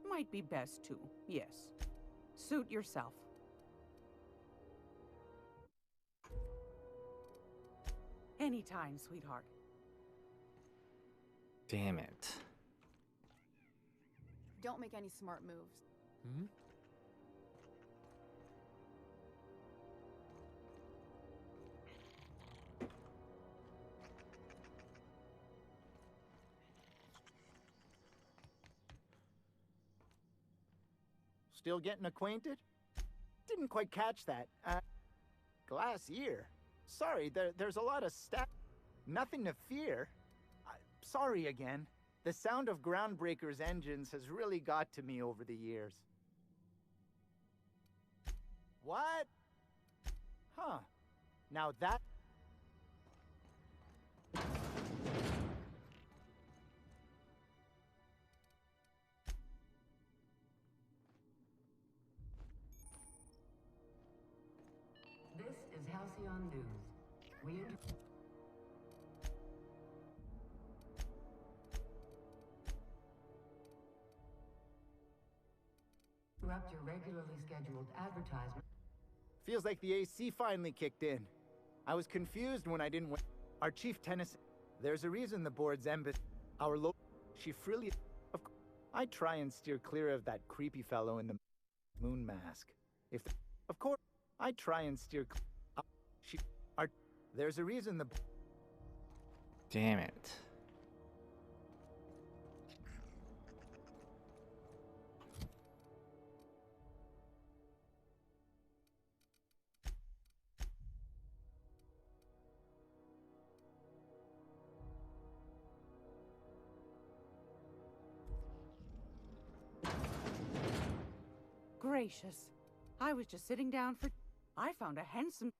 might be best too, yes. Suit yourself. Anytime, sweetheart. Damn it. Don't make any smart moves. Hmm? Still getting acquainted? Didn't quite catch that. Glass ear. Sorry, there's a lot of stuff. Nothing to fear. Sorry again. The sound of Groundbreaker's engines has really got to me over the years. What? Huh. Now that... This is Halcyon News. We interrupt your regularly scheduled advertisement. Feels like the AC finally kicked in. I was confused when I didn't win. Our chief tennis... There's a reason the board's embassy... Our local... She freely... I try and steer clear of that creepy fellow in the moon mask. Of course, I try and steer... There's a reason the... Damn it. Gracious. I was just sitting down for... I found a handsome...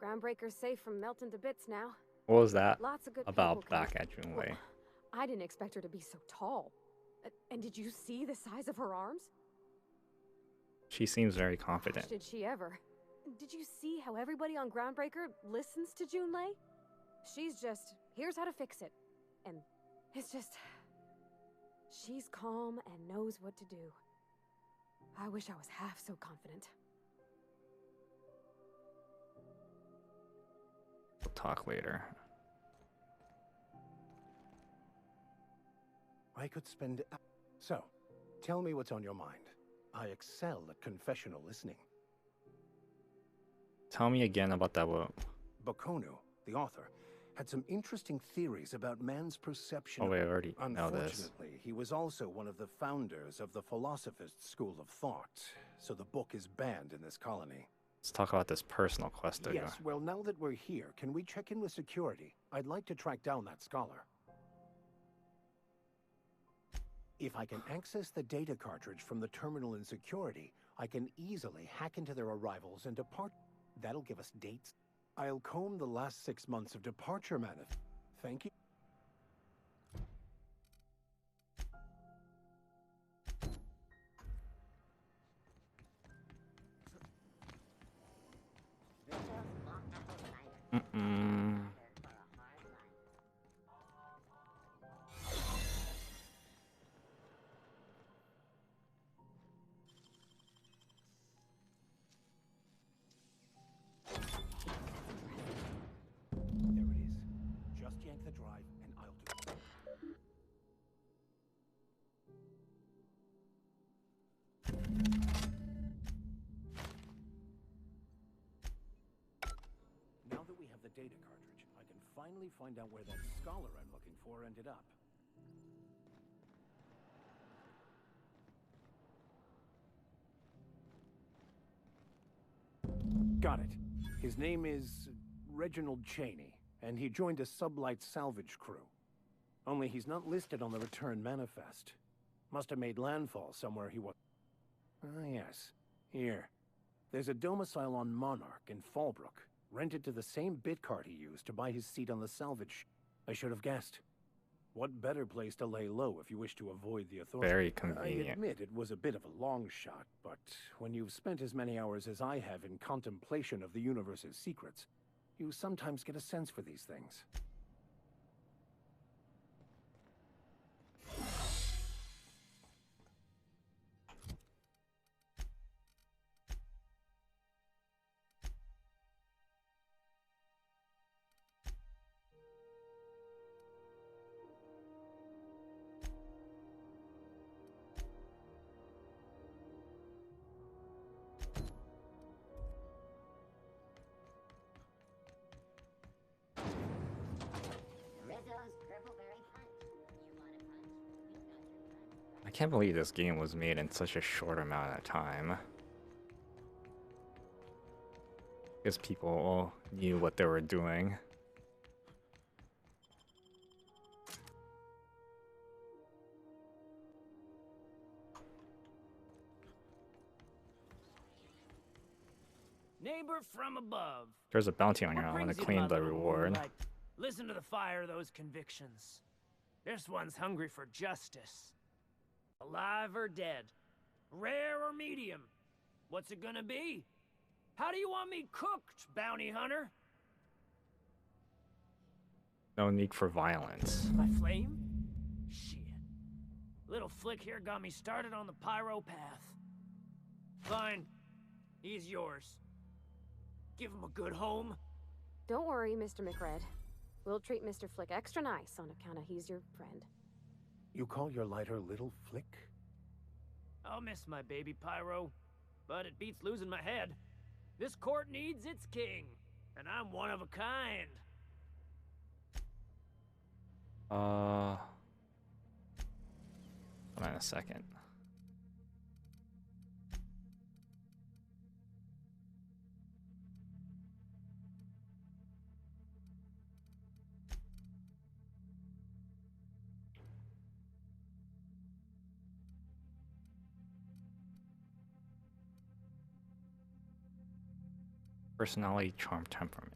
Groundbreaker's safe from melting to bits now. What was that Lots of good about people come- back at Junlei? I didn't expect her to be so tall. And did you see the size of her arms? She seems very confident. Did she ever? Did you see how everybody on Groundbreaker listens to Junlei? She's just, here's how to fix it. And it's just... She's calm and knows what to do. I wish I was half so confident. We'll talk later. I could spend... So, tell me what's on your mind. I excel at confessional listening. Tell me again about that book. Bakonu, the author, had some interesting theories about man's perception Oh wait, I of... already know this. Unfortunately, he was also one of the founders of the Philosophist School of Thought, so the book is banned in this colony. Let's talk about this personal quest. Yes, well, now that we're here, can we check in with security? I'd like to track down that scholar. If I can access the data cartridge from the terminal in security, I can easily hack into their arrivals and depart. That'll give us dates. I'll comb the last 6 months of departure manifest. Thank you. There it is. Just yank the drive and I'll do it. Now that we have the data cartridge, I can finally find out where that scholar I'm looking for ended up. Got it. His name is Reginald Cheney, and he joined a sublight salvage crew. Only he's not listed on the return manifest. Must have made landfall somewhere he was. Ah, yes. Here. There's a domicile on Monarch in Fallbrook, rented to the same bit card he used to buy his seat on the salvage. I should have guessed. What better place to lay low if you wish to avoid the authorities? Very convenient. I admit it was a bit of a long shot, but when you've spent as many hours as I have in contemplation of the universe's secrets, you sometimes get a sense for these things. I can't believe this game was made in such a short amount of time. Because people knew what they were doing. Neighbor from above. There's a bounty on What you. I want brings to you claim my the little reward. moonlight? Listen to the fire of those convictions. This one's hungry for justice. Alive or dead? Rare or medium? What's it gonna be? How do you want me cooked, bounty hunter? No need for violence. By flame? Shit. Little Flick here got me started on the pyro path. Fine. He's yours. Give him a good home. Don't worry, Mr. McRed. We'll treat Mr. Flick extra nice on account of he's your friend. You call your lighter Little Flick? I'll miss my baby Pyro, but it beats losing my head. This court needs its king, and I'm one of a kind. Hold on a second. Personality, charm, temperament.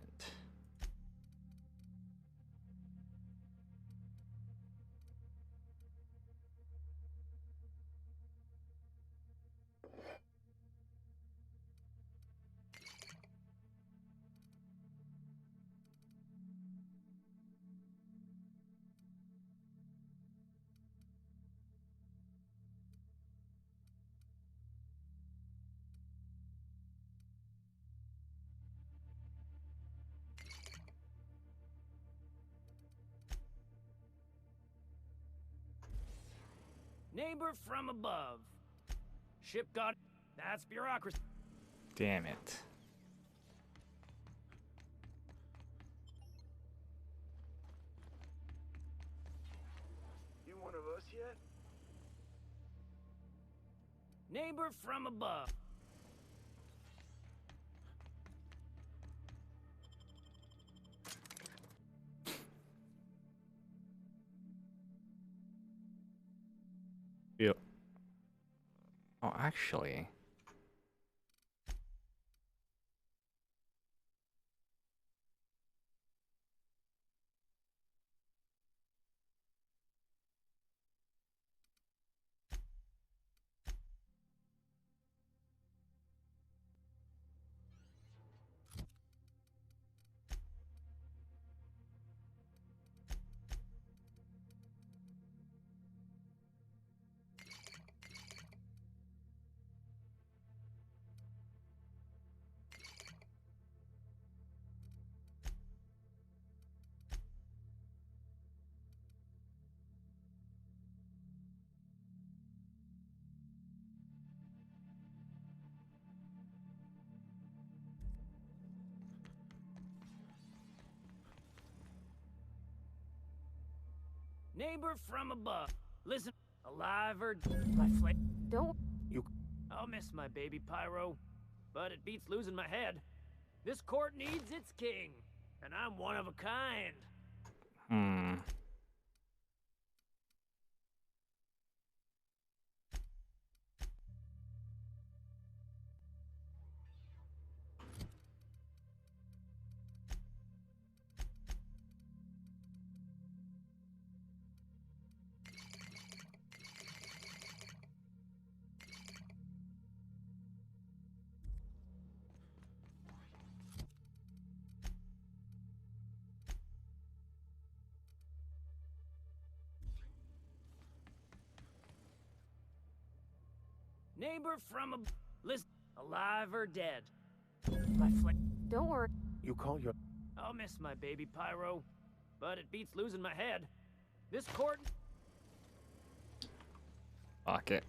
Neighbor from above. Ship got... That's bureaucracy. Damn it. You one of us yet? Neighbor from above. Yep. Oh, actually. Neighbor from above. Listen, alive or my flame. Don't. I'll miss my baby Pyro, but it beats losing my head. This court needs its king, and I'm one of a kind. Neighbor from a... Listen, alive or dead? My flame. Don't worry. You call your... I'll miss my baby Pyro, but it beats losing my head. This court... Fuck it.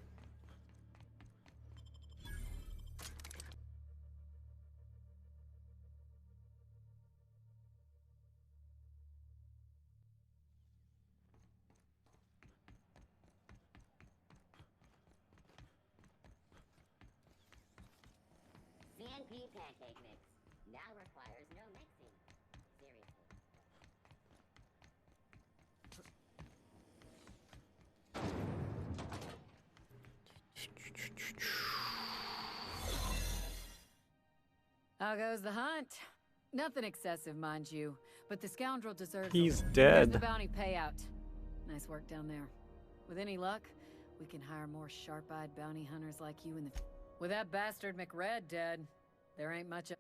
P pancake mix. Now requires no mixing. Seriously. How goes the hunt? Nothing excessive, mind you, but the scoundrel deserves He's Here's dead. the bounty payout. Nice work down there. With any luck, we can hire more sharp-eyed bounty hunters like you in the... With that bastard McRed dead, there ain't much of...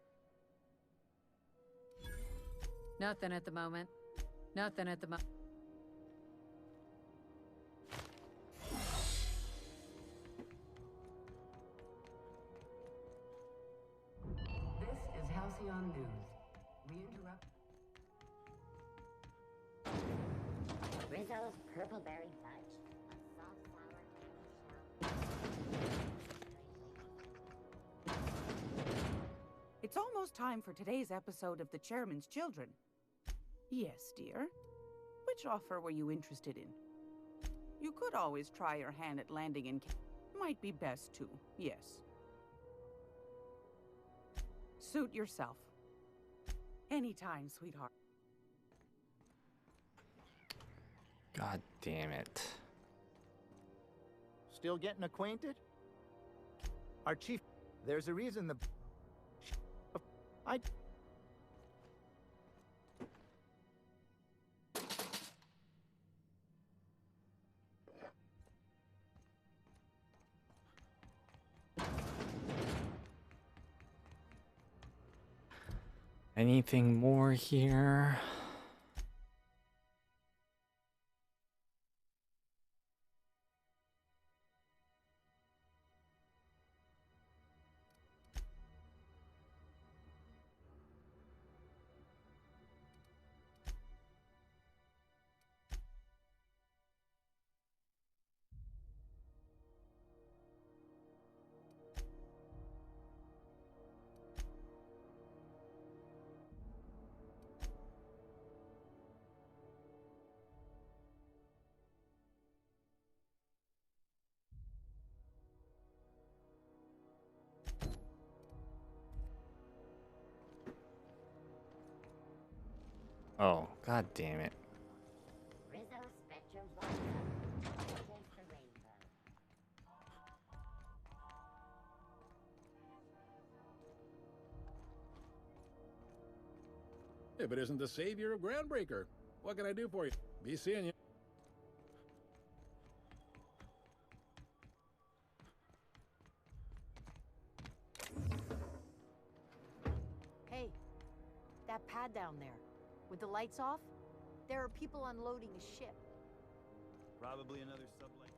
Nothing at the moment. Nothing at the moment. This is Halcyon News. We interrupt. Rizzo's Purple Berry Fudge. A soft, sour It's almost time for today's episode of The Chairman's Children. Yes, dear. Which offer were you interested in? You could always try your hand at landing in... Might be best to, yes. Suit yourself. Anytime, sweetheart. God damn it. Still getting acquainted? Our chief... There's a reason the... I... Anything more here? Oh, god damn it. Rizzo Spectrum Vodka. Taste the rainbow. If it isn't the savior of Groundbreaker, what can I do for you? Be seeing you. Hey, that pad down there, with the lights off, there are people unloading a ship. Probably another sublink.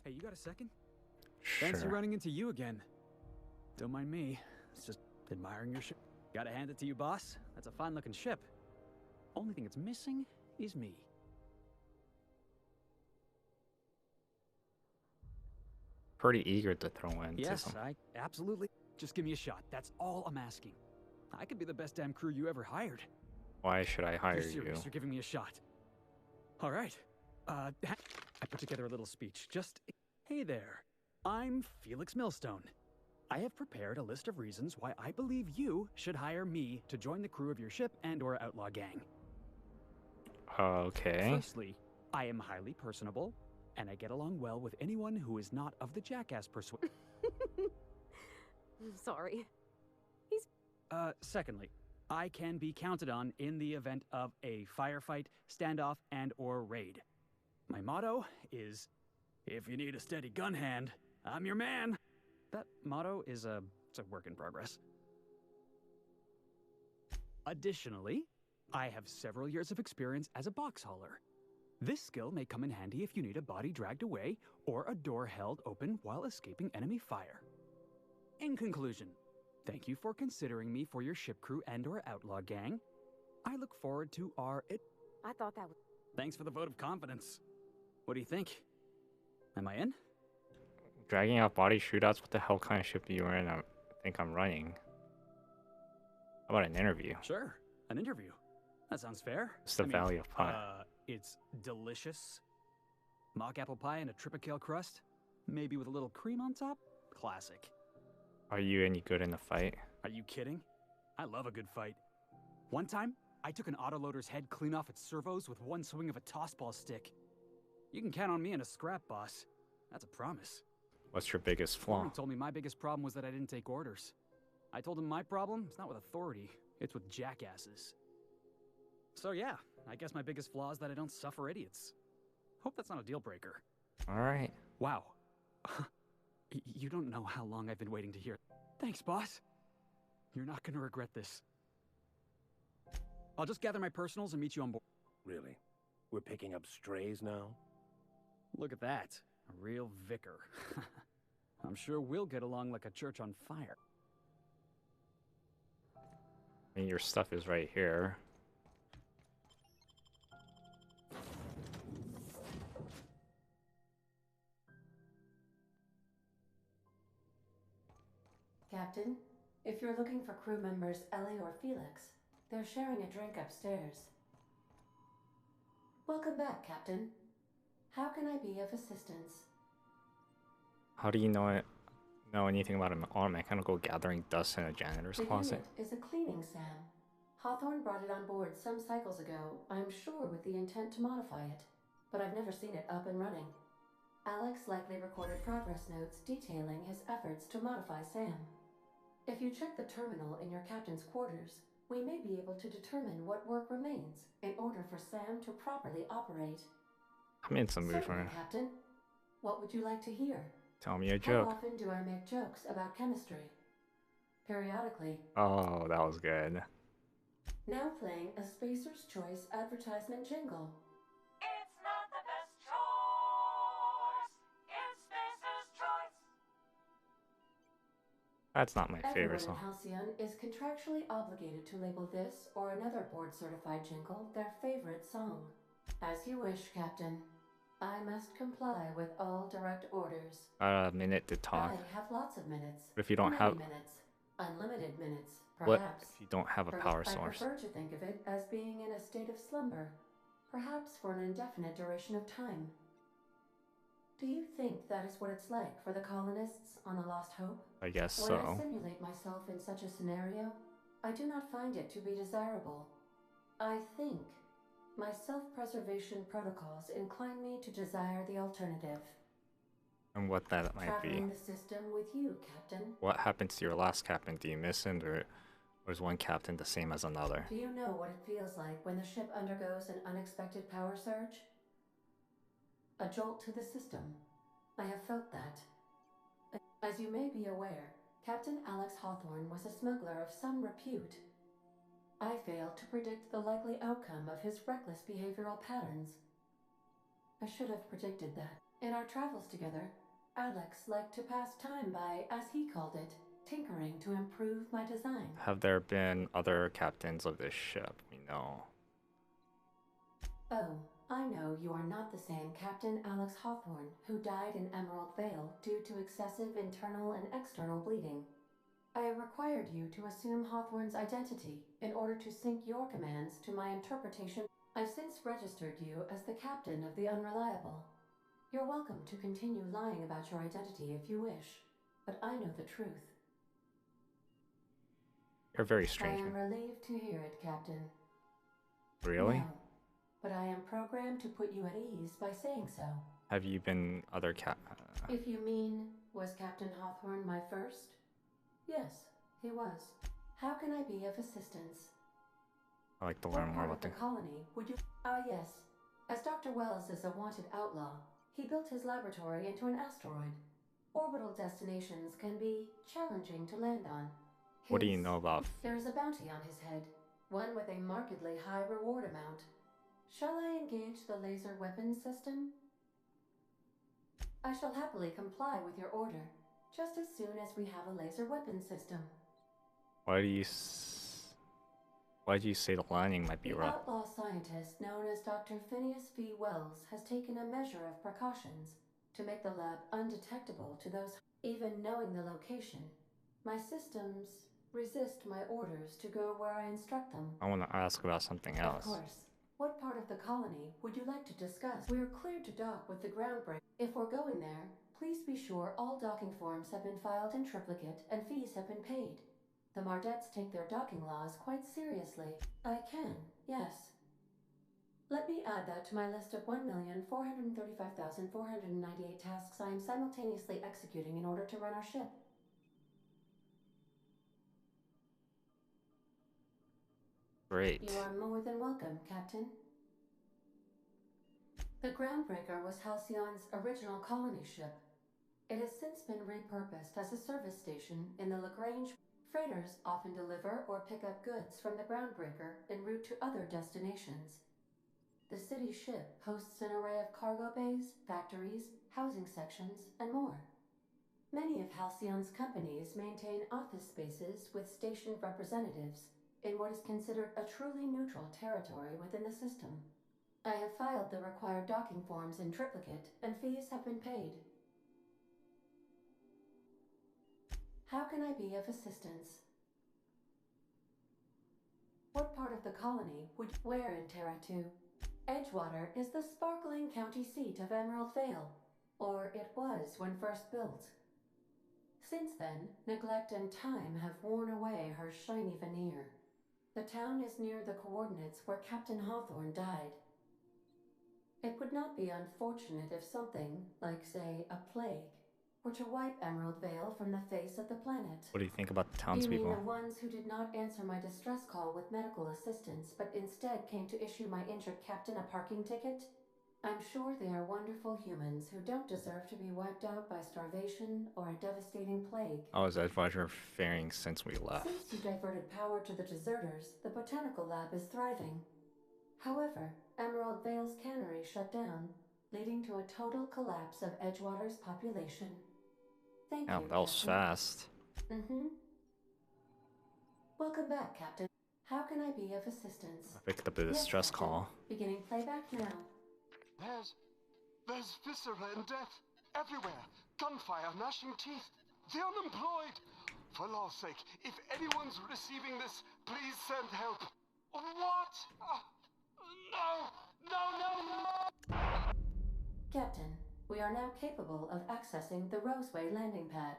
Hey, you got a second? Fancy Sure. running into you again. Don't mind me. It's just admiring your ship. Gotta hand it to you, boss. That's a fine-looking ship. Only thing it's missing is me. Pretty eager to throw into Yes, some. I absolutely... Just give me a shot. That's all I'm asking. I could be the best damn crew you ever hired. Why should I hire You're serious. you? You're giving me a shot. All right. I put together a little speech. Just, hey there. I'm Felix Millstone. I have prepared a list of reasons why I believe you should hire me to join the crew of your ship and/or outlaw gang. Okay. Firstly, I am highly personable, and I get along well with anyone who is not of the jackass persuasion. I'm sorry. Secondly, I can be counted on in the event of a firefight, standoff, and/or raid. My motto is, if you need a steady gun hand, I'm your man. That motto is it's a work in progress. Additionally, I have several years of experience as a box hauler. This skill may come in handy if you need a body dragged away or a door held open while escaping enemy fire. In conclusion, thank you for considering me for your ship crew and/or outlaw gang. I look forward to our... I thought that was... Thanks for the vote of confidence. What do you think? Am I in? Dragging out body shootouts? What the hell kind of ship do you in? I think I'm running. How about an interview? Sure, an interview. That sounds fair. What's the value of pie? It's delicious. Mock apple pie and a triple kale crust. maybe with a little cream on top. Classic. Are you any good in a fight? Are you kidding? I love a good fight. One time, I took an autoloader's head clean off its servos with one swing of a tossball stick. You can count on me in a scrap, boss. That's a promise. What's your biggest flaw? Warren told me my biggest problem was that I didn't take orders. I told him my problem is not with authority, it's with jackasses. So yeah, I guess my biggest flaw is that I don't suffer idiots. Hope that's not a deal breaker. Alright. Wow. You don't know how long I've been waiting to hear. Thanks, boss. You're not gonna regret this. I'll just gather my personals and meet you on board. Really? We're picking up strays now? Look at that. A real vicar. I'm sure we'll get along like a church on fire. I mean, your stuff is right here. Captain, if you're looking for crew members Ellie or Felix, they're sharing a drink upstairs. Welcome back, Captain. How can I be of assistance? How do you know anything about an automechanical gathering dust in a janitor's closet? The unit is a cleaning SAM. Hawthorne brought it on board some cycles ago, I'm sure with the intent to modify it, but I've never seen it up and running. Alex likely recorded progress notes detailing his efforts to modify SAM. If you check the terminal in your captain's quarters, we may be able to determine what work remains in order for SAM to properly operate. I'm in some mood for it. Captain. What would you like to hear? Tell me a joke. How often do I make jokes about chemistry? Periodically. Oh, that was good. Now playing a Spacer's Choice advertisement jingle. It's not the best choice. It's Spacer's Choice. That's not my favorite Everyone song. in Halcyon is contractually obligated to label this or another board-certified jingle their favorite song. As you wish, Captain. I must comply with all direct orders. A minute to talk. I have lots of minutes. But if you don't Many have... minutes. Unlimited minutes, What perhaps. if you don't have a power I source? prefer to think of it as being in a state of slumber. Perhaps for an indefinite duration of time. Do you think that is what it's like for the colonists on the Lost Hope? I guess When I so. simulate myself in such a scenario, I do not find it to be desirable. I think my self-preservation protocols incline me to desire the alternative. And what that might be. Traveling the system with you, Captain. What happened to your last captain? Do you miss him, or was one captain the same as another? Do you know what it feels like when the ship undergoes an unexpected power surge? A jolt to the system. I have felt that. As you may be aware, Captain Alex Hawthorne was a smuggler of some repute. I failed to predict the likely outcome of his reckless behavioral patterns. I should have predicted that. In our travels together, Alex liked to pass time by, as he called it, tinkering to improve my design. Have there been other captains of this ship? We know. Oh, I know you are not the same Captain Alex Hawthorne who died in Emerald Vale due to excessive internal and external bleeding. I required you to assume Hawthorne's identity in order to sync your commands to my interpretation. I've since registered you as the captain of the Unreliable. You're welcome to continue lying about your identity if you wish, but I know the truth. You're very strange. I am relieved to hear it, Captain. Really? No, but I am programmed to put you at ease by saying so. Have you been other If you mean, was Captain Hawthorne my first? Yes, he was. How can I be of assistance? I like to learn more about the colony would you? Ah, yes. As Dr. Wells is a wanted outlaw, he built his laboratory into an asteroid. Orbital destinations can be challenging to land on. What do you know about? There is a bounty on his head, one with a markedly high reward amount. Shall I engage the laser weapons system? I shall happily comply with your order, just as soon as we have a laser weapon system. Why do you say the lining might be The rough? outlaw scientist known as Dr. Phineas V. Wells has taken a measure of precautions to make the lab undetectable to those. Even knowing the location, my systems resist my orders to go where I instruct them. I want to ask about something else. Of course. What part of the colony would you like to discuss? We're cleared to dock with the groundbreaker. If we're going there, please be sure all docking forms have been filed in triplicate and fees have been paid. The Mardettes take their docking laws quite seriously. I can, yes. Let me add that to my list of 1,435,498 tasks I am simultaneously executing in order to run our ship. Great. You are more than welcome, Captain. The Groundbreaker was Halcyon's original colony ship. It has since been repurposed as a service station in the Lagrange. Freighters often deliver or pick up goods from the Groundbreaker en route to other destinations. The city ship hosts an array of cargo bays, factories, housing sections, and more. Many of Halcyon's companies maintain office spaces with stationed representatives in what is considered a truly neutral territory within the system. I have filed the required docking forms in triplicate, and fees have been paid. How can I be of assistance? What part of the colony would you... Where in Terra 2? Edgewater is the sparkling county seat of Emerald Vale, or it was when first built. Since then, neglect and time have worn away her shiny veneer. The town is near the coordinates where Captain Hawthorne died. It would not be unfortunate if something, like say, a plague, were to wipe Emerald Vale from the face of the planet. What do you think about the You mean townspeople? the ones who did not answer my distress call with medical assistance, but instead came to issue my injured captain a parking ticket? I'm sure they are wonderful humans who don't deserve to be wiped out by starvation or a devastating plague. How is Edgewater faring since we left? Since you diverted power to the deserters, the botanical lab is thriving. However, Emerald Vale's cannery shut down, leading to a total collapse of Edgewater's population. Thank Oh, you, that was Captain. fast. Welcome back, Captain. How can I be of assistance? I picked up the distress call. Beginning playback now. There's viscera and death everywhere. Gunfire, gnashing teeth. The unemployed. For law's sake, if anyone's receiving this, please send help. What? No! Captain, we are now capable of accessing the Roseway landing pad.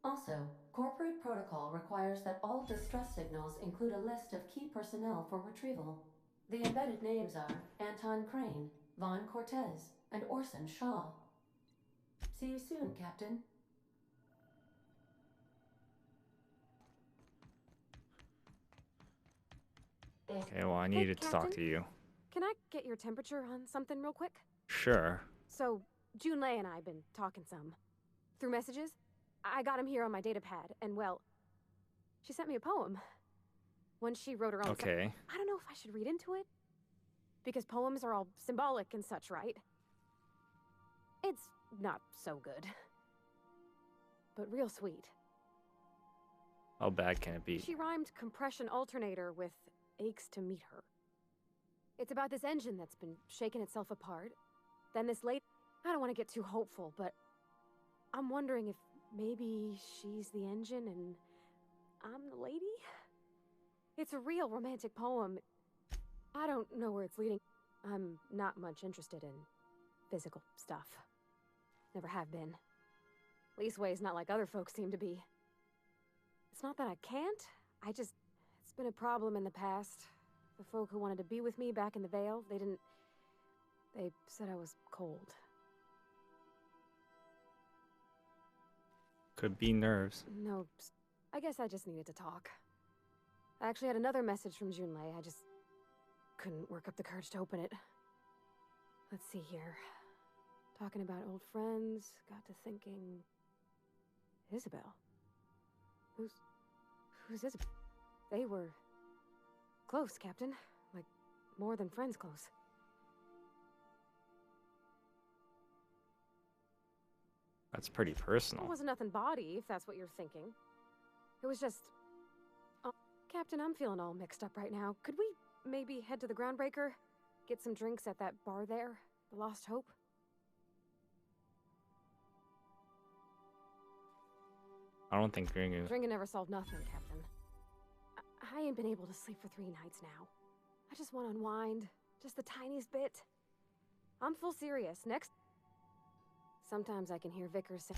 Also, corporate protocol requires that all distress signals include a list of key personnel for retrieval. The embedded names are Anton Crane, Vaughn Cortez, and Orson Shaw. See you soon, Captain. Okay, well, I needed to talk to you. Can I get your temperature on something real quick? Sure. So, Junlei and I have been talking some. Through messages? I got him here on my data pad, and well, she sent me a poem. One she wrote her own. Okay. I don't know if I should read into it. Because poems are all symbolic and such, right? It's not so good. But real sweet. How bad can it be? She rhymed compression alternator with aches to meet her. It's about this engine that's been shaking itself apart. Then this late... I don't want to get too hopeful, but I'm wondering if maybe she's the engine and I'm the lady? It's a real romantic poem. I don't know where it's leading. I'm not much interested in physical stuff. Never have been. Leastways not like other folks seem to be. It's not that I can't, it's been a problem in the past. The folk who wanted to be with me back in the Vale, they said I was cold. Could be nerves. No, I guess I just needed to talk. I actually had another message from Junlei, I just couldn't work up the courage to open it. Let's see here. Talking about old friends, got to thinking... Isabel? Who's Isabel? They were... close, Captain. Like, more than friends close. That's pretty personal. It wasn't nothing bawdy, if that's what you're thinking. It was just... Oh, Captain, I'm feeling all mixed up right now. Could we maybe head to the Groundbreaker? Get some drinks at that bar there? The Lost Hope? I don't think drinking... Drinking never solved nothing, Captain. I ain't been able to sleep for 3 nights now. I just want to unwind. Just the tiniest bit. I'm full serious. Next... Sometimes I can hear Vickers say.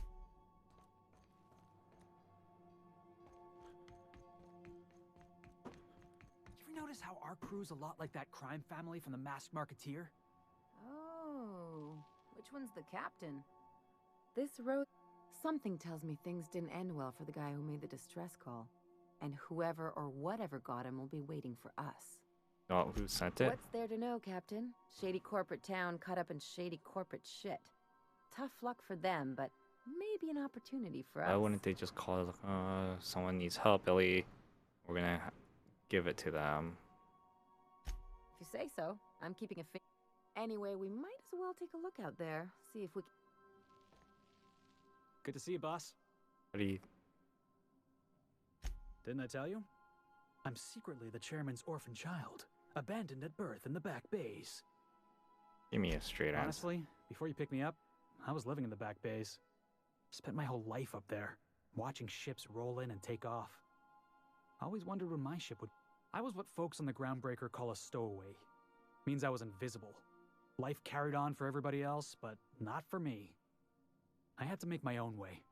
You ever notice how our crew's a lot like that crime family from The Masked Marketeer? Oh, which one's the captain? This road... Something tells me things didn't end well for the guy who made the distress call. And whoever or whatever got him will be waiting for us. Oh, who sent it? What's there to know, Captain? Shady corporate town caught up in shady corporate shit. Tough luck for them, but maybe an opportunity for us. Why wouldn't they just call someone needs help, Billy? We're gonna give it to them. If you say so. I'm keeping a finger. Anyway, we might as well take a look out there. See if we can... Good to see you, boss. What do you... Didn't I tell you? I'm secretly the chairman's orphan child, abandoned at birth in the back bays. Give me a straight answer. Honestly, before you picked me up, I was living in the back bays. Spent my whole life up there, watching ships roll in and take off. I always wondered when my ship would... I was what folks on the Groundbreaker call a stowaway. Means I was invisible. Life carried on for everybody else, but not for me. I had to make my own way.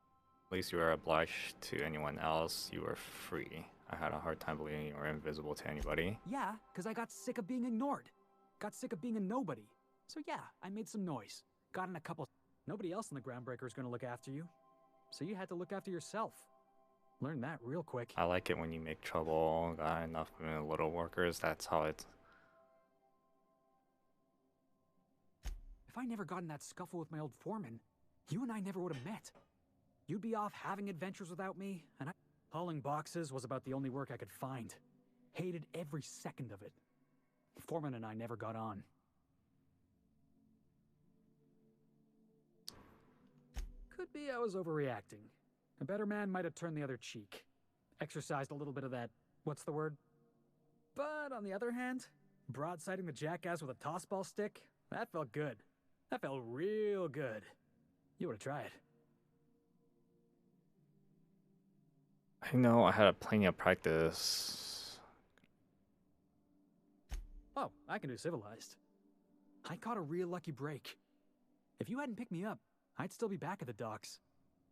At least you were obliged to anyone else. You were free. I had a hard time believing you were invisible to anybody. Yeah, because I got sick of being ignored. Got sick of being a nobody. So yeah, I made some noise. Got in a couple... Nobody else in the Groundbreaker is going to look after you. So you had to look after yourself. Learned that real quick. I like it when you make trouble, got enough little workers. That's how it's... If I never got in that scuffle with my old foreman, you and I never would have met. You'd be off having adventures without me, and hauling boxes was about the only work I could find. Hated every second of it. Foreman and I never got on. Could be I was overreacting. A better man might have turned the other cheek. Exercised a little bit of that, what's the word? But on the other hand, broadsiding the jackass with a tossball stick, that felt good. That felt real good. You ought to try it. I know, I had plenty of practice. Oh, I can do civilized. I caught a real lucky break. If you hadn't picked me up, I'd still be back at the docks,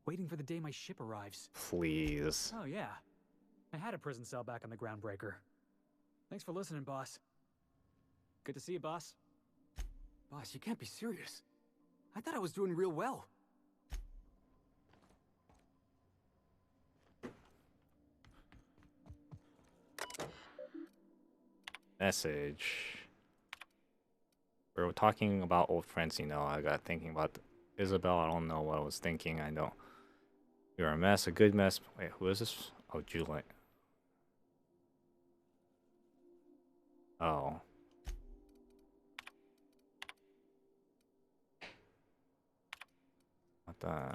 waiting for the day my ship arrives. Please. Oh yeah, I had a prison cell back on the Groundbreaker. Thanks for listening, boss. Good to see you, boss. Boss, you can't be serious. I thought I was doing real well. Message. We were talking about old friends, you know. I got thinking about Isabel. I don't know what I was thinking. I know you're a mess, a good mess. Wait, who is this? Oh, Juliet. Oh. What the...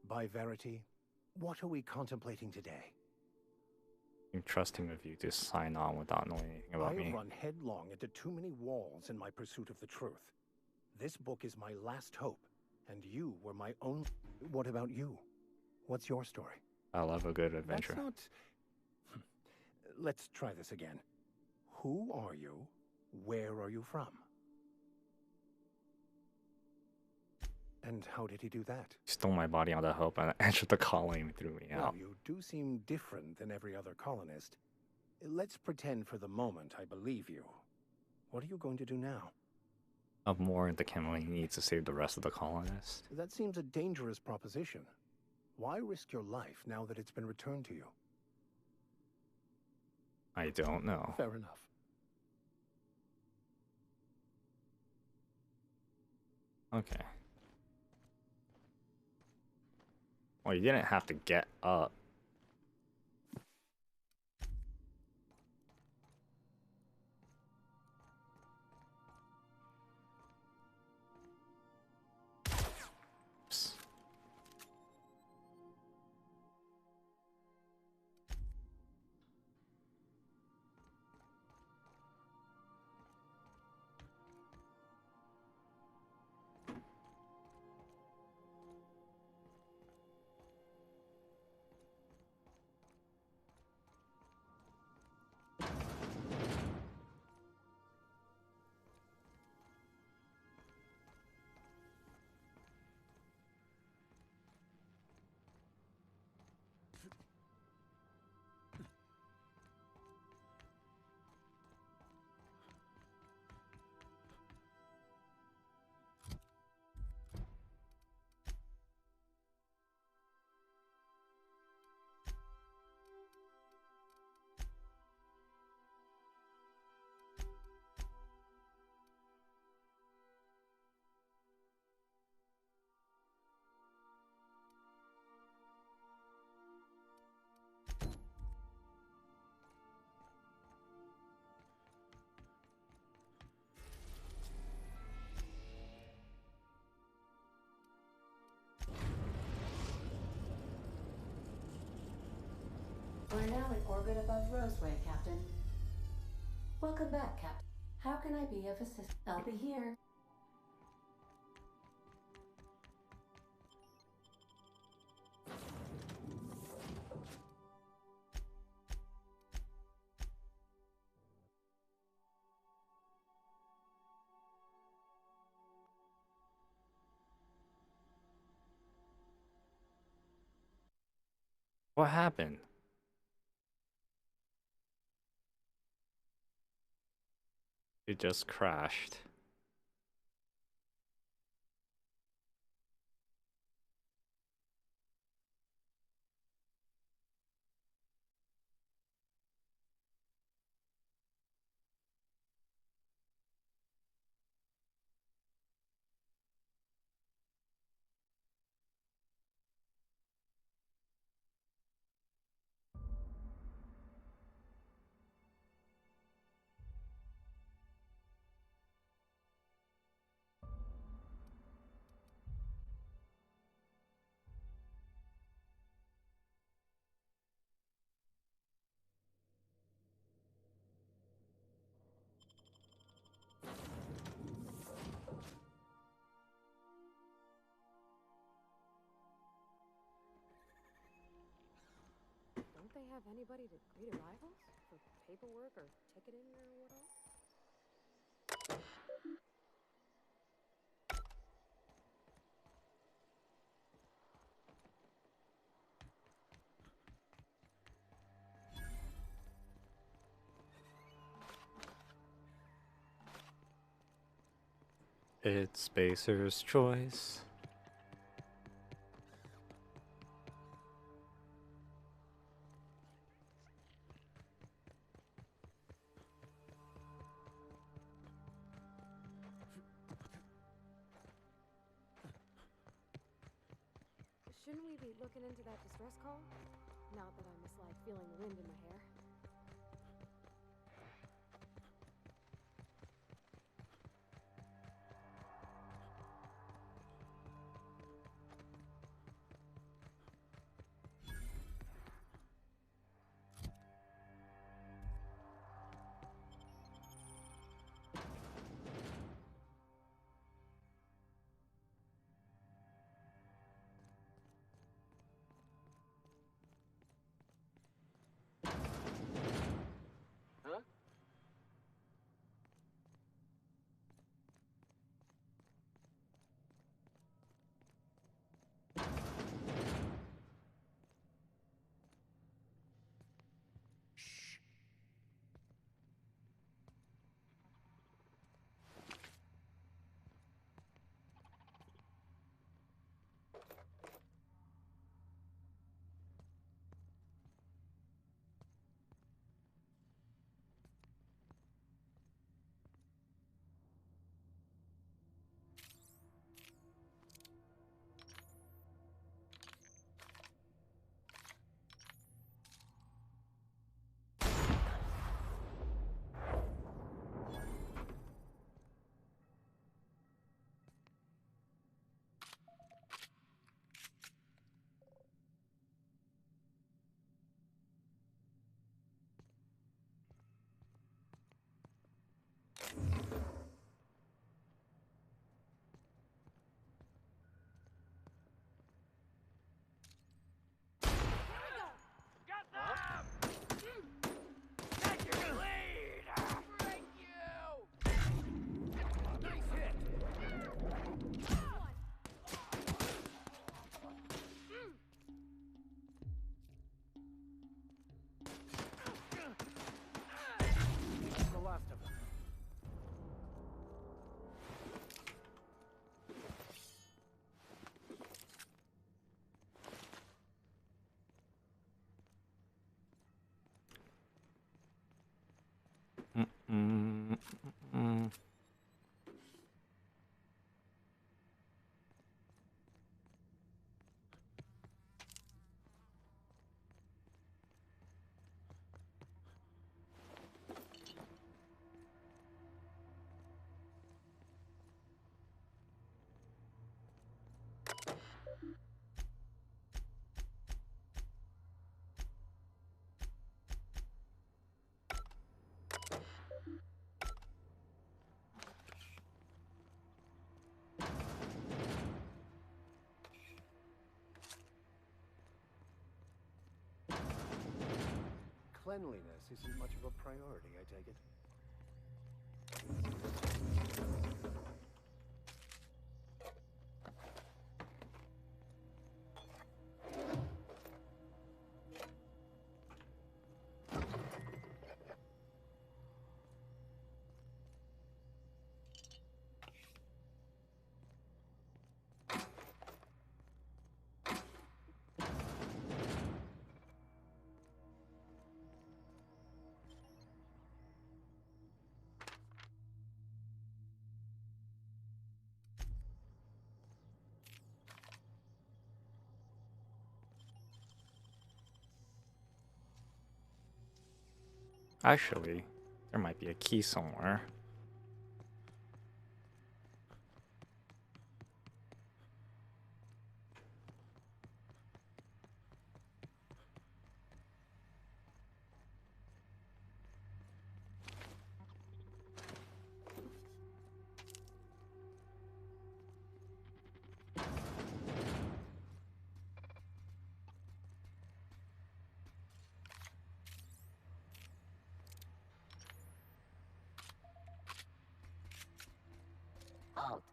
By Verity, what are we contemplating today? I'm trusting of you to sign on without knowing anything about me. I run headlong into too many walls in my pursuit of the truth. This book is my last hope, and you were my only... What about you? What's your story? I love a good adventure. That's not... Let's try this again. Who are you? Where are you from? And how did he do that? Stole my body out of hope and answered the calling and threw me out. Well, you do seem different than every other colonist. Let's pretend for the moment I believe you. What are you going to do now? Up more into Camelot needs to save the rest of the colonists. That seems a dangerous proposition. Why risk your life now that it's been returned to you? I don't know. Fair enough. Okay. Well, you didn't have to get up. Oops. We're now in orbit above Roseway, Captain. Welcome back, Captain. How can I be of assistance? I'll be here. What happened? It just crashed. Don't they have anybody to greet arrivals? For paperwork or ticketing or what else? It's Spacer's choice. Shouldn't we be looking into that distress call? Not that I mislike feeling the wind in my hair. Cleanliness isn't much of a priority, I take it. Actually, there might be a key somewhere. Halt.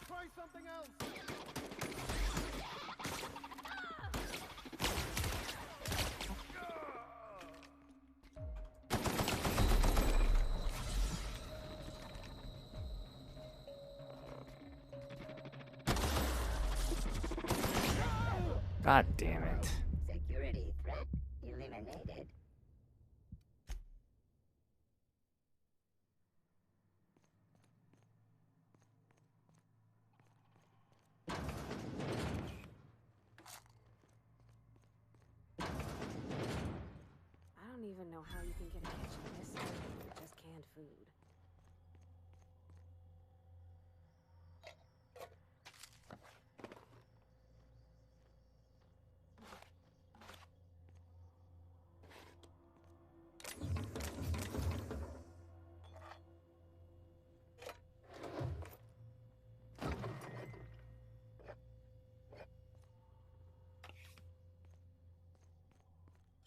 Try something else! God damn it. Security threat eliminated. I don't even know how you can get a kitchen this big with just canned food.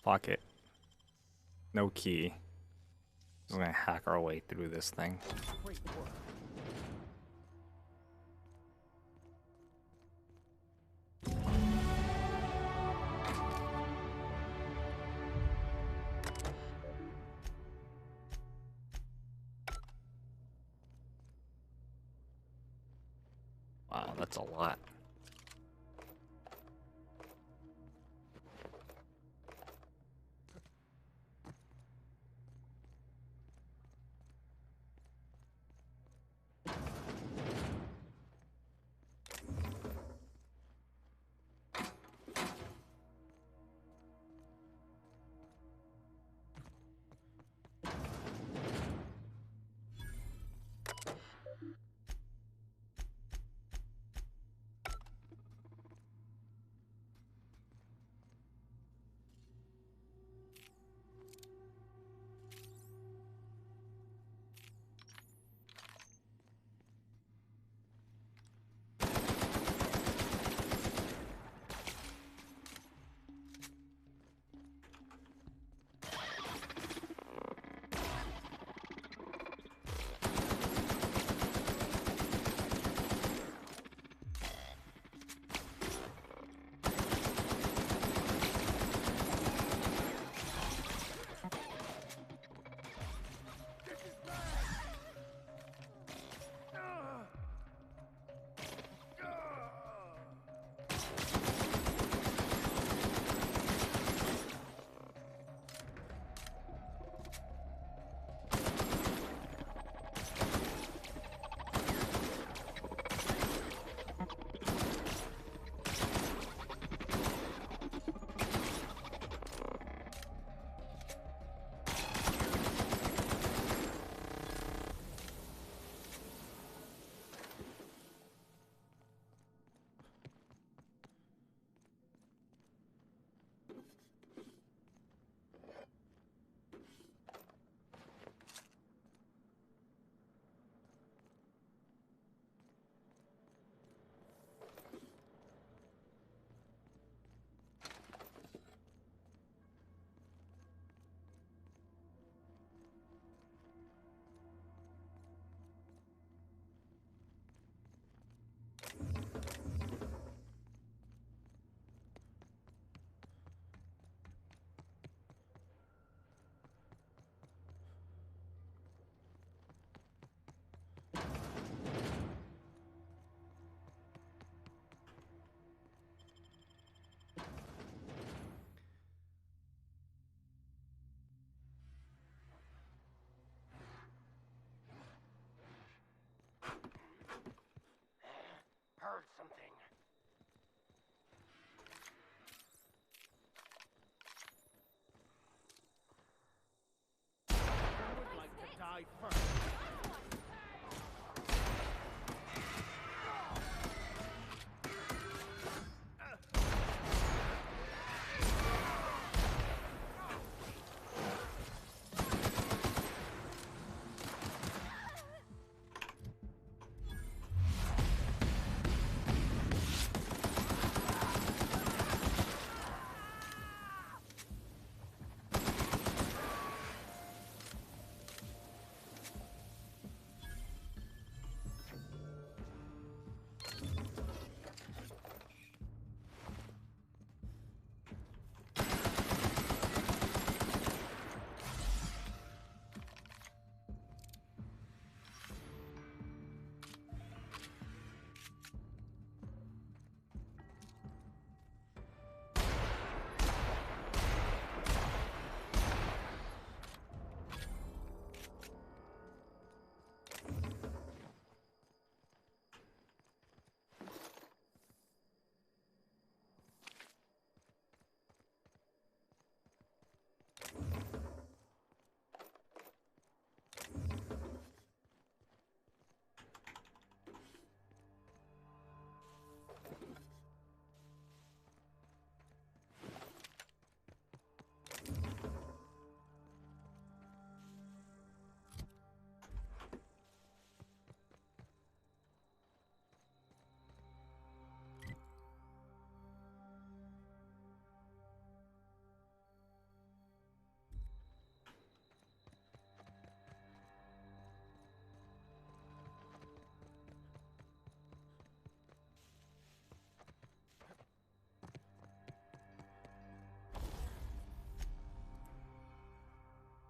Fuck it. No key. Just gonna hack our way through this thing. Great work. Wow, that's a lot.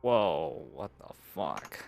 Whoa, what the fuck?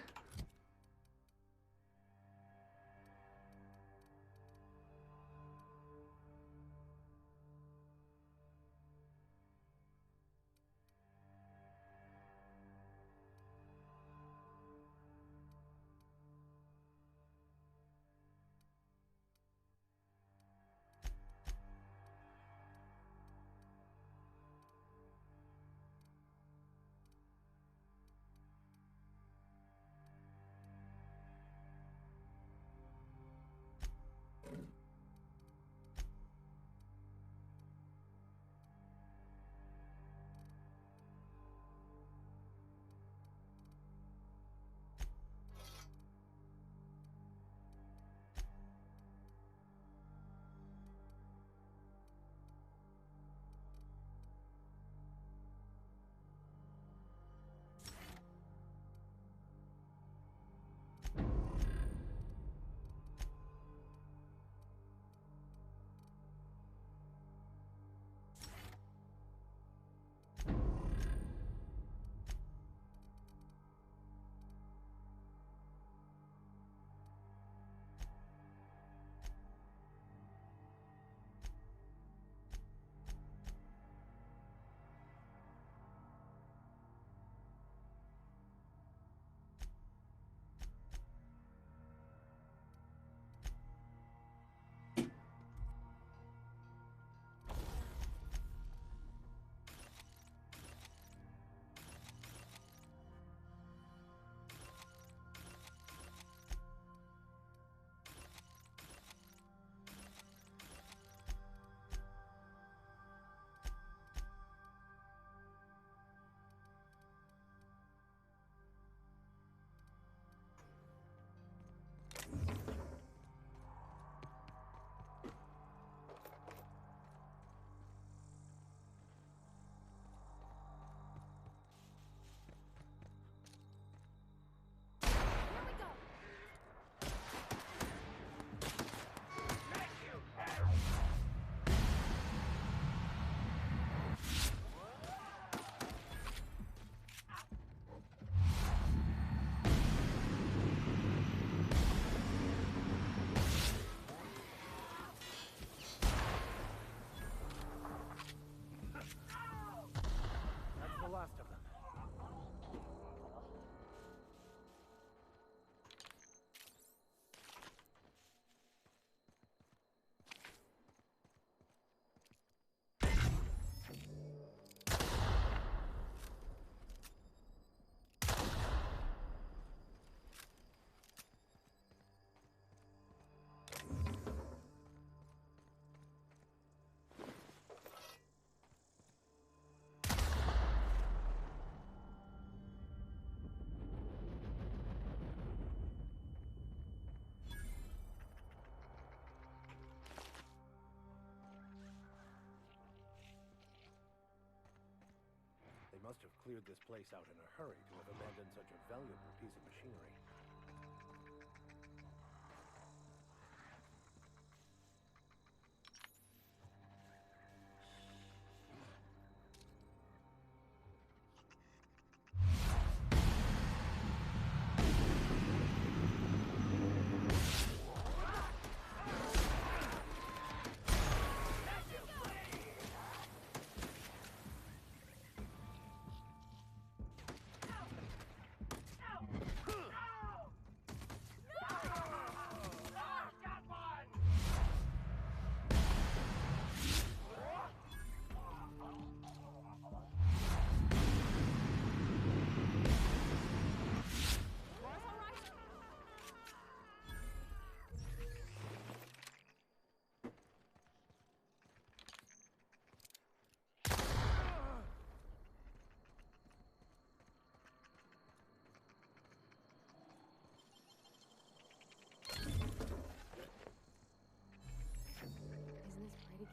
They must have cleared this place out in a hurry to have abandoned such a valuable piece of machinery.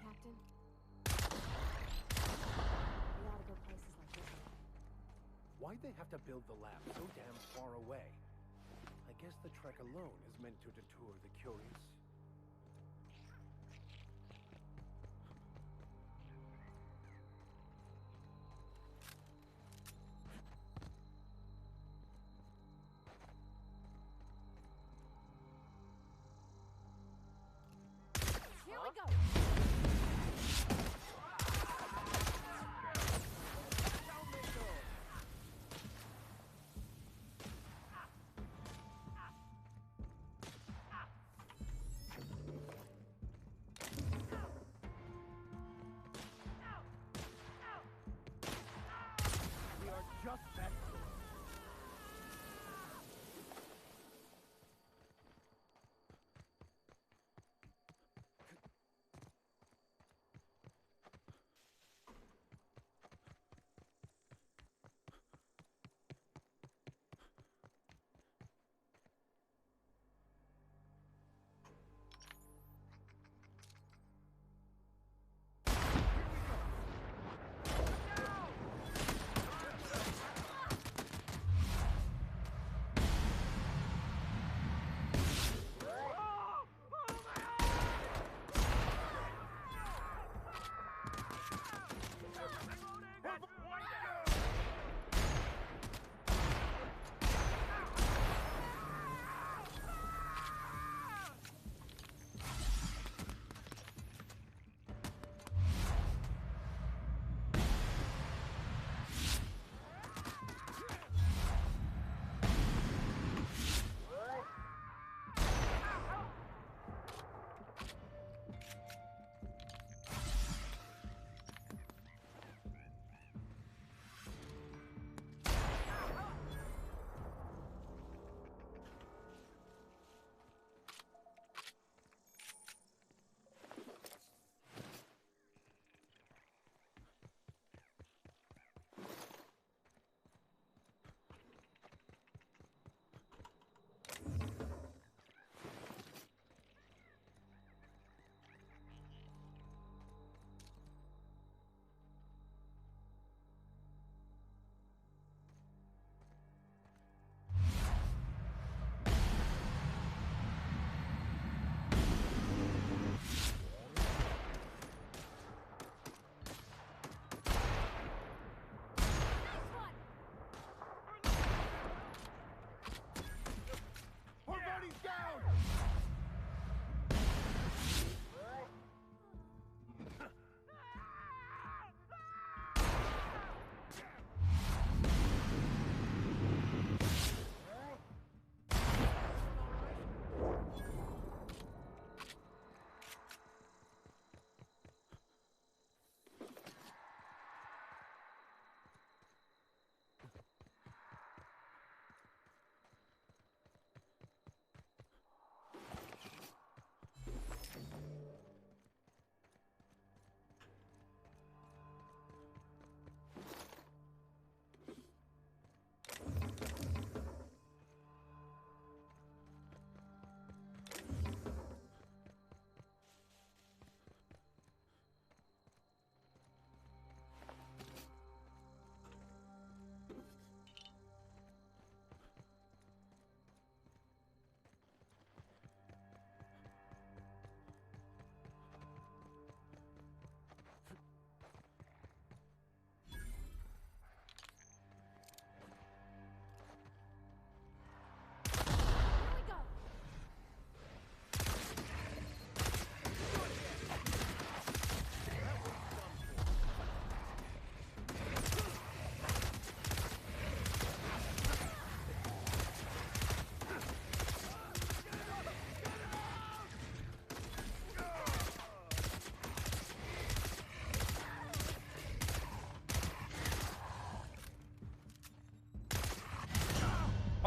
Captain? We ought to go places like this. Why'd they have to build the lab so damn far away? I guess the trek alone is meant to deter the curious. just that good.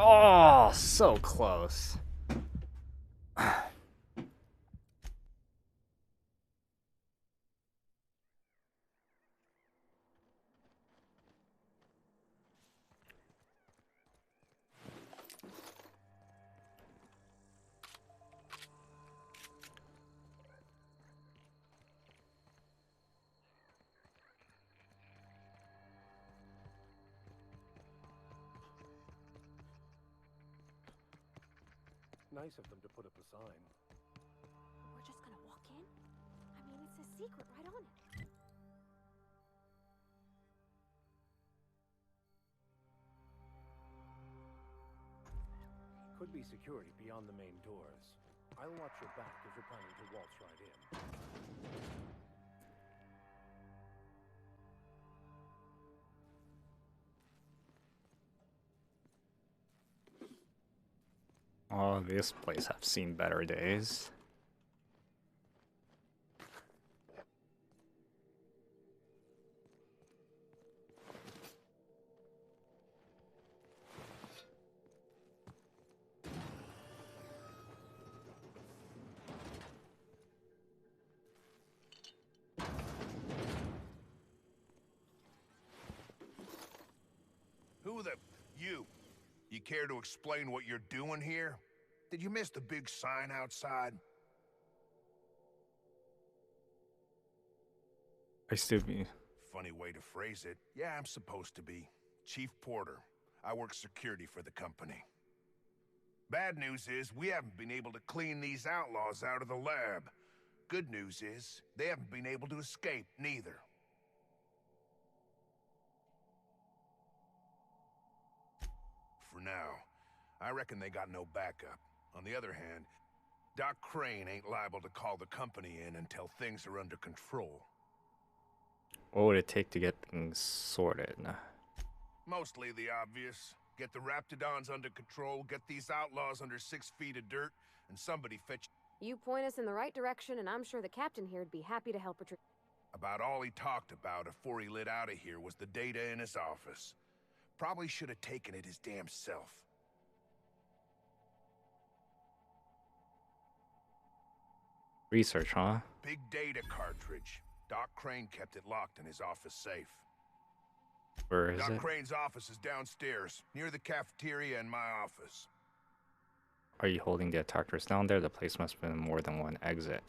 Oh, so close. Nice of them to put up a sign. We're just gonna walk in? I mean, it says secret right on it. Could be security beyond the main doors. I'll watch your back if you're planning to waltz right in. Oh, this place have seen better days. Who the... You. You care to explain what you're doing here? Did you miss the big sign outside? I still be. Funny way to phrase it. Yeah, I'm supposed to be. Chief Porter. I work security for the company. Bad news is, we haven't been able to clean these outlaws out of the lab. Good news is, they haven't been able to escape, neither. For now, I reckon they got no backup. On the other hand, Doc Crane ain't liable to call the company in until things are under control. What would it take to get things sorted? Mostly the obvious. Get the Raptidons under control, get these outlaws under 6 feet of dirt, and somebody fetch... You point us in the right direction, and I'm sure the captain here would be happy to help retrieve. About all he talked about before he lit out of here was the data in his office. Probably should have taken it his damn self. Research, huh? Big data cartridge. Doc Crane kept it locked in his office safe. Where is Doc it? Crane's office is downstairs, near the cafeteria and my office. Are you holding the attackers down there? The place must have been more than one exit.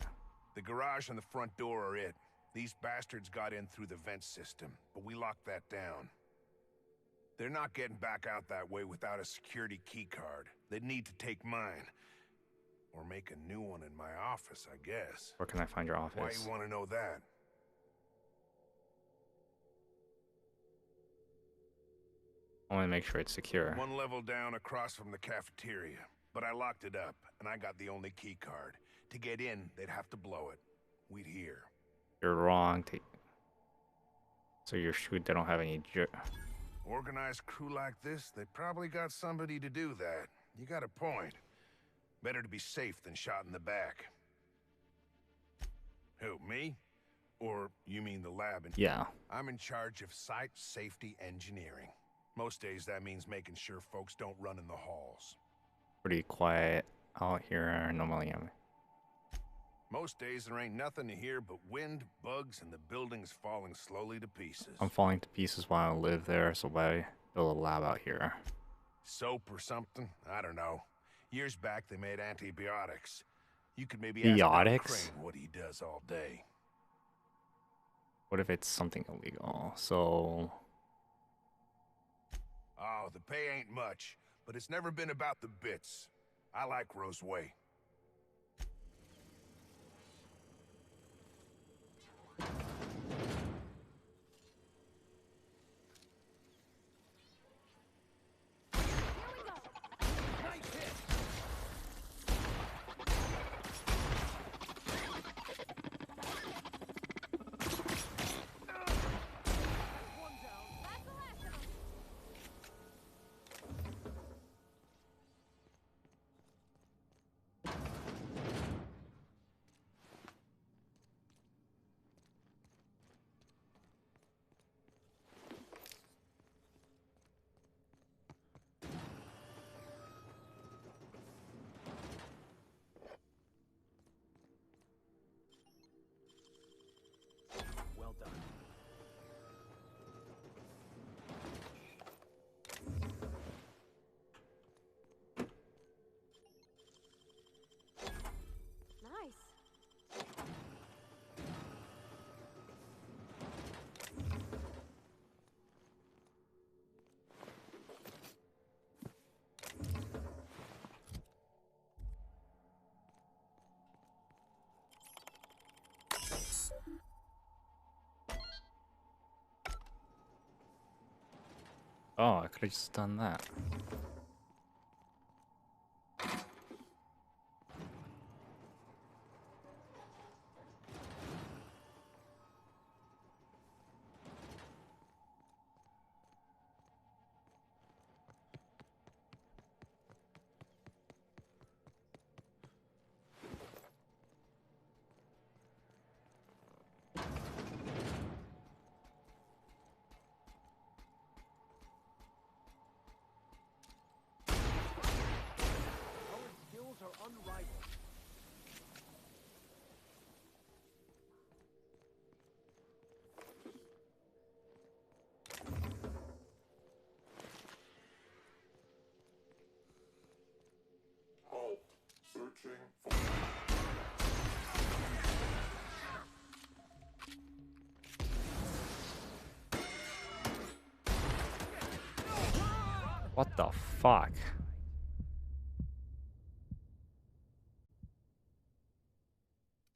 The garage and the front door are it. These bastards got in through the vent system, but we locked that down. They're not getting back out that way without a security keycard. They'd need to take mine. Or make a new one in my office, I guess. Where can I find your office? Why you want to know that? I want to make sure it's secure. One level down across from the cafeteria. But I locked it up, and I got the only key card. To get in, they'd have to blow it. We'd hear. You're wrong. So you're sure they don't have any... Organized crew like this, they probably got somebody to do that. You got a point. Better to be safe than shot in the back. Who, me? Or you mean the lab? Yeah. I'm in charge of site safety engineering. Most days that means making sure folks don't run in the halls. Pretty quiet out here normally. Most days there ain't nothing to hear but wind, bugs, and the buildings falling slowly to pieces. I'm falling to pieces while I live there, so why build a lab out here? Soap or something? I don't know. Years back they made antibiotics. You could maybe ask Doc Crane what he does all day. What if it's something illegal? So... Oh, the pay ain't much, but it's never been about the bits. I like Roseway. Well done. Nice. Oh, I could have just done that. What the fuck?